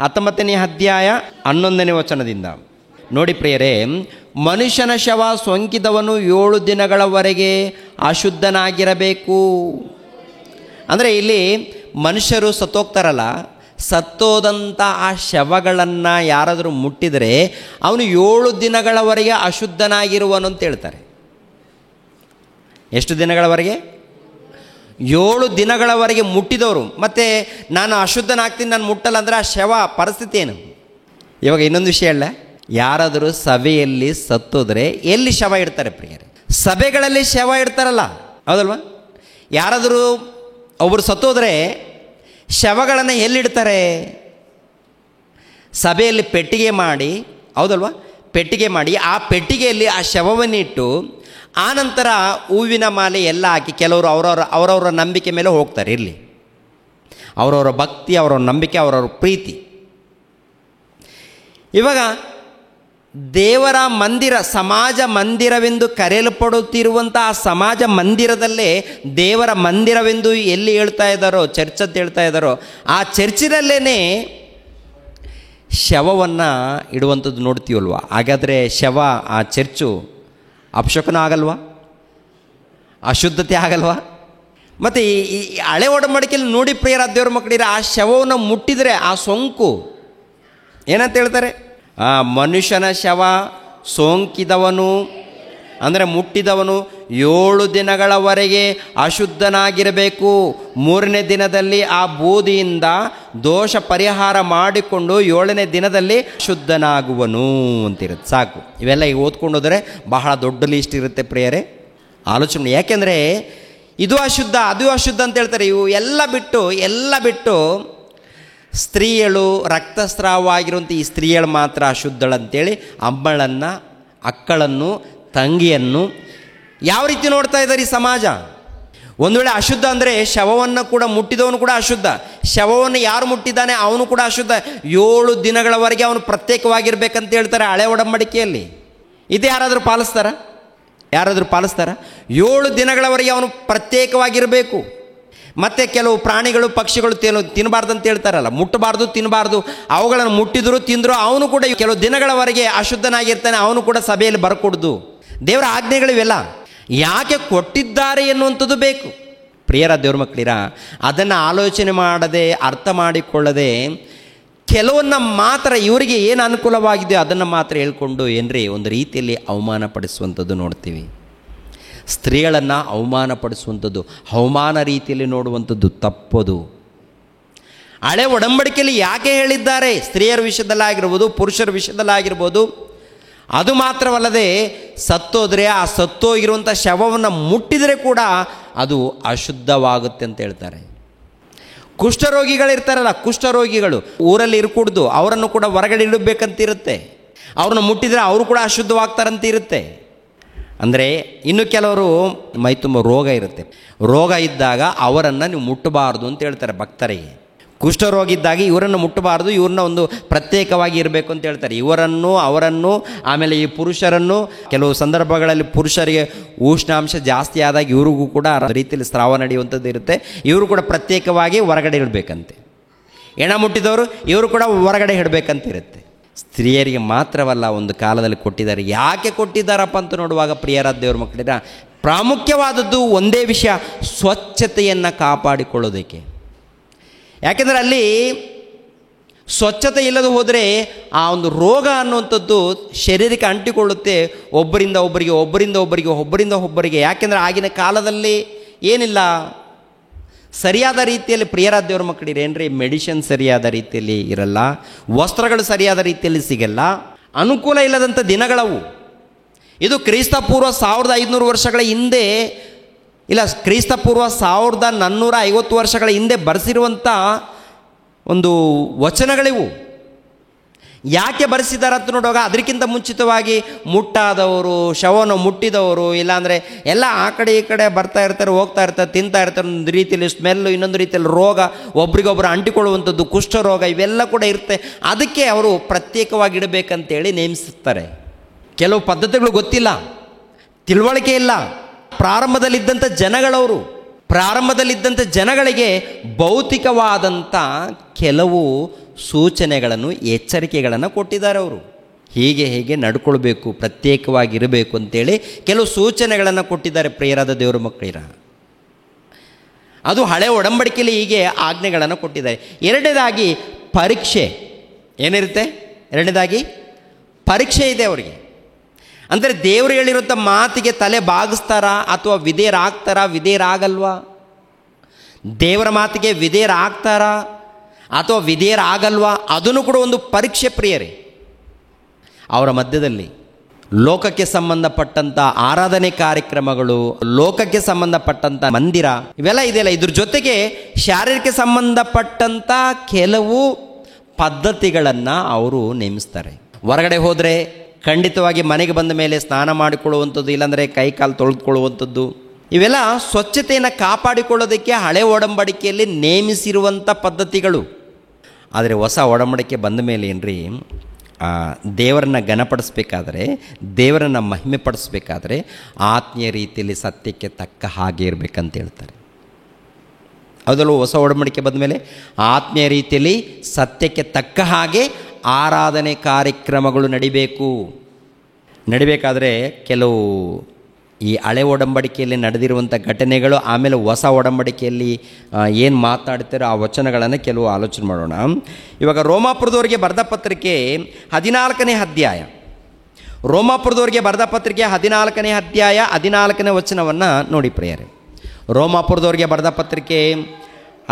19ನೇ ಅಧ್ಯಾಯ 11ನೇ ವಚನದಿಂದ ನೋಡಿ ಪ್ರಿಯರೇ. ಮನುಷ್ಯನ ಶವ ಸೋಂಕಿದವನು 7 ದಿನಗಳವರೆಗೆ ಅಶುದ್ಧನಾಗಿರಬೇಕು. ಅಂದರೆ ಇಲ್ಲಿ ಮನುಷ್ಯರು ಸತ್ತೋಗ್ತಾರಲ್ಲ, ಸತ್ತೋದಂಥ ಆ ಶವಗಳನ್ನು ಯಾರಾದರೂ ಮುಟ್ಟಿದರೆ ಅವನು 7 ದಿನಗಳವರೆಗೆ ಅಶುದ್ಧನಾಗಿರುವನು ಅಂತ ಹೇಳ್ತಾರೆ. ಎಷ್ಟು ದಿನಗಳವರೆಗೆ? 7 ದಿನಗಳವರೆಗೆ ಮುಟ್ಟಿದವರು. ಮತ್ತು ನಾನು ಅಶುದ್ಧನಾಗ್ತೀನಿ, ನಾನು ಮುಟ್ಟಲ್ಲ ಅಂದರೆ ಆ ಶವ ಪರಿಸ್ಥಿತಿ ಏನು? ಇವಾಗ ಇನ್ನೊಂದು ವಿಷಯ ಅಲ್ಲ, ಯಾರಾದರೂ ಸಭೆಯಲ್ಲಿ ಸತ್ತೋದ್ರೆ ಎಲ್ಲಿ ಶವ ಇಡ್ತಾರೆ ಪ್ರಿಯರೇ? ಸಭೆಗಳಲ್ಲಿ ಶವ ಇಡ್ತಾರಲ್ಲ, ಹೌದಲ್ವ? ಯಾರಾದರೂ ಒಬ್ಬರು ಸತ್ತೋದ್ರೆ ಶವಗಳನ್ನು ಎಲ್ಲಿಡ್ತಾರೆ? ಸಭೆಯಲ್ಲಿ ಪೆಟ್ಟಿಗೆ ಮಾಡಿ, ಹೌದಲ್ವ? ಪೆಟ್ಟಿಗೆ ಮಾಡಿ ಆ ಪೆಟ್ಟಿಗೆಯಲ್ಲಿ ಆ ಶವವನ್ನಿಟ್ಟು ಆನಂತರ ಹೂವಿನ ಮಾಲೆ ಎಲ್ಲ ಹಾಕಿ ಕೆಲವರು ಅವರವರ ನಂಬಿಕೆ ಮೇಲೆ ಹೋಗ್ತಾರೆ. ಇರಲಿ, ಅವರವರ ಭಕ್ತಿ, ಅವರವರ ನಂಬಿಕೆ, ಅವರವರ ಪ್ರೀತಿ. ಇವಾಗ ದೇವರ ಮಂದಿರ, ಸಮಾಜ ಮಂದಿರವೆಂದು ಕರೆಯಲ್ಪಡುತ್ತಿರುವಂಥ ಆ ಸಮಾಜ ಮಂದಿರದಲ್ಲೇ ದೇವರ ಮಂದಿರವೆಂದು ಎಲ್ಲಿ ಹೇಳ್ತಾ ಇದ್ದಾರೋ, ಚರ್ಚ್ ಅಂತ ಹೇಳ್ತಾ ಇದ್ದಾರೋ, ಆ ಚರ್ಚಿನಲ್ಲೇ ಶವವನ್ನು ಇಡುವಂಥದ್ದು ನೋಡ್ತೀವಲ್ವ? ಹಾಗಾದರೆ ಶವ, ಆ ಚರ್ಚು ಅಪಶಕನ ಆಗಲ್ವಾ? ಅಶುದ್ಧತೆ ಆಗಲ್ವಾ? ಮತ್ತು ಈ ಹಳೆ ಒಡಂಬಡಿಕೆಯಲ್ಲಿ ನೋಡಿ ಪ್ರಿಯರಾದ ದೇವರ ಮಕ್ಕಳಿರ, ಆ ಶವವನ್ನು ಮುಟ್ಟಿದರೆ ಆ ಸೋಂಕು ಏನಂತ ಹೇಳ್ತಾರೆ? ಆ ಮನುಷ್ಯನ ಶವ ಸೋಂಕಿದವನು ಅಂದರೆ ಮುಟ್ಟಿದವನು 7 ದಿನಗಳವರೆಗೆ ಅಶುದ್ಧನಾಗಿರಬೇಕು. 3ನೇ ದಿನದಲ್ಲಿ ಆ ಬೂದಿಯಿಂದ ದೋಷ ಪರಿಹಾರ ಮಾಡಿಕೊಂಡು 7ನೇ ದಿನದಲ್ಲಿ ಶುದ್ಧನಾಗುವನು ಅಂತಿರುತ್ತೆ. ಸಾಕು, ಇವೆಲ್ಲ ಈಗ ಓದ್ಕೊಂಡು ಹೋದರೆ ಬಹಳ ದೊಡ್ಡ ಲಿಸ್ಟ್ ಇರುತ್ತೆ ಪ್ರಿಯರೇ. ಆಲೋಚನೆ, ಯಾಕೆಂದರೆ ಇದು ಅಶುದ್ಧ, ಅದು ಅಶುದ್ಧ ಅಂತ ಹೇಳ್ತಾರೆ. ಇವು ಎಲ್ಲ ಬಿಟ್ಟು ಸ್ತ್ರೀಯಳು, ರಕ್ತಸ್ರಾವವಾಗಿರುವಂಥ ಈ ಸ್ತ್ರೀಯಳು ಮಾತ್ರ ಅಶುದ್ಧಳಂತೇಳಿ ಅಮ್ಮಳನ್ನು, ಅಕ್ಕಳನ್ನು, ತಂಗಿಯನ್ನು ಯಾವ ರೀತಿ ನೋಡ್ತಾ ಇದ್ದಾರೆ ಈ ಸಮಾಜ? ಒಂದು ವೇಳೆ ಅಶುದ್ಧ ಅಂದರೆ ಶವವನ್ನು ಕೂಡ ಮುಟ್ಟಿದವನು ಕೂಡ ಅಶುದ್ಧ, ಶವವನ್ನು ಯಾರು ಮುಟ್ಟಿದ್ದಾನೆ ಅವನು ಕೂಡ ಅಶುದ್ಧ. 7 ದಿನಗಳವರೆಗೆ ಅವನು ಪ್ರತ್ಯೇಕವಾಗಿರ್ಬೇಕಂತ ಹೇಳ್ತಾರೆ ಹಳೆ ಒಡಂಬಡಿಕೆಯಲ್ಲಿ. ಇದು ಯಾರಾದರೂ ಪಾಲಿಸ್ತಾರ? 7 ದಿನಗಳವರೆಗೆ ಅವನು ಪ್ರತ್ಯೇಕವಾಗಿರಬೇಕು. ಮತ್ತು ಕೆಲವು ಪ್ರಾಣಿಗಳು, ಪಕ್ಷಿಗಳು ತಿನ್ನಬಾರ್ದು ಅಂತ ಹೇಳ್ತಾರಲ್ಲ, ಮುಟ್ಟಬಾರ್ದು, ತಿನ್ನಬಾರ್ದು. ಅವುಗಳನ್ನು ಮುಟ್ಟಿದ್ರು ತಿಂದರು ಅವನು ಕೂಡ ಕೆಲವು ದಿನಗಳವರೆಗೆ ಅಶುದ್ಧನಾಗಿರ್ತಾನೆ, ಅವನು ಕೂಡ ಸಭೆಯಲ್ಲಿ ಬರಕೂಡ್ದು. ದೇವರ ಆಜ್ಞೆಗಳಿವೆಲ್ಲ ಯಾಕೆ ಕೊಟ್ಟಿದ್ದಾರೆ ಎನ್ನುವಂಥದ್ದು ಬೇಕು. ಪ್ರಿಯರ ದೇವ್ರ ಮಕ್ಕಳಿರ, ಅದನ್ನು ಆಲೋಚನೆ ಮಾಡದೆ, ಅರ್ಥ ಮಾಡಿಕೊಳ್ಳದೆ, ಕೆಲವನ್ನ ಮಾತ್ರ ಇವರಿಗೆ ಏನು ಅನುಕೂಲವಾಗಿದೆ ಅದನ್ನು ಮಾತ್ರ ಹೇಳ್ಕೊಂಡು ಏನ್ರಿ ಒಂದು ರೀತಿಯಲ್ಲಿ ಅವಮಾನಪಡಿಸುವಂಥದ್ದು ನೋಡ್ತೀವಿ. ಸ್ತ್ರೀಗಳನ್ನು ಅವಮಾನಪಡಿಸುವಂಥದ್ದು, ಅವಮಾನ ರೀತಿಯಲ್ಲಿ ನೋಡುವಂಥದ್ದು ತಪ್ಪದು. ಹಳೆ ಒಡಂಬಡಿಕೆಯಲ್ಲಿ ಯಾಕೆ ಹೇಳಿದ್ದಾರೆ? ಸ್ತ್ರೀಯರ ವಿಷಯದಲ್ಲಾಗಿರ್ಬೋದು, ಪುರುಷರ ವಿಷಯದಲ್ಲಾಗಿರ್ಬೋದು. ಅದು ಮಾತ್ರವಲ್ಲದೆ ಸತ್ತೋದ್ರೆ ಆ ಸತ್ತೋಗಿರುವಂಥ ಶವವನ್ನು ಮುಟ್ಟಿದರೆ ಕೂಡ ಅದು ಅಶುದ್ಧವಾಗುತ್ತೆ ಅಂತ ಹೇಳ್ತಾರೆ. ಕುಷ್ಠರೋಗಿಗಳಿರ್ತಾರಲ್ಲ, ಕುಷ್ಠರೋಗಿಗಳು ಊರಲ್ಲಿ ಇರ್ಕೂಡ್ದು, ಅವರನ್ನು ಕೂಡ ಹೊರಗಡೆ ಇಡಬೇಕಂತಿರುತ್ತೆ. ಅವ್ರನ್ನ ಮುಟ್ಟಿದರೆ ಅವರು ಕೂಡ ಅಶುದ್ಧವಾಗ್ತಾರಂತಿರುತ್ತೆ. ಅಂದರೆ ಇನ್ನು ಕೆಲವರು ಮೈ ತುಂಬ ರೋಗ ಇರುತ್ತೆ, ರೋಗ ಇದ್ದಾಗ ಅವರನ್ನು ನೀವು ಮುಟ್ಟಬಾರ್ದು ಅಂತ ಹೇಳ್ತಾರೆ ಭಕ್ತರಿಗೆ. ಕುಷ್ಠರೋಗ ಇದ್ದಾಗ ಇವರನ್ನು ಮುಟ್ಟಬಾರ್ದು, ಇವ್ರನ್ನ ಒಂದು ಪ್ರತ್ಯೇಕವಾಗಿ ಇರಬೇಕು ಅಂತ ಹೇಳ್ತಾರೆ. ಅವರನ್ನು ಆಮೇಲೆ ಈ ಪುರುಷರನ್ನು, ಕೆಲವು ಸಂದರ್ಭಗಳಲ್ಲಿ ಪುರುಷರಿಗೆ ಉಷ್ಣಾಂಶ ಜಾಸ್ತಿ ಆದಾಗ ಇವ್ರಿಗೂ ಕೂಡ ರೀತಿಯಲ್ಲಿ ಸ್ರಾವ ನಡೆಯುವಂಥದ್ದು ಇರುತ್ತೆ. ಇವರು ಕೂಡ ಪ್ರತ್ಯೇಕವಾಗಿ ಹೊರಗಡೆ ಇಡಬೇಕಂತೆ. ಹೆಣ ಮುಟ್ಟಿದವರು ಇವರು ಕೂಡ ಹೊರಗಡೆ ಇಡಬೇಕಂತಿರುತ್ತೆ. ಸ್ತ್ರೀಯರಿಗೆ ಮಾತ್ರವಲ್ಲ, ಒಂದು ಕಾಲದಲ್ಲಿ ಕೊಟ್ಟಿದ್ದಾರೆ. ಯಾಕೆ ಕೊಟ್ಟಿದ್ದಾರಪ್ಪ ಅಂತ ನೋಡುವಾಗ ಪ್ರಿಯರಾದ ದೇವ್ರ ಮಕ್ಕಳಿರ, ಪ್ರಾಮುಖ್ಯವಾದದ್ದು ಒಂದೇ ವಿಷಯ, ಸ್ವಚ್ಛತೆಯನ್ನು ಕಾಪಾಡಿಕೊಳ್ಳೋದಕ್ಕೆ. ಯಾಕೆಂದರೆ ಅಲ್ಲಿ ಸ್ವಚ್ಛತೆ ಇಲ್ಲದೆ ಹೋದರೆ ಆ ಒಂದು ರೋಗ ಅನ್ನುವಂಥದ್ದು ಶರೀರಕ್ಕೆ ಅಂಟಿಕೊಳ್ಳುತ್ತೆ, ಒಬ್ಬರಿಂದ ಒಬ್ಬರಿಗೆ. ಯಾಕೆಂದರೆ ಆಗಿನ ಕಾಲದಲ್ಲಿ ಏನಿಲ್ಲ, ಸರಿಯಾದ ರೀತಿಯಲ್ಲಿ ಪ್ರಿಯರಾದ ದೇವ್ರ ಮಕ್ಕಳಿರೇನ್ರಿ ಮೆಡಿಸಿನ್ ಸರಿಯಾದ ರೀತಿಯಲ್ಲಿ ಇರಲ್ಲ, ವಸ್ತ್ರಗಳು ಸರಿಯಾದ ರೀತಿಯಲ್ಲಿ ಸಿಗಲ್ಲ, ಅನುಕೂಲ ಇಲ್ಲದಂಥ ದಿನಗಳವು. ಇದು ಕ್ರಿಸ್ತಪೂರ್ವ 1500 ವರ್ಷಗಳ ಹಿಂದೆ, ಇಲ್ಲ ಕ್ರಿಸ್ತಪೂರ್ವ 1450 ವರ್ಷಗಳ ಹಿಂದೆ ಬರೆಸಿರುವಂಥ ಒಂದು ವಚನಗಳಿವು. ಯಾಕೆ ಬರೆಸಿದ್ದಾರೆ ಅಂತ ನೋಡುವಾಗ ಅದಕ್ಕಿಂತ ಮುಂಚಿತವಾಗಿ ಮುಟ್ಟಾದವರು, ಶವವನ್ನು ಮುಟ್ಟಿದವರು, ಇಲ್ಲಾಂದರೆ ಎಲ್ಲ ಆ ಕಡೆ ಈ ಕಡೆ ಬರ್ತಾ ಇರ್ತಾರೆ, ಹೋಗ್ತಾ ಇರ್ತಾರೆ, ತಿಂತಾ ಇರ್ತಾರೆ. ಒಂದು ರೀತಿಯಲ್ಲಿ ಸ್ಮೆಲ್ಲು, ಇನ್ನೊಂದು ರೀತಿಯಲ್ಲಿ ರೋಗ, ಒಬ್ರಿಗೊಬ್ಬರು ಅಂಟಿಕೊಳ್ಳುವಂಥದ್ದು, ಕುಷ್ಠರೋಗ ಇವೆಲ್ಲ ಕೂಡ ಇರುತ್ತೆ. ಅದಕ್ಕೆ ಅವರು ಪ್ರತ್ಯೇಕವಾಗಿ ಇಡಬೇಕಂತೇಳಿ ನೇಮಿಸುತ್ತಾರೆ. ಕೆಲವು ಪದ್ಧತಿಗಳು ಗೊತ್ತಿಲ್ಲ, ತಿಳುವಳಿಕೆ ಇಲ್ಲ. ಪ್ರಾರಂಭದಲ್ಲಿದ್ದಂಥ ಜನಗಳಿಗೆ ಭೌತಿಕವಾದಂಥ ಕೆಲವು ಸೂಚನೆಗಳನ್ನು, ಎಚ್ಚರಿಕೆಗಳನ್ನು ಕೊಟ್ಟಿದ್ದಾರೆ. ಅವರು ಹೀಗೆ ನಡ್ಕೊಳ್ಬೇಕು, ಪ್ರತ್ಯೇಕವಾಗಿರಬೇಕು ಅಂತೇಳಿ ಕೆಲವು ಸೂಚನೆಗಳನ್ನು ಕೊಟ್ಟಿದ್ದಾರೆ ಪ್ರಿಯರಾದ ದೇವರ ಮಕ್ಕಳಿರ. ಅದು ಹಳೆ ಒಡಂಬಡಿಕೆಯಲ್ಲಿ ಹೀಗೆ ಆಜ್ಞೆಗಳನ್ನು ಕೊಟ್ಟಿದ್ದಾರೆ. ಎರಡನೇದಾಗಿ ಪರೀಕ್ಷೆ ಏನಿರುತ್ತೆ? ಎರಡನೇದಾಗಿ ಪರೀಕ್ಷೆ ಇದೆ ಅವರಿಗೆ. ಅಂದರೆ ದೇವರು ಹೇಳಿರುವಂಥ ಮಾತಿಗೆ ತಲೆ ಬಾಗಿಸ್ತಾರಾ ಅಥವಾ ವಿಧೇಯರಾಗಲ್ವಾ? ದೇವರ ಮಾತಿಗೆ ವಿಧೇಯರಾಗ್ತಾರಾ ಅಥವಾ ವಿಧೇಯರಾಗಲ್ವಾ? ಅದನ್ನು ಕೂಡ ಒಂದು ಪರೀಕ್ಷೆ ಪ್ರಿಯರೇ. ಅವರ ಮಧ್ಯದಲ್ಲಿ ಲೋಕಕ್ಕೆ ಸಂಬಂಧಪಟ್ಟಂಥ ಆರಾಧನೆ ಕಾರ್ಯಕ್ರಮಗಳು, ಲೋಕಕ್ಕೆ ಸಂಬಂಧಪಟ್ಟಂಥ ಮಂದಿರ, ಇವೆಲ್ಲ ಇದೆಯಲ್ಲ, ಇದ್ರ ಜೊತೆಗೆ ಶಾರೀರಿಕ ಸಂಬಂಧಪಟ್ಟಂಥ ಕೆಲವು ಪದ್ಧತಿಗಳನ್ನು ಅವರು ನೇಮಿಸ್ತಾರೆ. ಹೊರಗಡೆ ಹೋದರೆ ಖಂಡಿತವಾಗಿ ಮನೆಗೆ ಬಂದ ಮೇಲೆ ಸ್ನಾನ ಮಾಡಿಕೊಳ್ಳುವಂಥದ್ದು, ಇಲ್ಲಾಂದರೆ ಕೈ ಕಾಲು ತೊಳೆದುಕೊಳ್ಳುವಂಥದ್ದು, ಇವೆಲ್ಲ ಸ್ವಚ್ಛತೆಯನ್ನು ಕಾಪಾಡಿಕೊಳ್ಳೋದಕ್ಕೆ ಹಳೆ ಒಡಂಬಡಿಕೆಯಲ್ಲಿ ನೇಮಿಸಿರುವಂಥ ಪದ್ಧತಿಗಳು. ಆದರೆ ಹೊಸ ಒಡಂಬಡಿಕೆ ಬಂದ ಮೇಲೆ ಏನ್ರಿ, ದೇವರನ್ನು ಘನಪಡಿಸ್ಬೇಕಾದ್ರೆ, ದೇವರನ್ನು ಮಹಿಮೆ ಪಡಿಸ್ಬೇಕಾದ್ರೆ ಆತ್ಮೀಯ ರೀತಿಯಲ್ಲಿ ಸತ್ಯಕ್ಕೆ ತಕ್ಕ ಹಾಗೆ ಇರಬೇಕಂತ ಹೇಳ್ತಾರೆ. ಹೌದಲ್ವ? ಹೊಸ ಒಡಂಬಡಿಕೆ ಬಂದ ಮೇಲೆ ಆತ್ಮೀಯ ರೀತಿಯಲ್ಲಿ ಸತ್ಯಕ್ಕೆ ತಕ್ಕ ಹಾಗೆ ಆರಾಧನೆ ಕಾರ್ಯಕ್ರಮಗಳು ನಡಿಬೇಕಾದ್ರೆ ಕೆಲವು ಈ ಹಳೆ ಒಡಂಬಡಿಕೆಯಲ್ಲಿ ನಡೆದಿರುವಂಥ ಘಟನೆಗಳು, ಆಮೇಲೆ ಹೊಸ ಒಡಂಬಡಿಕೆಯಲ್ಲಿ ಏನು ಮಾತಾಡ್ತಾರೋ ಆ ವಚನಗಳನ್ನು ಕೆಲವು ಆಲೋಚನೆ ಮಾಡೋಣ. ಇವಾಗ ರೋಮಾಪುರದವರಿಗೆ ಬರೆದ ಪತ್ರಿಕೆ 14ನೇ ಅಧ್ಯಾಯ, ರೋಮಾಪುರದವರಿಗೆ ಬರೆದ ಪತ್ರಿಕೆ 14ನೇ ಅಧ್ಯಾಯ 14ನೇ ವಚನವನ್ನು ನೋಡಿ ಪ್ರಿಯರೇ. ರೋಮಾಪುರದವರಿಗೆ ಬರೆದ ಪತ್ರಿಕೆ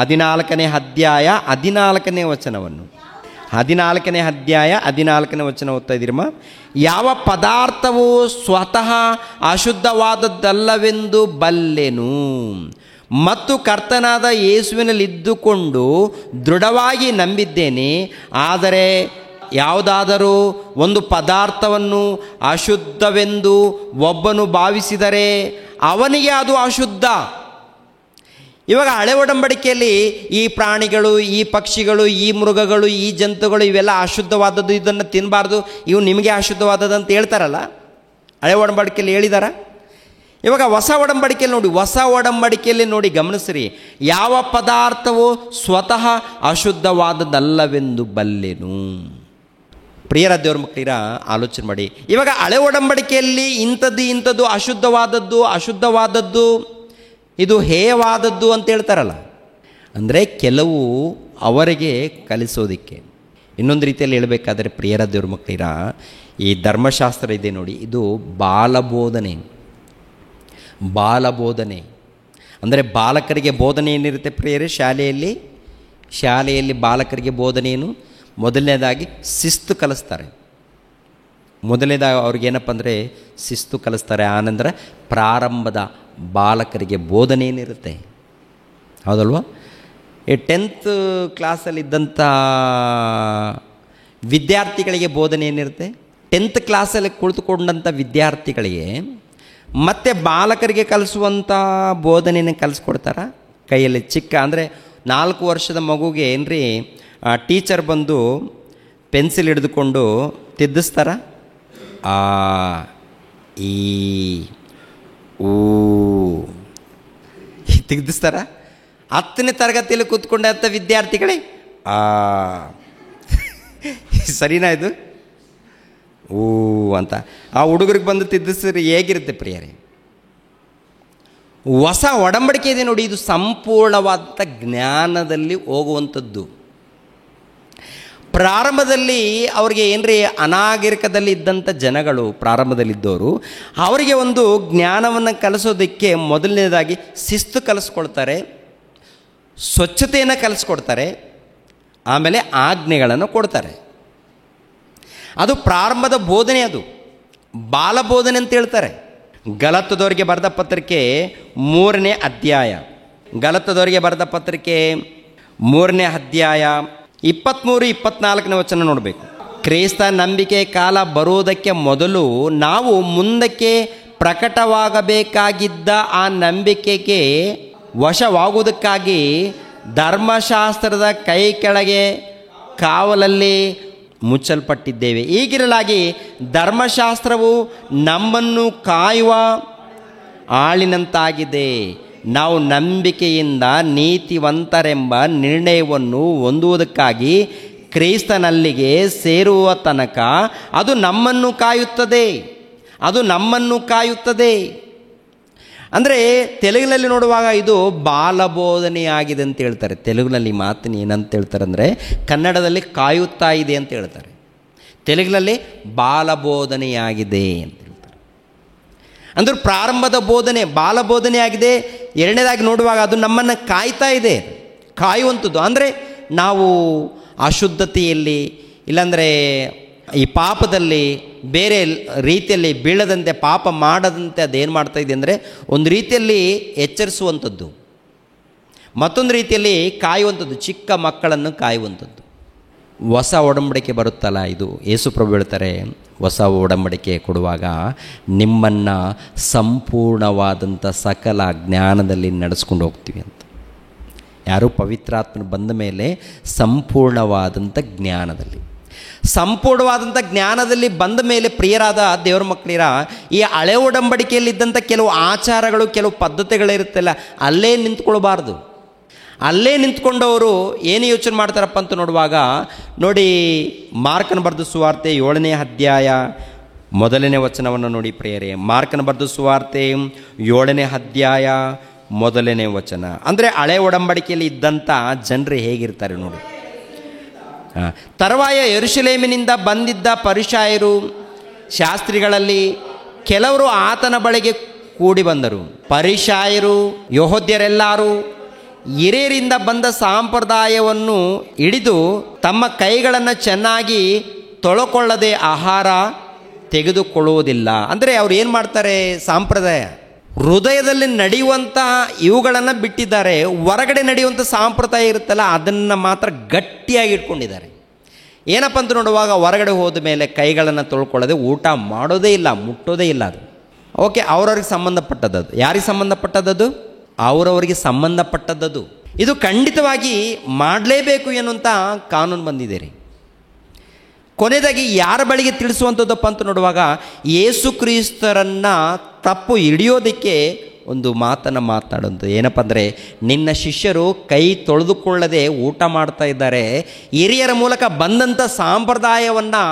14ನೇ ಅಧ್ಯಾಯ 14ನೇ ವಚನವನ್ನು, 14ನೇ ಅಧ್ಯಾಯ 14ನೇ ವಚನ ಓದ್ತಾ ಇದ್ದೀರಮ್ಮ. ಯಾವ ಪದಾರ್ಥವು ಸ್ವತಃ ಅಶುದ್ಧವಾದದ್ದಲ್ಲವೆಂದು ಬಲ್ಲೆನು, ಮತ್ತು ಕರ್ತನಾದ ಯೇಸುವಿನಲ್ಲಿದ್ದುಕೊಂಡು ದೃಢವಾಗಿ ನಂಬಿದ್ದೇನೆ. ಆದರೆ ಯಾವುದಾದರೂ ಒಂದು ಪದಾರ್ಥವನ್ನು ಅಶುದ್ಧವೆಂದು ಒಬ್ಬನು ಭಾವಿಸಿದರೆ ಅವನಿಗೆ ಅದು ಅಶುದ್ಧ. ಇವಾಗ ಹಳೆ ಒಡಂಬಡಿಕೆಯಲ್ಲಿ ಈ ಪ್ರಾಣಿಗಳು, ಈ ಪಕ್ಷಿಗಳು, ಈ ಮೃಗಗಳು, ಈ ಜಂತುಗಳು ಇವೆಲ್ಲ ಅಶುದ್ಧವಾದದ್ದು, ಇದನ್ನು ತಿನ್ನಬಾರ್ದು, ಇವು ನಿಮಗೆ ಅಶುದ್ಧವಾದದ್ದು ಅಂತ ಹೇಳ್ತಾರಲ್ಲ, ಹಳೆ ಒಡಂಬಡಿಕೆಯಲ್ಲಿ ಹೇಳಿದಾರ. ಇವಾಗ ಹೊಸ ಒಡಂಬಡಿಕೆಯಲ್ಲಿ ನೋಡಿ, ಹೊಸ ಒಡಂಬಡಿಕೆಯಲ್ಲಿ ನೋಡಿ ಗಮನಿಸ್ರಿ, ಯಾವ ಪದಾರ್ಥವು ಸ್ವತಃ ಅಶುದ್ಧವಾದದ್ದಲ್ಲವೆಂದು ಬಲ್ಲೆನು. ಪ್ರಿಯರ ದೇವ್ರ ಮಕ್ಕಳಿರ ಆಲೋಚನೆ ಮಾಡಿ. ಇವಾಗ ಹಳೆ ಒಡಂಬಡಿಕೆಯಲ್ಲಿ ಇಂಥದ್ದು ಅಶುದ್ಧವಾದದ್ದು ಇದು ಹೇಯವಾದದ್ದು ಅಂತ ಹೇಳ್ತಾರಲ್ಲ, ಅಂದರೆ ಕೆಲವು ಅವರಿಗೆ ಕಲಿಸೋದಿಕ್ಕೆ. ಇನ್ನೊಂದು ರೀತಿಯಲ್ಲಿ ಹೇಳಬೇಕಾದ್ರೆ ಪ್ರಿಯರ ದೇವ್ರ ಮಕ್ಕಳಿರ, ಈ ಧರ್ಮಶಾಸ್ತ್ರ ಇದೆ ನೋಡಿ, ಇದು ಬಾಲಬೋಧನೆ ಅಂದರೆ ಬಾಲಕರಿಗೆ ಬೋಧನೆ ಏನಿರುತ್ತೆ ಪ್ರಿಯರೇ? ಶಾಲೆಯಲ್ಲಿ ಬಾಲಕರಿಗೆ ಬೋಧನೆ ಏನು? ಮೊದಲನೇದಾಗಿ ಶಿಸ್ತು ಕಲಿಸ್ತಾರೆ. ಮೊದಲನೇದಾಗಿ ಅವ್ರಿಗೇನಪ್ಪ ಅಂದರೆ ಶಿಸ್ತು ಕಲಿಸ್ತಾರೆ. ಆನಂತರ ಪ್ರಾರಂಭದ ಬಾಲಕರಿಗೆ ಬೋಧನೆ ಏನಿರುತ್ತೆ, ಹೌದಲ್ವ? ಈ 10th ಕ್ಲಾಸಲ್ಲಿದ್ದಂಥ ವಿದ್ಯಾರ್ಥಿಗಳಿಗೆ ಬೋಧನೆ ಏನಿರುತ್ತೆ? 10th ಕ್ಲಾಸಲ್ಲಿ ಕುಳಿತುಕೊಂಡಂಥ ವಿದ್ಯಾರ್ಥಿಗಳಿಗೆ ಮತ್ತೆ ಬಾಲಕರಿಗೆ ಕಲಿಸುವಂಥ ಬೋಧನೆಯನ್ನು ಕಲಿಸ್ಕೊಡ್ತಾರ. ಕೈಯಲ್ಲಿ ಚಿಕ್ಕ ಅಂದರೆ 4 ವರ್ಷದ ಮಗುಗೆ ಏನ್ರಿ ಟೀಚರ್ ಬಂದು ಪೆನ್ಸಿಲ್ ಹಿಡಿದುಕೊಂಡು ತಿದ್ದಿಸ್ತಾರ, ಈ ತಿದ್ದಿಸ್ತಾರ. 10ನೇ ತರಗತಿಯಲ್ಲಿ ಕೂತ್ಕೊಂಡಂಥ ವಿದ್ಯಾರ್ಥಿಗಳೇ ಸರಿನಾ ಇದು ಅಂತ ಆ ಹುಡುಗರಿಗೆ ಬಂದು ತಿದ್ದಿಸ್ರಿ ಹೇಗಿರುತ್ತೆ ಪ್ರಿಯರೇ? ಹೊಸ ಒಡಂಬಡಿಕೆ ಇದೆ ನೋಡಿ, ಇದು ಸಂಪೂರ್ಣವಾದ ಜ್ಞಾನದಲ್ಲಿ ಹೋಗುವಂಥದ್ದು. ಪ್ರಾರಂಭದಲ್ಲಿ ಅವ್ರಿಗೆ ಏನ್ರಿ ಅನಾಗರಿಕದಲ್ಲಿ ಇದ್ದಂಥ ಜನಗಳು, ಪ್ರಾರಂಭದಲ್ಲಿದ್ದವರು, ಅವರಿಗೆ ಒಂದು ಜ್ಞಾನವನ್ನು ಕಲಿಸೋದಕ್ಕೆ ಮೊದಲನೇದಾಗಿ ಶಿಸ್ತು ಕಲಿಸ್ಕೊಳ್ತಾರೆ, ಸ್ವಚ್ಛತೆಯನ್ನು ಕಲಿಸ್ಕೊಡ್ತಾರೆ, ಆಮೇಲೆ ಆಜ್ಞೆಗಳನ್ನು ಕೊಡ್ತಾರೆ. ಅದು ಪ್ರಾರಂಭದ ಬೋಧನೆ, ಅದು ಬಾಲಬೋಧನೆ ಅಂತ ಹೇಳ್ತಾರೆ. ಗಲಾತ್ಯದವರಿಗೆ ಬರೆದ ಪತ್ರಿಕೆ 3ನೇ ಅಧ್ಯಾಯ, ಗಲಾತ್ಯದವರಿಗೆ ಬರೆದ ಪತ್ರಿಕೆ 3ನೇ ಅಧ್ಯಾಯ 23-24ನೇ ವಚನ ನೋಡಬೇಕು. ಕ್ರೈಸ್ತ ನಂಬಿಕೆ ಕಾಲ ಬರುವುದಕ್ಕೆ ಮೊದಲು ನಾವು ಮುಂದಕ್ಕೆ ಪ್ರಕಟವಾಗಬೇಕಾಗಿದ್ದ ಆ ನಂಬಿಕೆಗೆ ವಶವಾಗುವುದಕ್ಕಾಗಿ ಧರ್ಮಶಾಸ್ತ್ರದ ಕೈ ಕೆಳಗೆ ಕಾವಲಲ್ಲಿ ಮುಚ್ಚಲ್ಪಟ್ಟಿದ್ದೇವೆ. ಹೀಗಿರಲಾಗಿ ಧರ್ಮಶಾಸ್ತ್ರವು ನಮ್ಮನ್ನು ಕಾಯುವ ಆಳಿನಂತಾಗಿದೆ. ನಾವು ನಂಬಿಕೆಯಿಂದ ನೀತಿವಂತರೆಂಬ ನಿರ್ಣಯವನ್ನು ಹೊಂದುವುದಕ್ಕಾಗಿ ಕ್ರಿಸ್ತನಲ್ಲಿಗೆ ಸೇರುವ ತನಕ ಅದು ನಮ್ಮನ್ನು ಕಾಯುತ್ತದೆ. ಅಂದರೆ ತೆಲುಗಿನಲ್ಲಿ ನೋಡುವಾಗ ಇದು ಬಾಲಬೋಧನೆಯಾಗಿದೆ ಅಂತ ಹೇಳ್ತಾರೆ. ತೆಲುಗಿನಲ್ಲಿ ಮಾತನ್ನು ಏನಂತ ಹೇಳ್ತಾರೆ ಅಂದರೆ, ಕನ್ನಡದಲ್ಲಿ ಕಾಯುತ್ತಾ ಇದೆ ಅಂತ ಹೇಳ್ತಾರೆ, ತೆಲುಗಿನಲ್ಲಿ ಬಾಲಬೋಧನೆಯಾಗಿದೆ ಅಂತ ಹೇಳ್ತಾರೆ. ಅಂದ್ರೆ ಪ್ರಾರಂಭದ ಬೋಧನೆ ಬಾಲಬೋಧನೆ ಆಗಿದೆ. ಎರಡನೇದಾಗಿ ನೋಡುವಾಗ ಅದು ನಮ್ಮನ್ನು ಕಾಯ್ತಾ ಇದೆ, ಕಾಯುವಂಥದ್ದು. ಅಂದರೆ ನಾವು ಅಶುದ್ಧತೆಯಲ್ಲಿ, ಇಲ್ಲಾಂದರೆ ಈ ಪಾಪದಲ್ಲಿ ಬೇರೆ ರೀತಿಯಲ್ಲಿ ಬೀಳದಂತೆ, ಪಾಪ ಮಾಡದಂತೆ ಅದೇನು ಮಾಡ್ತಾಯಿದೆ ಅಂದರೆ ಒಂದು ರೀತಿಯಲ್ಲಿ ಎಚ್ಚರಿಸುವಂಥದ್ದು, ಮತ್ತೊಂದು ರೀತಿಯಲ್ಲಿ ಕಾಯುವಂಥದ್ದು, ಚಿಕ್ಕ ಮಕ್ಕಳನ್ನು ಕಾಯುವಂಥದ್ದು. ಹೊಸ ಒಡಂಬಡಿಕೆ ಬರುತ್ತಲ್ಲ, ಇದು ಯೇಸು ಪ್ರಭು ಹೇಳ್ತಾರೆ, ಹೊಸ ಒಡಂಬಡಿಕೆ ಕೊಡುವಾಗ ನಿಮ್ಮನ್ನು ಸಂಪೂರ್ಣವಾದಂಥ ಸಕಲ ಜ್ಞಾನದಲ್ಲಿ ನಡೆಸ್ಕೊಂಡು ಹೋಗ್ತೀವಿ ಅಂತ. ಯಾರು ಪವಿತ್ರಾತ್ಮನು ಬಂದ ಮೇಲೆ ಸಂಪೂರ್ಣವಾದಂಥ ಜ್ಞಾನದಲ್ಲಿ ಬಂದ ಮೇಲೆ ಪ್ರಿಯರಾದ ದೇವರ ಮಕ್ಕಳಿರ, ಈ ಹಳೆ ಒಡಂಬಡಿಕೆಯಲ್ಲಿದ್ದಂಥ ಕೆಲವು ಆಚಾರಗಳು, ಕೆಲವು ಪದ್ಧತಿಗಳಿರುತ್ತಲ್ಲ, ಅಲ್ಲೇ ನಿಂತ್ಕೊಳ್ಬಾರ್ದು. ಅಲ್ಲೇ ನಿಂತ್ಕೊಂಡವರು ಏನು ಯೋಚನೆ ಮಾಡ್ತಾರಪ್ಪ ಅಂತ ನೋಡುವಾಗ ನೋಡಿ, ಮಾರ್ಕನ ಬರೆದ ಸುವಾರ್ತೆ 7ನೇ ಅಧ್ಯಾಯ 1ನೇ ವಚನವನ್ನು ನೋಡಿ ಪ್ರಿಯರೇ. ಮಾರ್ಕನ ಬರೆದ ಸುವಾರ್ತೆ 7ನೇ ಅಧ್ಯಾಯ 1ನೇ ವಚನ. ಅಂದರೆ ಹಳೆ ಒಡಂಬಡಿಕೆಯಲ್ಲಿ ಇದ್ದಂಥ ಜನರು ಹೇಗಿರ್ತಾರೆ ನೋಡಿ. ತರುವಾಯ ಯೆರೂಸಲೇಮಿನಿಂದ ಬಂದಿದ್ದ ಫರಿಸಾಯರು ಶಾಸ್ತ್ರಿಗಳಲ್ಲಿ ಕೆಲವರು ಆತನ ಬಳಿಗೆ ಕೂಡಿ ಬಂದರು. ಫರಿಸಾಯರು ಯೆಹೂದ್ಯರೆಲ್ಲರೂ ಹಿರಿಯರಿಂದ ಬಂದ ಸಂಪ್ರದಾಯವನ್ನು ಹಿಡಿದು ತಮ್ಮ ಕೈಗಳನ್ನು ಚೆನ್ನಾಗಿ ತೊಳಕೊಳ್ಳದೆ ಆಹಾರ ತೆಗೆದುಕೊಳ್ಳುವುದಿಲ್ಲ. ಅಂದರೆ ಅವ್ರು ಏನು ಮಾಡ್ತಾರೆ, ಸಂಪ್ರದಾಯ ಹೃದಯದಲ್ಲಿ ನಡೆಯುವಂತಹ ಇವುಗಳನ್ನು ಬಿಟ್ಟಿದ್ದಾರೆ. ಹೊರಗಡೆ ನಡೆಯುವಂಥ ಸಂಪ್ರದಾಯ ಇರುತ್ತಲ್ಲ, ಅದನ್ನು ಮಾತ್ರ ಗಟ್ಟಿಯಾಗಿ ಇಟ್ಕೊಂಡಿದ್ದಾರೆ. ಏನಪ್ಪ ಅಂತ ನೋಡುವಾಗ ಹೊರಗಡೆ ಹೋದ ಮೇಲೆ ಕೈಗಳನ್ನು ತೊಳ್ಕೊಳ್ಳದೆ ಊಟ ಮಾಡೋದೇ ಇಲ್ಲ, ಮುಟ್ಟೋದೇ ಇಲ್ಲ. ಅದು ಓಕೆ, ಅವ್ರವ್ರಿಗೆ ಸಂಬಂಧಪಟ್ಟದ್ದು. ಯಾರಿಗೆ ಸಂಬಂಧಪಟ್ಟದ್ದು? ಅವರವರಿಗೆ ಸಂಬಂಧಪಟ್ಟದ್ದು. ಇದು ಖಂಡಿತವಾಗಿ ಮಾಡಲೇಬೇಕು ಎನ್ನುವಂಥ ಕಾನೂನು ಬಂದಿದೆ ರೀ. ಕೊನೆಯದಾಗಿ ಯಾರ ಬಳಿಗೆ ತಿಳಿಸುವಂಥದ್ದಪ್ಪ ಅಂತ ನೋಡುವಾಗ, ಯೇಸು ಕ್ರಿಸ್ತರನ್ನು ತಪ್ಪು ಹಿಡಿಯೋದಕ್ಕೆ ಒಂದು ಮಾತನ್ನು ಮಾತನಾಡುವಂಥದ್ದು. ಏನಪ್ಪ ಅಂದರೆ, ನಿನ್ನ ಶಿಷ್ಯರು ಕೈ ತೊಳೆದುಕೊಳ್ಳದೆ ಊಟ ಮಾಡ್ತಾ ಇದ್ದಾರೆ, ಹಿರಿಯರ ಮೂಲಕ ಬಂದಂಥ ಸಂಪ್ರದಾಯವನ್ನು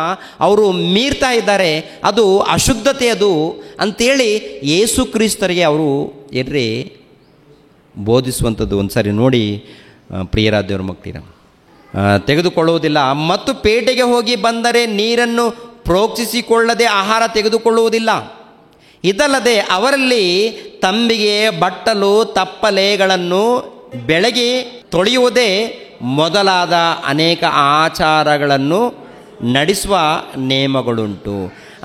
ಅವರು ಮೀರ್ತಾ ಇದ್ದಾರೆ, ಅದು ಅಶುದ್ಧತೆ ಅದು ಅಂಥೇಳಿ ಯೇಸು ಕ್ರಿಸ್ತರಿಗೆ ಅವರು ಏನ್ರಿ ಬೋಧಿಸುವಂಥದ್ದು. ಒಂದು ಸಾರಿ ನೋಡಿ ಪ್ರಿಯರಾದ ದೇವರ ಮಕ್ಕಳಿರ, ತೆಗೆದುಕೊಳ್ಳುವುದಿಲ್ಲ. ಮತ್ತು ಪೇಟೆಗೆ ಹೋಗಿ ಬಂದರೆ ನೀರನ್ನು ಪ್ರೋಕ್ಷಿಸಿಕೊಳ್ಳದೆ ಆಹಾರ ತೆಗೆದುಕೊಳ್ಳುವುದಿಲ್ಲ. ಇದಲ್ಲದೆ ಅವರಲ್ಲಿ ತಂಬಿಗೆ, ಬಟ್ಟಲು, ತಪ್ಪಲೆಗಳನ್ನು ಬೆಳಗ್ಗೆ ತೊಳೆಯುವುದೇ ಮೊದಲಾದ ಅನೇಕ ಆಚಾರಗಳನ್ನು ನಡೆಸುವ ನೇಮಗಳುಂಟು.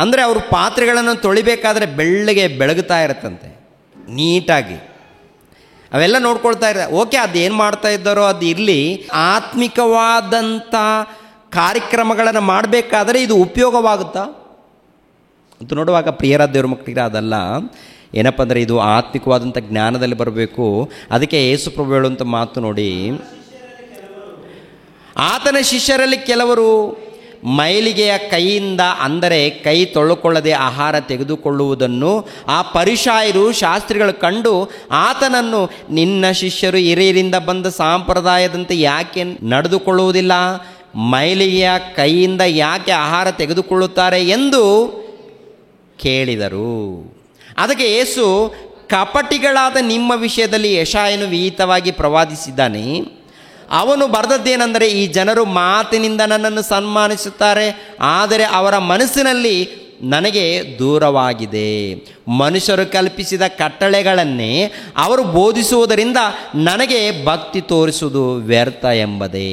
ಅಂದರೆ ಅವರು ಪಾತ್ರೆಗಳನ್ನು ತೊಳಿಬೇಕಾದ್ರೆ ಬೆಳ್ಳಗೆ ಬೆಳಗುತ್ತಾ ಇರುತ್ತಂತೆ, ನೀಟಾಗಿ ಅವೆಲ್ಲ ನೋಡ್ಕೊಳ್ತಾ ಇದ್ದಾರೆ. ಓಕೆ, ಅದೇನು ಮಾಡ್ತಾ ಇದ್ದಾರೋ ಅದು ಇರಲಿ. ಆತ್ಮಿಕವಾದಂಥ ಕಾರ್ಯಕ್ರಮಗಳನ್ನು ಮಾಡಬೇಕಾದ್ರೆ ಇದು ಉಪಯೋಗವಾಗುತ್ತಾ ಅಂತ ನೋಡುವಾಗ ಪ್ರಿಯರಾದ ದೇವ್ರ ಮಕ್ಕಳಿಗೆ ಅದಲ್ಲ. ಏನಪ್ಪ ಅಂದರೆ, ಇದು ಆತ್ಮಿಕವಾದಂಥ ಜ್ಞಾನದಲ್ಲಿ ಬರಬೇಕು. ಅದಕ್ಕೆ ಯೇಸು ಪ್ರಭು ಹೇಳುವಂಥ ಮಾತು ನೋಡಿ, ಆತನ ಶಿಷ್ಯರಲ್ಲಿ ಕೆಲವರು ಮೈಲಿಗೆಯ ಕೈಯಿಂದ, ಅಂದರೆ ಕೈ ತೊಳ್ಕೊಳ್ಳದೆ ಆಹಾರ ತೆಗೆದುಕೊಳ್ಳುವುದನ್ನು ಆ ಫರಿಸಾಯರು ಶಾಸ್ತ್ರಿಗಳು ಕಂಡು ಆತನನ್ನು, ನಿನ್ನ ಶಿಷ್ಯರು ಹಿರಿಯರಿಂದ ಬಂದ ಸಂಪ್ರದಾಯದಂತೆ ಯಾಕೆ ನಡೆದುಕೊಳ್ಳುವುದಿಲ್ಲ, ಮೈಲಿಗೆಯ ಕೈಯಿಂದ ಯಾಕೆ ಆಹಾರ ತೆಗೆದುಕೊಳ್ಳುತ್ತಾರೆ ಎಂದು ಕೇಳಿದರು. ಅದಕ್ಕೆ ಯೇಸು, ಕಪಟಿಗಳಾದ ನಿಮ್ಮ ವಿಷಯದಲ್ಲಿ ಯೆಶಾಯನು ವಿಹಿತವಾಗಿ ಪ್ರವಾದಿಸಿದ್ದಾನೆ. ಅವನು ಬರೆದದ್ದೇನೆಂದರೆ, ಈ ಜನರು ಮಾತಿನಿಂದ ನನ್ನನ್ನು ಸನ್ಮಾನಿಸುತ್ತಾರೆ, ಆದರೆ ಅವರ ಮನಸ್ಸಿನಲ್ಲಿ ನನಗೆ ದೂರವಾಗಿದೆ. ಮನುಷ್ಯರು ಕಲ್ಪಿಸಿದ ಕಟ್ಟಳೆಗಳನ್ನೇ ಅವರು ಬೋಧಿಸುವುದರಿಂದ ನನಗೆ ಭಕ್ತಿ ತೋರಿಸುವುದು ವ್ಯರ್ಥ ಎಂಬುದೇ.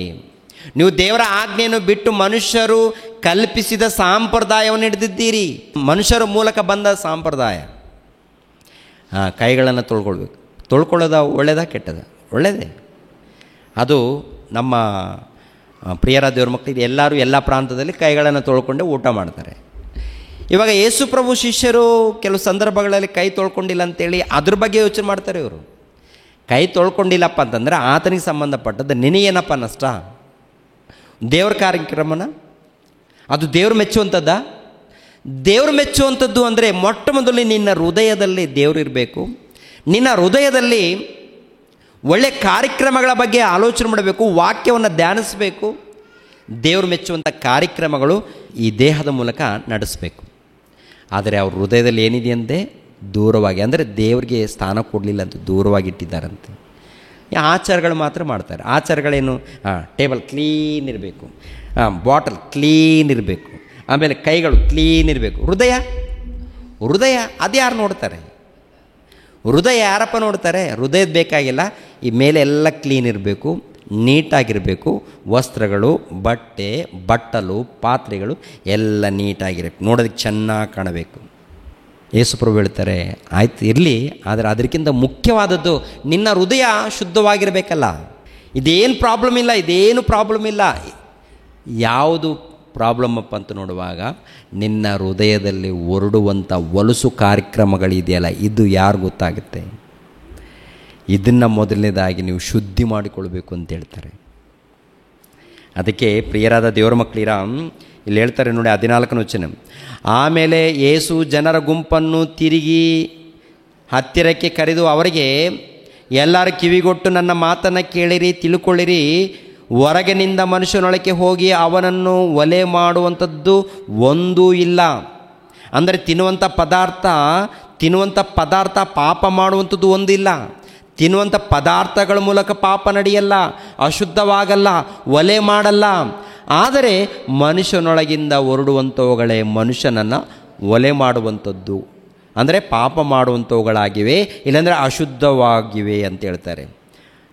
ನೀವು ದೇವರ ಆಜ್ಞೆಯನ್ನು ಬಿಟ್ಟು ಮನುಷ್ಯರು ಕಲ್ಪಿಸಿದ ಸಂಪ್ರದಾಯವನ್ನು ಹಿಡಿದಿದ್ದೀರಿ. ಮನುಷ್ಯರ ಮೂಲಕ ಬಂದ ಸಂಪ್ರದಾಯ. ಕೈಗಳನ್ನು ತೊಳ್ಕೊಳ್ಬೇಕು. ತೊಳ್ಕೊಳ್ಳೋದ ಒಳ್ಳೆಯದ ಕೆಟ್ಟದ? ಒಳ್ಳೆಯದೇ. ಅದು ನಮ್ಮ ಪ್ರಿಯರ ದೇವ್ರ ಮಕ್ಕಳಿಗೆ ಎಲ್ಲರೂ ಎಲ್ಲ ಪ್ರಾಂತದಲ್ಲಿ ಕೈಗಳನ್ನು ತೊಳ್ಕೊಂಡೆ ಊಟ ಮಾಡ್ತಾರೆ. ಇವಾಗ ಯೇಸು ಪ್ರಭು ಶಿಷ್ಯರು ಕೆಲವು ಸಂದರ್ಭಗಳಲ್ಲಿ ಕೈ ತೊಳ್ಕೊಂಡಿಲ್ಲ ಅಂತೇಳಿ ಅದ್ರ ಬಗ್ಗೆ ಯೋಚನೆ ಮಾಡ್ತಾರೆ. ಇವರು ಕೈ ತೊಳ್ಕೊಂಡಿಲ್ಲಪ್ಪ ಅಂತಂದರೆ ಆತನಿಗೆ ಸಂಬಂಧಪಟ್ಟದ್ದು, ನಿನಗೇನಪ್ಪ ನಷ್ಟ? ದೇವ್ರ ಕಾರ್ಯಕ್ರಮನ ಅದು ದೇವ್ರು ಮೆಚ್ಚುವಂಥದ್ದ? ದೇವ್ರು ಮೆಚ್ಚುವಂಥದ್ದು ಅಂದರೆ ಮೊಟ್ಟ ಮೊದಲು ನಿನ್ನ ಹೃದಯದಲ್ಲಿ ದೇವ್ರು ಇರಬೇಕು. ನಿನ್ನ ಹೃದಯದಲ್ಲಿ ಒಳ್ಳೆ ಕಾರ್ಯಕ್ರಮಗಳ ಬಗ್ಗೆ ಆಲೋಚನೆ ಮಾಡಬೇಕು, ವಾಕ್ಯವನ್ನು ಧ್ಯಾನಿಸಬೇಕು. ದೇವ್ರು ಮೆಚ್ಚುವಂಥ ಕಾರ್ಯಕ್ರಮಗಳು ಈ ದೇಹದ ಮೂಲಕ ನಡೆಸಬೇಕು. ಆದರೆ ಅವ್ರ ಹೃದಯದಲ್ಲಿ ಏನಿದೆಯಂತೆ ದೂರವಾಗಿ, ಅಂದರೆ ದೇವರಿಗೆ ಸ್ಥಾನ ಕೊಡಲಿಲ್ಲ ಅಂತ ದೂರವಾಗಿಟ್ಟಿದ್ದಾರಂತೆ. ಆಚಾರಗಳು ಮಾತ್ರ ಮಾಡ್ತಾರೆ. ಆಚಾರಗಳೇನು? ಟೇಬಲ್ ಕ್ಲೀನ್ ಇರಬೇಕು, ಬಾಟಲ್ ಕ್ಲೀನ್ ಇರಬೇಕು, ಆಮೇಲೆ ಕೈಗಳು ಕ್ಲೀನ್ ಇರಬೇಕು. ಹೃದಯ ಅದು ಯಾರು ನೋಡ್ತಾರೆ? ಹೃದಯ ಯಾರಪ್ಪ ನೋಡ್ತಾರೆ? ಹೃದಯದ ಬೇಕಾಗಿಲ್ಲ, ಈ ಮೇಲೆ ಎಲ್ಲ ಕ್ಲೀನ್ ಇರಬೇಕು, ನೀಟಾಗಿರಬೇಕು. ವಸ್ತ್ರಗಳು, ಬಟ್ಟೆ, ಬಟ್ಟಲು, ಪಾತ್ರೆಗಳು ಎಲ್ಲ ನೀಟಾಗಿರಬೇಕು, ನೋಡೋದಕ್ಕೆ ಚೆನ್ನಾಗಿ ಕಾಣಬೇಕು. ಯೇಸುಪ್ರಭು ಹೇಳ್ತಾರೆ, ಆಯ್ತು ಇರಲಿ, ಆದರೆ ಅದಕ್ಕಿಂತ ಮುಖ್ಯವಾದದ್ದು ನಿನ್ನ ಹೃದಯ ಶುದ್ಧವಾಗಿರಬೇಕಲ್ಲ. ಇದೇನು ಪ್ರಾಬ್ಲಮ್ ಇಲ್ಲ. ಯಾವುದು ಪ್ರಾಬ್ಲಮ್ ಅಪ್ಪ ಅಂತ ನೋಡುವಾಗ, ನಿನ್ನ ಹೃದಯದಲ್ಲಿ ಹೊರಡುವಂಥ ಹೊಲಸು ಕಾರ್ಯಕ್ರಮಗಳಿದೆಯಲ್ಲ, ಇದು ಯಾರು ಗೊತ್ತಾಗುತ್ತೆ? ಇದನ್ನು ಮೊದಲನೇದಾಗಿ ನೀವು ಶುದ್ಧಿ ಮಾಡಿಕೊಳ್ಬೇಕು ಅಂತ ಹೇಳ್ತಾರೆ. ಅದಕ್ಕೆ ಪ್ರಿಯರಾದ ದೇವರ ಮಕ್ಕಳಿರ, ಇಲ್ಲಿ ಹೇಳ್ತಾರೆ ನೋಡಿ 14ನೇ ವಚನ, ಆಮೇಲೆ ಯೇಸು ಜನರ ಗುಂಪನ್ನು ತಿರುಗಿ ಹತ್ತಿರಕ್ಕೆ ಕರೆದು ಅವರಿಗೆ, ಎಲ್ಲರ ಕಿವಿಗೊಟ್ಟು ನನ್ನ ಮಾತನ್ನು ಕೇಳಿರಿ, ತಿಳ್ಕೊಳ್ಳಿರಿ. ಹೊರಗಿನಿಂದ ಮನುಷ್ಯನೊಳಗೆ ಹೋಗಿ ಅವನನ್ನು ಒಲೆ ಮಾಡುವಂಥದ್ದು ಒಂದೂ ಇಲ್ಲ. ಅಂದರೆ ತಿನ್ನುವಂಥ ಪದಾರ್ಥ ಪಾಪ ಮಾಡುವಂಥದ್ದು ಒಂದಿಲ್ಲ. ತಿನ್ನುವಂಥ ಪದಾರ್ಥಗಳ ಮೂಲಕ ಪಾಪ ನಡೆಯಲ್ಲ, ಅಶುದ್ಧವಾಗಲ್ಲ, ಒಲೆ ಮಾಡಲ್ಲ. ಆದರೆ ಮನುಷ್ಯನೊಳಗಿಂದ ಹೊರಡುವಂಥವುಗಳೇ ಮನುಷ್ಯನನ್ನು ಒಲೆ ಮಾಡುವಂಥದ್ದು, ಅಂದರೆ ಪಾಪ ಮಾಡುವಂಥವುಗಳಾಗಿವೆ, ಇಲ್ಲಾಂದರೆ ಅಶುದ್ಧವಾಗಿವೆ ಅಂತ ಹೇಳ್ತಾರೆ.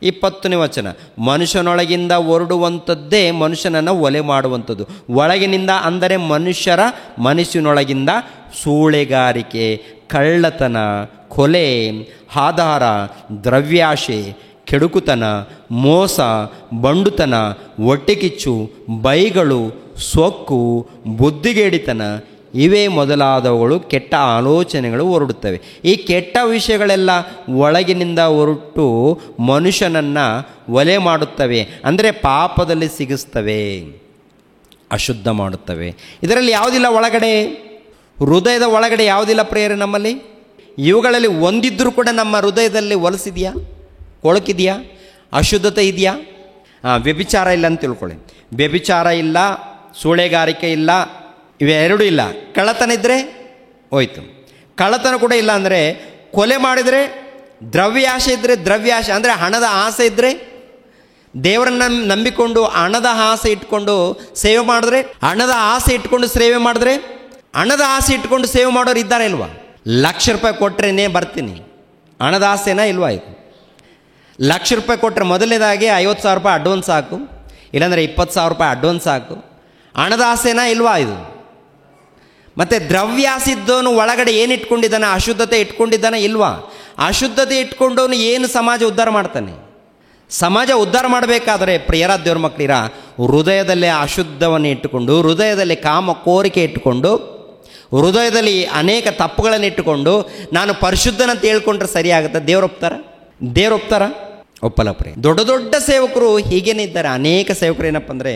20ನೇ ವಚನ, ಮನುಷ್ಯನೊಳಗಿಂದ ಹೊರಡುವಂಥದ್ದೇ ಮನುಷ್ಯನನ್ನು ಒಲೆ ಮಾಡುವಂಥದ್ದು. ಒಳಗಿನಿಂದ ಅಂದರೆ ಮನುಷ್ಯನೊಳಗಿಂದ ಸೂಳೆಗಾರಿಕೆ, ಕಳ್ಳತನ, ಕೊಲೆ, ಆಧಾರ, ದ್ರವ್ಯಾಶೆ, ಕೆಡುಕುತನ, ಮೋಸ, ಬಂಡುತನ, ಹೊಟ್ಟೆಕಿಚ್ಚು, ಬೈಗಳು, ಸೊಕ್ಕು, ಬುದ್ಧಿಗೇಡಿತನ, ಇವೇ ಮೊದಲಾದವುಗಳು ಕೆಟ್ಟ ಆಲೋಚನೆಗಳು ಹೊರಡುತ್ತವೆ. ಈ ಕೆಟ್ಟ ವಿಷಯಗಳೆಲ್ಲ ಒಳಗಿನಿಂದ ಹೊರಟು ಮನುಷ್ಯನನ್ನು ಒಲೆ ಮಾಡುತ್ತವೆ, ಅಂದರೆ ಪಾಪದಲ್ಲಿ ಸಿಗಿಸ್ತವೆ, ಅಶುದ್ಧ ಮಾಡುತ್ತವೆ. ಇದರಲ್ಲಿ ಯಾವುದಿಲ್ಲ ಒಳಗಡೆ, ಹೃದಯದ ಒಳಗಡೆ ಯಾವುದಿಲ್ಲ ಪ್ರೇರೆ ನಮ್ಮಲ್ಲಿ. ಇವುಗಳಲ್ಲಿ ಒಂದಿದ್ದರೂ ಕೂಡ ನಮ್ಮ ಹೃದಯದಲ್ಲಿ ಹೊಲಸಿದೆಯಾ, ಕೊಳಕಿದೆಯಾ, ಅಶುದ್ಧತೆ ಇದೆಯಾ? ವ್ಯಭಿಚಾರ ಇಲ್ಲ ಅಂತ ತಿಳ್ಕೊಳ್ಳಿ. ವ್ಯಭಿಚಾರ ಇಲ್ಲ, ಸೂಳೆಗಾರಿಕೆ ಇಲ್ಲ, ಇವೆರಡೂ ಇಲ್ಲ. ಕಳ್ಳತನ ಇದ್ದರೆ ಹೋಯ್ತು. ಕಳ್ಳತನ ಕೂಡ ಇಲ್ಲ ಅಂದರೆ, ಕೊಲೆ ಮಾಡಿದರೆ, ದ್ರವ್ಯಾಶೆ ಇದ್ದರೆ, ದ್ರವ್ಯಾಶೆ ಅಂದರೆ ಹಣದ ಆಸೆ ಇದ್ದರೆ, ದೇವರನ್ನು ನಂಬಿಕೊಂಡು ಹಣದ ಆಸೆ ಇಟ್ಕೊಂಡು ಸೇವೆ ಮಾಡಿದ್ರೆ, ಹಣದ ಆಸೆ ಇಟ್ಕೊಂಡು ಸೇವೆ ಮಾಡಿದ್ರೆ, ಹಣದ ಆಸೆ ಇಟ್ಕೊಂಡು ಸೇವೆ ಮಾಡೋರು ಇದ್ದಾರೆ ಇಲ್ವಾ? ₹1,00,000 ಕೊಟ್ಟರೇನೇ ಬರ್ತೀನಿ, ಹಣದ ಆಸೆನಾ ಇಲ್ವಾ? ಇದು ₹1,00,000 ಕೊಟ್ಟರೆ ಮೊದಲನೇದಾಗಿ ₹50,000 ಅಡ್ವಾನ್ಸ್ ಹಾಕು, ಇಲ್ಲಾಂದರೆ ₹20,000 ಅಡ್ವಾನ್ಸ್ ಹಾಕು. ಹಣದ ಆಸೆನಾ ಇಲ್ವಾ ಇದು? ಮತ್ತು ದ್ರವ್ಯಾಸೆ ಇದ್ದವನು ಒಳಗಡೆ ಏನು ಇಟ್ಕೊಂಡಿದ್ದಾನೆ? ಅಶುದ್ಧತೆ ಇಟ್ಕೊಂಡಿದ್ದಾನೆ ಇಲ್ವಾ? ಅಶುದ್ಧತೆ ಇಟ್ಕೊಂಡವನು ಏನು ಸಮಾಜ ಉದ್ಧಾರ ಮಾಡ್ತಾನೆ? ಸಮಾಜ ಉದ್ಧಾರ ಮಾಡಬೇಕಾದ್ರೆ ಪ್ರಿಯರಾದ ದೇವ್ರ ಮಕ್ಕಳಿರ, ಹೃದಯದಲ್ಲೇ ಅಶುದ್ಧವನ್ನು ಇಟ್ಟುಕೊಂಡು, ಹೃದಯದಲ್ಲಿ ಕಾಮ ಕೋರಿಕೆ ಇಟ್ಟುಕೊಂಡು, ಹೃದಯದಲ್ಲಿ ಅನೇಕ ತಪ್ಪುಗಳನ್ನು ಇಟ್ಟುಕೊಂಡು ನಾನು ಪರಿಶುದ್ಧನಂತ ಹೇಳ್ಕೊಂಡ್ರೆ ಸರಿಯಾಗುತ್ತೆ? ದೇವ್ರು ಒಪ್ತಾರ? ಒಪ್ಪಲ್ಲ ಪ್ರಿಯ. ದೊಡ್ಡ ದೊಡ್ಡ ಸೇವಕರು ಹೀಗೇನೇ ಇದ್ದಾರೆ. ಅನೇಕ ಸೇವಕರು ಏನಪ್ಪ ಅಂದರೆ,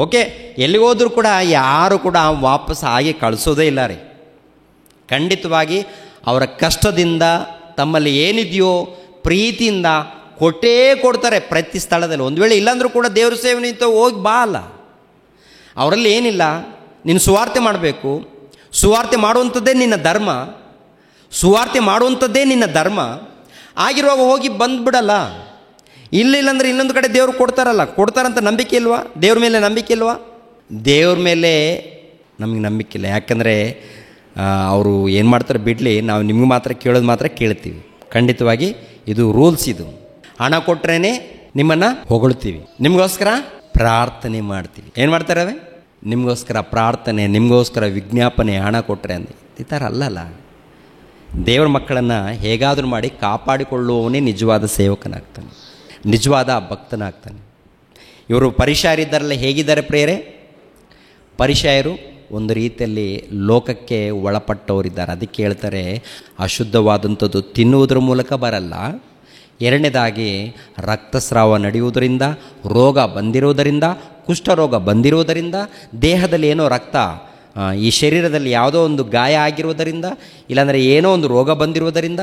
ಓಕೆ ಎಲ್ಲಿಗೋದ್ರೂ ಕೂಡ ಯಾರು ಕೂಡ ವಾಪಸ್ ಆಗಿ ಕಳಿಸೋದೇ ಇಲ್ಲ ರೀ. ಖಂಡಿತವಾಗಿ ಅವರ ಕಷ್ಟದಿಂದ ತಮ್ಮಲ್ಲಿ ಏನಿದೆಯೋ ಪ್ರೀತಿಯಿಂದ ಕೊಟ್ಟೇ ಕೊಡ್ತಾರೆ ಪ್ರತಿ ಸ್ಥಳದಲ್ಲಿ. ಒಂದು ವೇಳೆ ಇಲ್ಲಾಂದ್ರೂ ಕೂಡ ದೇವ್ರ ಸೇವೆ ನಿಂತು ಹೋಗಿ ಬಾ ಅಲ್ಲ, ಅವರಲ್ಲಿ ಏನಿಲ್ಲ. ನೀನು ಸುವಾರ್ತೆ ಮಾಡಬೇಕು, ಸುವಾರ್ತೆ ಮಾಡುವಂಥದ್ದೇ ನಿನ್ನ ಧರ್ಮ ಆಗಿರುವಾಗ ಹೋಗಿ ಬಂದುಬಿಡಲ್ಲ. ಇಲ್ಲಿಲ್ಲಂದ್ರೆ ಇನ್ನೊಂದು ಕಡೆ ದೇವ್ರು ಕೊಡ್ತಾರಂತ ನಂಬಿಕೆ ಇಲ್ವಾ? ದೇವ್ರ ಮೇಲೆ ನಂಬಿಕೆ ಇಲ್ವಾ? ದೇವ್ರ ಮೇಲೆ ನಮಗೆ ನಂಬಿಕೆ ಇಲ್ಲ. ಯಾಕಂದರೆ ಅವರು ಏನು ಮಾಡ್ತಾರೆ ಬಿಡಲಿ, ನಾವು ನಿಮ್ಗೆ ಮಾತ್ರ ಕೇಳೋದು ಮಾತ್ರ ಕೇಳ್ತೀವಿ. ಖಂಡಿತವಾಗಿ ಇದು ರೂಲ್ಸ್. ಇದು ಹಣ ಕೊಟ್ರೇ ನಿಮ್ಮನ್ನು ಹೊಗಳ್ತೀವಿ, ನಿಮಗೋಸ್ಕರ ಪ್ರಾರ್ಥನೆ ಮಾಡ್ತೀವಿ. ಏನು ಮಾಡ್ತಾರೆ? ನಿಮಗೋಸ್ಕರ ಪ್ರಾರ್ಥನೆ, ನಿಮಗೋಸ್ಕರ ವಿಜ್ಞಾಪನೆ, ಹಣ ಕೊಟ್ಟರೆ ಅಂದು ಈ ಥರ ಅಲ್ಲಲ್ಲ. ದೇವರ ಮಕ್ಕಳನ್ನು ಹೇಗಾದರೂ ಮಾಡಿ ಕಾಪಾಡಿಕೊಳ್ಳುವವನೇ ನಿಜವಾದ ಸೇವಕನಾಗ್ತಾನೆ, ನಿಜವಾದ ಭಕ್ತನಾಗ್ತಾನೆ. ಇವರು ಪರಿಸಯರಿದ್ದಾರಲ್ಲ, ಹೇಗಿದ್ದಾರೆ ಪ್ರಿಯರೇ? ಪರಿಸಯರು ಒಂದು ರೀತಿಯಲ್ಲಿ ಲೋಕಕ್ಕೆ ಒಳಪಟ್ಟವರಿದ್ದಾರೆ. ಅದಕ್ಕೆ ಹೇಳ್ತಾರೆ, ಅಶುದ್ಧವಾದಂಥದ್ದು ತಿನ್ನುವುದರ ಮೂಲಕ ಬರಲ್ಲ. ಎರಡನೇದಾಗಿ ರಕ್ತಸ್ರಾವ ನಡೆಯುವುದರಿಂದ, ರೋಗ ಬಂದಿರುವುದರಿಂದ, ಕುಷ್ಠರೋಗ ಬಂದಿರುವುದರಿಂದ, ದೇಹದಲ್ಲಿ ಏನೋ ರಕ್ತ, ಈ ಶರೀರದಲ್ಲಿ ಯಾವುದೋ ಒಂದು ಗಾಯ ಆಗಿರುವುದರಿಂದ, ಇಲ್ಲಾಂದರೆ ಏನೋ ಒಂದು ರೋಗ ಬಂದಿರುವುದರಿಂದ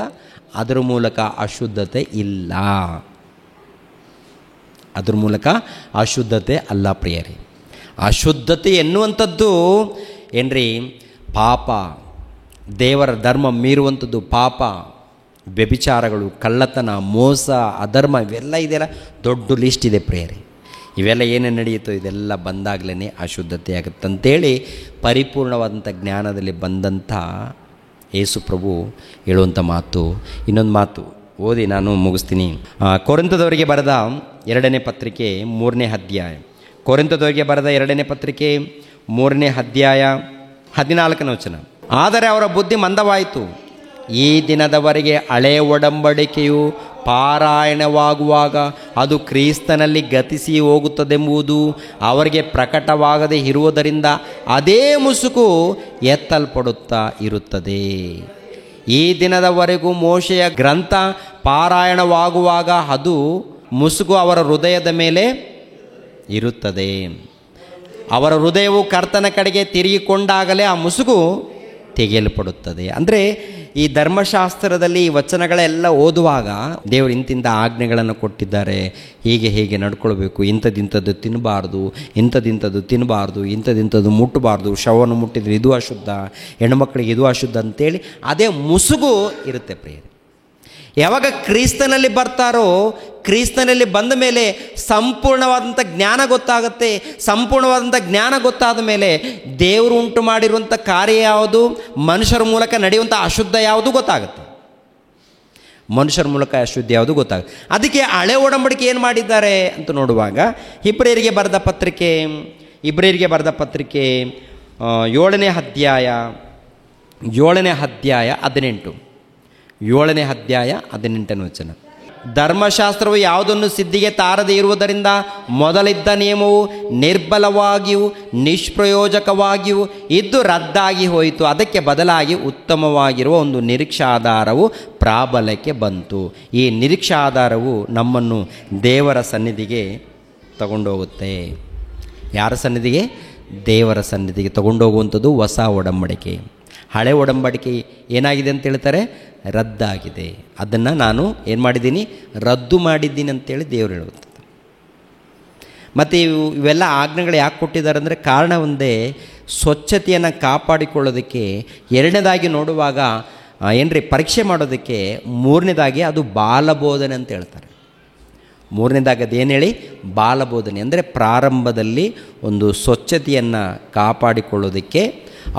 ಅದರ ಮೂಲಕ ಅಶುದ್ಧತೆ ಇಲ್ಲ. ಅದ್ರ ಮೂಲಕ ಅಶುದ್ಧತೆ ಅಲ್ಲ ಪ್ರಿಯರೇ. ಅಶುದ್ಧತೆ ಎನ್ನುವಂಥದ್ದು ಏನ್ರಿ? ಪಾಪ, ದೇವರ ಧರ್ಮ ಮೀರುವಂಥದ್ದು ಪಾಪ, ವ್ಯಭಿಚಾರಗಳು, ಕಳ್ಳತನ, ಮೋಸ, ಅಧರ್ಮ, ಇವೆಲ್ಲ ಇದೆಯಲ್ಲ, ದೊಡ್ಡ ಲಿಸ್ಟ್ ಇದೆ ಪ್ರಿಯರೇ. ಇವೆಲ್ಲ ಏನೇನು ನಡೆಯುತ್ತೋ ಇದೆಲ್ಲ ಬಂದಾಗಲೇ ಅಶುದ್ಧತೆ ಆಗುತ್ತಂತೇಳಿ ಪರಿಪೂರ್ಣವಾದಂಥ ಜ್ಞಾನದಲ್ಲಿ ಬಂದಂಥ ಯೇಸು ಪ್ರಭು ಹೇಳುವಂಥ ಮಾತು. ಇನ್ನೊಂದು ಮಾತು ಓದಿ ನಾನು ಮುಗಿಸ್ತೀನಿ. ಕೊರಿಂಥದವರಿಗೆ ಬರೆದ 2ನೇ ಪತ್ರಿಕೆ 3ನೇ ಅಧ್ಯಾಯ. ಕೊರಿಂಥದವರಿಗೆ ಬರೆದ 2ನೇ ಪತ್ರಿಕೆ 3ನೇ ಅಧ್ಯಾಯ 14ನೇ ವಚನ. ಆದರೆ ಅವರ ಬುದ್ಧಿ ಮಂದವಾಯಿತು, ಈ ದಿನದವರೆಗೆ ಹಳೆಯ ಒಡಂಬಡಿಕೆಯು ಪಾರಾಯಣವಾಗುವಾಗ ಅದು ಕ್ರಿಸ್ತನಲ್ಲಿ ಗತಿಸಿ ಹೋಗುತ್ತದೆಂಬುದು ಅವರಿಗೆ ಪ್ರಕಟವಾಗದೆ ಇರುವುದರಿಂದ ಅದೇ ಮುಸುಕು ಎತ್ತಲ್ಪಡುತ್ತಾ ಇರುತ್ತದೆ. ಈ ದಿನದವರೆಗೂ ಮೋಶೆಯ ಗ್ರಂಥ ಪಾರಾಯಣವಾಗುವಾಗ ಅದು ಮುಸುಕು ಅವರ ಹೃದಯದ ಮೇಲೆ ಇರುತ್ತದೆ. ಅವರ ಹೃದಯವು ಕರ್ತನ ಕಡೆಗೆ ತಿರುಗಿಕೊಂಡಾಗಲೇ ಆ ಮುಸುಕು ತೆಗೆಯಲ್ಪಡುತ್ತದೆ. ಅಂದರೆ ಈ ಧರ್ಮಶಾಸ್ತ್ರದಲ್ಲಿ ಈ ವಚನಗಳೆಲ್ಲ ಓದುವಾಗ ದೇವರು ಇಂತಿಂಥ ಆಜ್ಞೆಗಳನ್ನು ಕೊಟ್ಟಿದ್ದಾರೆ, ಹೀಗೆ ನಡ್ಕೊಳ್ಬೇಕು, ಇಂಥದ್ದು ತಿನ್ನಬಾರ್ದು, ಇಂಥದ್ದು ತಿನ್ನಬಾರ್ದು, ಇಂಥದ್ದು ಮುಟ್ಟಬಾರ್ದು, ಶವವನ್ನು ಮುಟ್ಟಿದರೆ ಇದು ಅಶುದ್ಧ, ಹೆಣ್ಣುಮಕ್ಕಳಿಗೆ ಇದು ಅಶುದ್ಧ ಅಂತೇಳಿ ಅದೇ ಮುಸುಗು ಇರುತ್ತೆ ಪ್ರಿಯರೇ. ಯಾವಾಗ ಕ್ರಿಸ್ತನಲ್ಲಿ ಬರ್ತಾರೋ, ಕ್ರಿಸ್ತನಲ್ಲಿ ಬಂದ ಮೇಲೆ ಸಂಪೂರ್ಣವಾದಂಥ ಜ್ಞಾನ ಗೊತ್ತಾಗುತ್ತೆ. ಸಂಪೂರ್ಣವಾದಂಥ ಜ್ಞಾನ ಗೊತ್ತಾದ ಮೇಲೆ ದೇವರು ಉಂಟು ಮಾಡಿರುವಂಥ ಕಾರ್ಯ ಯಾವುದು, ಮನುಷ್ಯರ ಮೂಲಕ ನಡೆಯುವಂಥ ಅಶುದ್ಧ ಯಾವುದು ಗೊತ್ತಾಗುತ್ತೆ. ಮನುಷ್ಯರ ಮೂಲಕ ಅಶುದ್ಧ ಯಾವುದು ಗೊತ್ತಾಗುತ್ತೆ. ಅದಕ್ಕೆ ಹಳೆ ಒಡಂಬಡಿಕೆ ಏನು ಮಾಡಿದ್ದಾರೆ ಅಂತ ನೋಡುವಾಗ ಇಬ್ರಿಯರಿಗೆ ಬರೆದ ಪತ್ರಿಕೆ 7ನೇ ಅಧ್ಯಾಯ 18ನೇ ವಚನ. ಧರ್ಮಶಾಸ್ತ್ರವು ಯಾವುದನ್ನು ಸಿದ್ಧಿಗೆ ತಾರದೇ ಇರುವುದರಿಂದ ಮೊದಲಿದ್ದ ನಿಯಮವು ನಿರ್ಬಲವಾಗಿಯೂ ನಿಷ್ಪ್ರಯೋಜಕವಾಗಿಯೂ ಇದ್ದು ರದ್ದಾಗಿ ಹೋಯಿತು. ಅದಕ್ಕೆ ಬದಲಾಗಿ ಉತ್ತಮವಾಗಿರುವ ಒಂದು ನಿರೀಕ್ಷಾಧಾರವು ಪ್ರಾಬಲ್ಯಕ್ಕೆ ಬಂತು. ಈ ನಿರೀಕ್ಷಾಧಾರವು ನಮ್ಮನ್ನು ದೇವರ ಸನ್ನಿಧಿಗೆ ತಗೊಂಡೋಗುತ್ತೆ. ಯಾರ ಸನ್ನಿಧಿಗೆ? ದೇವರ ಸನ್ನಿಧಿಗೆ ತಗೊಂಡೋಗುವಂಥದ್ದು ಹೊಸ ಒಡಂಬಡಿಕೆ. ಹಳೆ ಒಡಂಬಡಿಕೆ ಏನಾಗಿದೆ ಅಂತ ಹೇಳ್ತಾರೆ? ರದ್ದಾಗಿದೆ. ಅದನ್ನು ನಾನು ಏನು ಮಾಡಿದ್ದೀನಿ? ರದ್ದು ಮಾಡಿದ್ದೀನಿ ಅಂತೇಳಿ ದೇವರು ಹೇಳುತ್ತದೆ. ಮತ್ತು ಇವೆಲ್ಲ ಆಜ್ಞೆಗಳು ಯಾಕೆ ಕೊಟ್ಟಿದ್ದಾರೆ ಅಂದರೆ ಕಾರಣ ಒಂದೇ, ಸ್ವಚ್ಛತೆಯನ್ನು ಕಾಪಾಡಿಕೊಳ್ಳೋದಕ್ಕೆ. ಎರಡನೇದಾಗಿ ನೋಡುವಾಗ ಪರೀಕ್ಷೆ ಮಾಡೋದಕ್ಕೆ. ಮೂರನೇದಾಗಿ ಅದು ಬಾಲಬೋಧನೆ ಅಂತ ಹೇಳ್ತಾರೆ. ಮೂರನೇದಾಗಿ ಅದೇನು ಹೇಳಿ? ಬಾಲಬೋಧನೆ. ಅಂದರೆ ಪ್ರಾರಂಭದಲ್ಲಿ ಒಂದು ಸ್ವಚ್ಛತೆಯನ್ನು ಕಾಪಾಡಿಕೊಳ್ಳೋದಕ್ಕೆ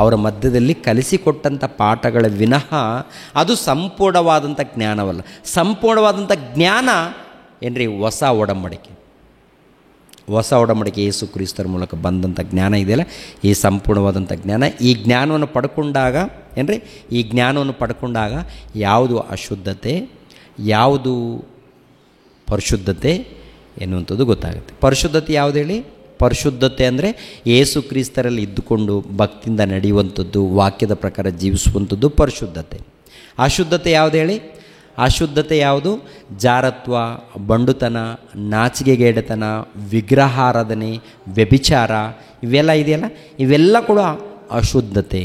ಅವರ ಮಧ್ಯದಲ್ಲಿ ಕಲಿಸಿಕೊಟ್ಟಂಥ ಪಾಠಗಳ ವಿನಃ ಅದು ಸಂಪೂರ್ಣವಾದಂಥ ಜ್ಞಾನವಲ್ಲ. ಸಂಪೂರ್ಣವಾದಂಥ ಜ್ಞಾನ ಹೊಸ ಒಡಂಬಡಿಕೆ. ಹೊಸ ಒಡಂಬಡಿಕೆ ಯೇಸು ಕ್ರಿಸ್ತರ ಮೂಲಕ ಬಂದಂಥ ಜ್ಞಾನ ಇದೆಯಲ್ಲ, ಈ ಸಂಪೂರ್ಣವಾದಂಥ ಜ್ಞಾನ. ಈ ಜ್ಞಾನವನ್ನು ಪಡ್ಕೊಂಡಾಗ ಯಾವುದು ಅಶುದ್ಧತೆ, ಯಾವುದು ಪರಿಶುದ್ಧತೆ ಎನ್ನುವಂಥದ್ದು ಗೊತ್ತಾಗುತ್ತೆ. ಪರಿಶುದ್ಧತೆ ಯಾವುದು ಹೇಳಿ? ಪರಿಶುದ್ಧತೆ ಅಂದರೆ ಯೇಸು ಕ್ರಿಸ್ತರಲ್ಲಿ ಇದ್ದುಕೊಂಡು ಭಕ್ತಿಯಿಂದ ನಡೆಯುವಂಥದ್ದು, ವಾಕ್ಯದ ಪ್ರಕಾರ ಜೀವಿಸುವಂಥದ್ದು ಪರಿಶುದ್ಧತೆ. ಅಶುದ್ಧತೆ ಯಾವುದು ಹೇಳಿ? ಅಶುದ್ಧತೆ ಯಾವುದು? ಜಾರತ್ವ, ಬಂಡುತನ, ನಾಚಿಕೆಗೇಡತನ, ವಿಗ್ರಹಾರಾಧನೆ, ವ್ಯಭಿಚಾರ, ಇವೆಲ್ಲ ಇದೆಯಲ್ಲ, ಇವೆಲ್ಲ ಕೂಡ ಅಶುದ್ಧತೆ.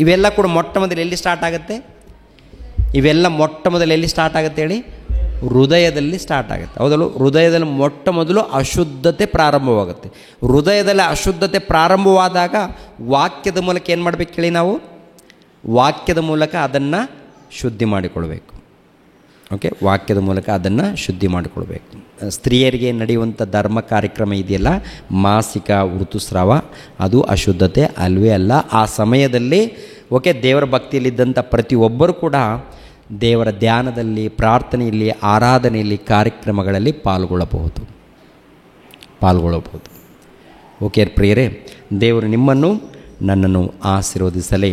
ಇವೆಲ್ಲ ಕೂಡ ಮೊಟ್ಟ ಮೊದಲು ಎಲ್ಲಿ ಸ್ಟಾರ್ಟ್ ಆಗುತ್ತೆ? ಹೇಳಿ? ಹೃದಯದಲ್ಲಿ ಸ್ಟಾರ್ಟ್ ಆಗುತ್ತೆ. ಹೌದಲ್ಲ? ಹೃದಯದಲ್ಲಿ ಮೊಟ್ಟ ಮೊದಲು ಅಶುದ್ಧತೆ ಪ್ರಾರಂಭವಾಗುತ್ತೆ. ಹೃದಯದಲ್ಲಿ ಅಶುದ್ಧತೆ ಪ್ರಾರಂಭವಾದಾಗ ವಾಕ್ಯದ ಮೂಲಕ ಏನು ಮಾಡಬೇಕು ಹೇಳಿ? ನಾವು ವಾಕ್ಯದ ಮೂಲಕ ಅದನ್ನು ಶುದ್ಧಿ ಮಾಡಿಕೊಳ್ಬೇಕು. ಓಕೆ, ವಾಕ್ಯದ ಮೂಲಕ ಅದನ್ನು ಶುದ್ಧಿ ಮಾಡಿಕೊಳ್ಬೇಕು. ಸ್ತ್ರೀಯರಿಗೆ ನಡೆಯುವಂಥ ಧರ್ಮ ಕಾರ್ಯಕ್ರಮ ಇದೆಯಲ್ಲ, ಮಾಸಿಕ ಋತುಸ್ರಾವ, ಅದು ಅಶುದ್ಧತೆ ಅಲ್ವೇ ಅಲ್ಲ. ಆ ಸಮಯದಲ್ಲಿ ದೇವರ ಭಕ್ತಿಯಲ್ಲಿದ್ದಂಥ ಪ್ರತಿಯೊಬ್ಬರು ಕೂಡ ದೇವರ ಧ್ಯಾನದಲ್ಲಿ, ಪ್ರಾರ್ಥನೆಯಲ್ಲಿ, ಆರಾಧನೆಯಲ್ಲಿ, ಕಾರ್ಯಕ್ರಮಗಳಲ್ಲಿ ಪಾಲ್ಗೊಳ್ಳಬಹುದು. ಓಕೆ ಪ್ರಿಯರೇ, ದೇವರು ನಿಮ್ಮನ್ನು ನನ್ನನ್ನು ಆಶೀರ್ವದಿಸಲಿ.